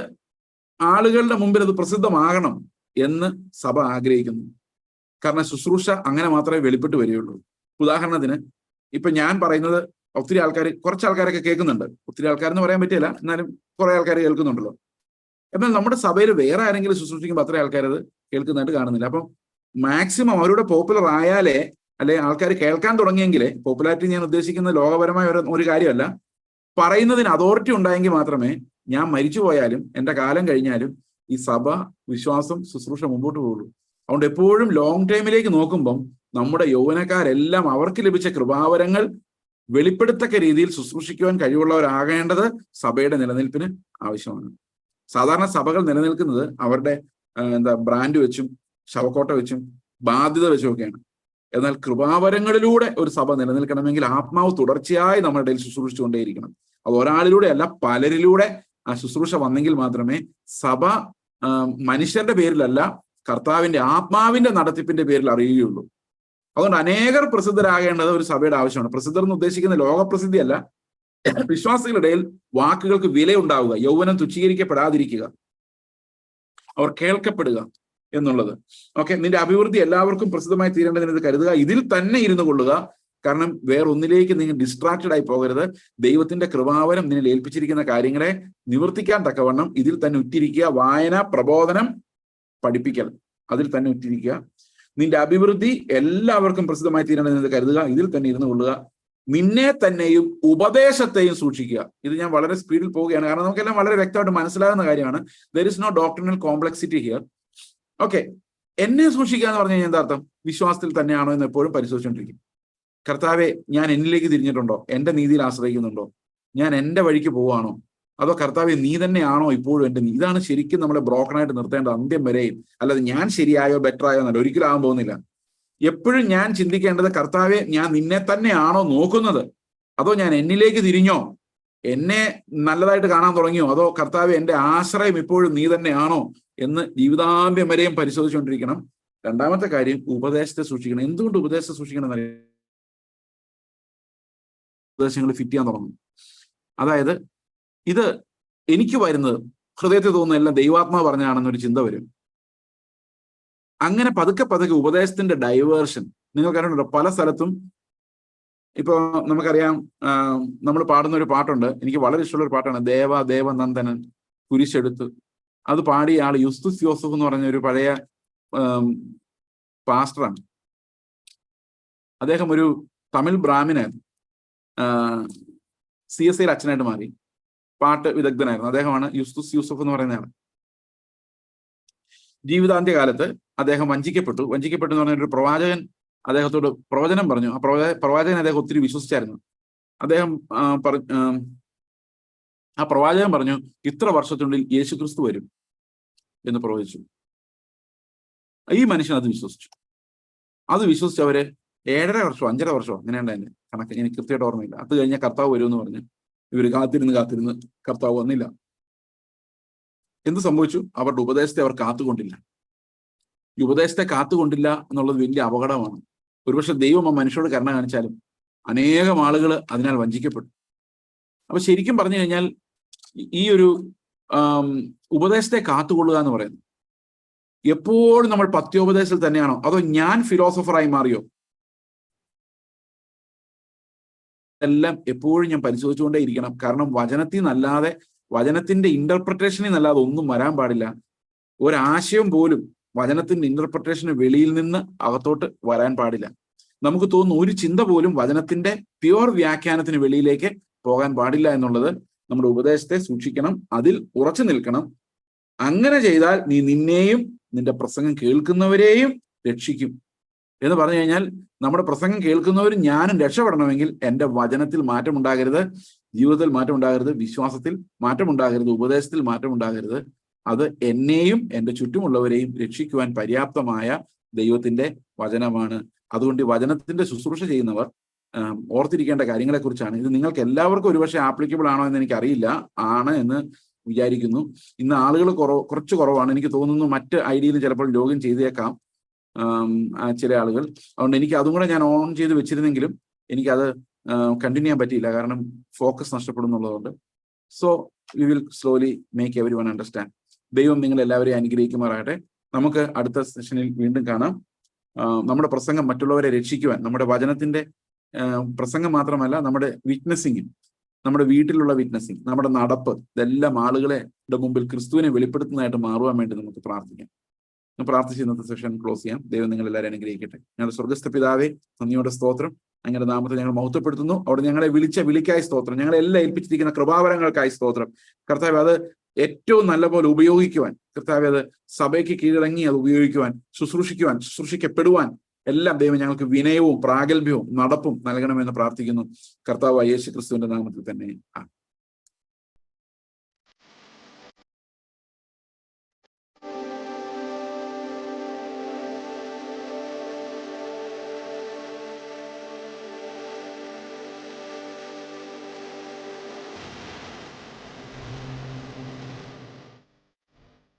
ആളുകളുടെ മുമ്പിൽ അത് പ്രസിദ്ധമാകണം എന്ന് സഭ ആഗ്രഹിക്കുന്നു. കാരണം ശുശ്രൂഷ അങ്ങനെ മാത്രമേ വെളിപ്പെട്ട് വരികയുള്ളൂ. ഉദാഹരണത്തിന് ഇപ്പൊ ഞാൻ പറയുന്നത് ഒത്തിരി ആൾക്കാർ, കുറച്ച് ആൾക്കാരൊക്കെ കേൾക്കുന്നുണ്ട്. ഒത്തിരി ആൾക്കാരെന്ന് പറയാൻ പറ്റില്ല, എന്നാലും കുറെ ആൾക്കാർ കേൾക്കുന്നുണ്ടല്ലോ. എന്നാൽ നമ്മുടെ സഭയിൽ വേറെ ആരെങ്കിലും ശുശ്രൂഷിക്കുമ്പോൾ അത്രയും ആൾക്കാരത് കേൾക്കുന്നതായിട്ട് കാണുന്നില്ല. അപ്പം മാക്സിമം അവരുടെ പോപ്പുലർ ആയാലേ, അല്ലെ ആൾക്കാർ കേൾക്കാൻ തുടങ്ങിയെങ്കിലേ, പോപ്പുലാരിറ്റി ഞാൻ ഉദ്ദേശിക്കുന്നത് ലോകപരമായ ഒരു കാര്യമല്ല, പറയുന്നതിന് അതോറിറ്റി ഉണ്ടായെങ്കിൽ മാത്രമേ ഞാൻ മരിച്ചു പോയാലും എൻ്റെ കാലം കഴിഞ്ഞാലും ഈ സഭ, വിശ്വാസം, ശുശ്രൂഷ മുമ്പോട്ട് പോകുള്ളൂ. അതുകൊണ്ട് എപ്പോഴും ലോങ് ടൈമിലേക്ക് നോക്കുമ്പം നമ്മുടെ യൗവനക്കാരെല്ലാം അവർക്ക് ലഭിച്ച കൃപാവരങ്ങൾ വെളിപ്പെടുത്തക്ക രീതിയിൽ ശുശ്രൂഷിക്കുവാൻ കഴിവുള്ളവരാകേണ്ടത് സഭയുടെ നിലനിൽപ്പിന് ആവശ്യമാണ്. സാധാരണ സഭകൾ നിലനിൽക്കുന്നത് അവരുടെ ബ്രാൻഡ് വെച്ചും ശവക്കോട്ട വെച്ചും ബാധ്യത വെച്ചും ഒക്കെയാണ്. എന്നാൽ കൃപാവരങ്ങളിലൂടെ ഒരു സഭ നിലനിൽക്കണമെങ്കിൽ ആത്മാവ് തുടർച്ചയായി നമ്മുടെ ഇടയിൽ ശുശ്രൂഷിച്ചുകൊണ്ടേയിരിക്കണം. അത് ഒരാളിലൂടെ അല്ല, പലരിലൂടെ ആ ശുശ്രൂഷ വന്നെങ്കിൽ മാത്രമേ സഭ മനുഷ്യരുടെ പേരിലല്ല, കർത്താവിന്റെ ആത്മാവിന്റെ നടത്തിപ്പിന്റെ പേരിൽ അറിയുകയുള്ളൂ. അതുകൊണ്ട് അനേകർ പ്രസിദ്ധരാകേണ്ടത് ഒരു സഭയുടെ ആവശ്യമാണ്. പ്രസിദ്ധർ എന്ന് ഉദ്ദേശിക്കുന്ന ലോകപ്രസിദ്ധിയല്ല, വിശ്വാസികളുടെ ഇടയിൽ വാക്കുകൾക്ക് വിലയുണ്ടാവുക, യൗവനം തുച്ഛീകരിക്കപ്പെടാതിരിക്കുക, അവർ കേൾക്കപ്പെടുക എന്നുള്ളത്. ഓക്കെ, നിന്റെ അഭിവൃദ്ധി എല്ലാവർക്കും പ്രസിദ്ധമായി തീരേണ്ടതിന് ഇത് കരുതുക, ഇതിൽ തന്നെ ഇരുന്നു കൊള്ളുക. കാരണം വേറൊന്നിലേക്ക് നിങ്ങൾ ഡിസ്ട്രാക്റ്റഡ് ആയി പോകരുത്. ദൈവത്തിന്റെ കൃപാവരം നിന്നിൽ ഏൽപ്പിച്ചിരിക്കുന്ന കാര്യങ്ങളെ നിവർത്തിക്കാൻ തക്കവണ്ണം ഇതിൽ തന്നെ ഉറ്റിരിക്കുക. വായന, പ്രബോധനം, പഠിപ്പിക്കൽ, അതിൽ തന്നെ ഉറ്റിരിക്കുക. നിന്റെ അഭിവൃദ്ധി എല്ലാവർക്കും പ്രസിദ്ധമായി തീരേണ്ടതിന് കരുതുക, ഇതിൽ തന്നെ ഇരുന്നു കൊള്ളുക. നിന്നെ തന്നെയും ഉപദേശത്തെയും സൂക്ഷിക്കുക. ഇത് ഞാൻ വളരെ സ്പീഡിൽ പോവുകയാണ്, കാരണം നമുക്കെല്ലാം വളരെ വ്യക്തമായിട്ട് മനസ്സിലാകുന്ന കാര്യമാണ്. There is no doctrinal complexity here. Okay, എന്നെ സൂക്ഷിക്കുക എന്ന് പറഞ്ഞു കഴിഞ്ഞാൽ എന്താ അർത്ഥം? വിശ്വാസത്തിൽ തന്നെയാണോ എന്ന് എപ്പോഴും പരിശോധിച്ചുകൊണ്ടിരിക്കും. കർത്താവെ, ഞാൻ എന്നിലേക്ക് തിരിഞ്ഞിട്ടുണ്ടോ? എൻ്റെ നീതിയിൽ ആശ്രയിക്കുന്നുണ്ടോ? ഞാൻ എൻ്റെ വഴിക്ക് പോവുകയാണോ? അതോ കർത്താവെ നീ തന്നെയാണോ ഇപ്പോഴും എൻ്റെ നീ? ഇതാണ് ശരിക്കും നമ്മളെ ബ്രോക്കണായിട്ട് നിർത്തേണ്ടത് അന്ത്യം വരെയും. അല്ലാതെ ഞാൻ ശരിയായോ ബെറ്ററായോ എന്നല്ല, ഒരിക്കലും ആകാൻ പോകുന്നില്ല. എപ്പോഴും ഞാൻ ചിന്തിക്കേണ്ടത്, കർത്താവെ ഞാൻ നിന്നെ തന്നെയാണോ നോക്കുന്നത്? അതോ ഞാൻ എന്നിലേക്ക് തിരിഞ്ഞോ? എന്നെ നല്ലതായിട്ട് കാണാൻ തുടങ്ങിയോ? അതോ കർത്താവെ എൻ്റെ ആശ്രയം ഇപ്പോഴും നീ തന്നെയാണോ എന്ന് ജീവിതാന്ത്യം വരെയും പരിശോധിച്ചുകൊണ്ടിരിക്കണം. രണ്ടാമത്തെ കാര്യം, ഉപദേശത്തെ സൂക്ഷിക്കണം. എന്തുകൊണ്ട് ഉപദേശത്തെ സൂക്ഷിക്കണം എന്നറിയാം? ഉപദേശങ്ങൾ ഫിറ്റ് ചെയ്യാൻ തുടങ്ങും. അതായത് ഇത് എനിക്ക് വരുന്നത്, ഹൃദയത്തിൽ തോന്നുന്ന എല്ലാം ദൈവാത്മാവ് പറഞ്ഞാണെന്നൊരു ചിന്ത വരും. അങ്ങനെ പതുക്കെ പതുക്കെ ഉപദേശത്തിന്റെ ഡൈവേർഷൻ നിങ്ങൾക്ക് അറിയണ്ടോ? പല സ്ഥലത്തും ഇപ്പൊ നമുക്കറിയാം, നമ്മൾ പാടുന്ന ഒരു പാട്ടുണ്ട്, എനിക്ക് വളരെ ഇഷ്ടമുള്ള ഒരു പാട്ടാണ്, ദേവനന്ദനൻ കുരിശെടുത്ത്. അത് പാടിയ ആൾ യുസ്തുസ് യോസഫ് എന്ന് പറഞ്ഞ ഒരു പഴയ പാസ്റ്ററാണ്. അദ്ദേഹം ഒരു തമിഴ് ബ്രാഹ്മിനായിരുന്നു. CSI അച്ഛനായിട്ട് മാറി, പാട്ട് വിദഗ്ധനായിരുന്നു. അദ്ദേഹമാണ് യുസ്തുസ് യൂസഫ് എന്ന് പറയുന്ന ആൾ. ജീവിതാന്ത്യ കാലത്ത് അദ്ദേഹം വഞ്ചിക്കപ്പെട്ടു എന്ന് പറഞ്ഞ ഒരു പ്രവാചകൻ അദ്ദേഹത്തോട് പ്രവചനം പറഞ്ഞു. ആ പ്രവാചകൻ അദ്ദേഹം ഒത്തിരി വിശ്വസിച്ചായിരുന്നു. അദ്ദേഹം ആ പ്രവാചകൻ പറഞ്ഞു, ഇത്ര വർഷത്തിനുള്ളിൽ യേശുക്രിസ്തു വരും എന്ന് പ്രവചിച്ചു. ഈ മനുഷ്യൻ അത് വിശ്വസിച്ചു. അവര് 7.5 വർഷമോ 5.5 വർഷമോ അങ്ങനെയുണ്ട് അതിന്റെ കണക്ക്, എനിക്ക് കൃത്യമായിട്ട് ഓർമ്മയില്ല. അത് കഴിഞ്ഞാൽ കർത്താവ് വരുമെന്ന് പറഞ്ഞു. ഇവര് കാത്തിരുന്ന് കർത്താവ് വന്നില്ല. എന്ത് സംഭവിച്ചു? അവരുടെ ഉപദേശത്തെ അവർ കാത്തുകൊണ്ടില്ല. ഈ ഉപദേശത്തെ കാത്തുകൊണ്ടില്ല എന്നുള്ളത് വലിയ അപകടമാണ്. ഒരുപക്ഷെ ദൈവം ആ മനുഷ്യരോട് കരുണ കാണിച്ചാലും അനേകം ആളുകൾ അതിനാൽ വഞ്ചിക്കപ്പെട്ടു. അപ്പൊ ശരിക്കും പറഞ്ഞു കഴിഞ്ഞാൽ ഈ ഒരു ഉപദേശത്തെ കാത്തുകൊള്ളുക എന്ന് പറയുന്നത്, എപ്പോഴും നമ്മൾ പത്യോപദേശത്തിൽ തന്നെയാണോ? അതോ ഞാൻ ഫിലോസഫറായി മാറിയോ? എല്ലാം എപ്പോഴും ഞാൻ പരിശോധിച്ചുകൊണ്ടേ ഇരിക്കണം. കാരണം വചനത്തിൽ നിന്നല്ലാതെ, വചനത്തിന്റെ ഇന്റർപ്രിട്ടേഷനിൽ നിന്നല്ലാതെ ഒന്നും വരാൻ പാടില്ല. ഒരാശയം പോലും വചനത്തിന്റെ ഇന്റർപ്രിട്ടേഷന് വെളിയിൽ നിന്ന് അകത്തോട്ട് വരാൻ പാടില്ല. നമുക്ക് തോന്നുന്നു ഒരു ചിന്ത പോലും വചനത്തിന്റെ പ്യുവർ വ്യാഖ്യാനത്തിന് വെളിയിലേക്ക് പോകാൻ പാടില്ല എന്നുള്ളത് നമ്മുടെ ഉപദേശത്തെ സൂക്ഷിക്കണം, അതിൽ ഉറച്ചു നിൽക്കണം. അങ്ങനെ ചെയ്താൽ നീ നിന്നെയും നിന്റെ പ്രസംഗം കേൾക്കുന്നവരെയും രക്ഷിക്കും. എന്ന് പറഞ്ഞു കഴിഞ്ഞാൽ നമ്മുടെ പ്രസംഗം കേൾക്കുന്നവരും ഞാനും രക്ഷപ്പെടണമെങ്കിൽ എൻ്റെ വചനത്തിൽ മാറ്റമുണ്ടാകരുത്, ജീവിതത്തിൽ മാറ്റമുണ്ടാകരുത്, വിശ്വാസത്തിൽ മാറ്റമുണ്ടാകരുത്, ഉപദേശത്തിൽ മാറ്റമുണ്ടാകരുത്. അത് എന്നെയും എൻ്റെ ചുറ്റുമുള്ളവരെയും രക്ഷിക്കുവാൻ പര്യാപ്തമായ ദൈവത്തിന്റെ വചനമാണ്. അതുകൊണ്ട് ഈ വചനത്തിന്റെ ശുശ്രൂഷ ചെയ്യുന്നവർ ഓർത്തിരിക്കേണ്ട കാര്യങ്ങളെക്കുറിച്ചാണ്. ഇത് നിങ്ങൾക്ക് എല്ലാവർക്കും ഒരുപക്ഷെ ആപ്ലിക്കബിൾ ആണോ എന്ന് എനിക്കറിയില്ല, ആണ് എന്ന് വിചാരിക്കുന്നു. ഇന്ന് ആളുകൾ കുറച്ച് കുറവാണ്. എനിക്ക് തോന്നുന്നു മറ്റ് ഐഡിയയിൽ ചിലപ്പോൾ ലോഗിൻ ചെയ്തേക്കാം ചില ആളുകൾ. അതുകൊണ്ട് എനിക്ക് അതും കൂടെ ഞാൻ ഓൺ ചെയ്ത് വെച്ചിരുന്നെങ്കിലും എനിക്കത് കണ്ടിന്യൂ ചെയ്യാൻ പറ്റിയില്ല, കാരണം ഫോക്കസ് നഷ്ടപ്പെടുന്നുള്ളതുകൊണ്ട്. So we will slowly make every one understand. ദൈവം നിങ്ങൾ എല്ലാവരെയും അനുഗ്രഹിക്കുമാറാകട്ടെ. നമുക്ക് അടുത്ത സെഷനിൽ വീണ്ടും കാണാം. നമ്മുടെ പ്രസംഗം മറ്റുള്ളവരെ രക്ഷിക്കുവാൻ, നമ്മുടെ വചനത്തിന്റെ പ്രസംഗം മാത്രമല്ല, നമ്മുടെ വിറ്റ്നസിങ്, നമ്മുടെ വീട്ടിലുള്ള വിറ്റ്നസിങ്, നമ്മുടെ നടപ്പ്, ഇതെല്ലാം ആളുകളെ മുമ്പിൽ ക്രിസ്തുവിനെ വെളിപ്പെടുത്തുന്നതായിട്ട് മാറുവാൻ വേണ്ടി നമുക്ക് പ്രാർത്ഥിക്കാം. പ്രാർത്ഥിച്ച് ഇന്നത്തെ സെഷൻ ക്ലോസ് ചെയ്യാം. ദൈവം നിങ്ങൾ എല്ലാവരും അനുഗ്രഹിക്കട്ടെ. ഞങ്ങളുടെ സ്വർഗ്ഗസ്ഥ പിതാവേ, നന്ദിയോടെ സ്തോത്രം. അങ്ങയുടെ നാമത്തെ ഞങ്ങൾ മഹത്വപ്പെടുത്തുന്നു. അവിടെ ഞങ്ങളെ വിളിച്ച വിളിക്കായി സ്തോത്രം. ഞങ്ങളെല്ലാം ഏൽപ്പിച്ചിരിക്കുന്ന കൃപാവരങ്ങൾക്കായി സ്തോത്രം. കർത്താവേ, അത് ഏറ്റവും നല്ലപോലെ ഉപയോഗിക്കുവാൻ, കർത്താവേ, അത് സഭയ്ക്ക് കീഴടങ്ങി അത് ഉപയോഗിക്കുവാൻ, ശുശ്രൂഷിക്കപ്പെടുവാൻ എല്ലാം ദൈവം ഞങ്ങൾക്ക് വിനയവും പ്രാഗൽഭ്യവും നടപ്പും നൽകണമെന്ന് പ്രാർത്ഥിക്കുന്നു. കർത്താവ് യേശു ക്രിസ്തുവിന്റെ നാമത്തിൽ തന്നെ.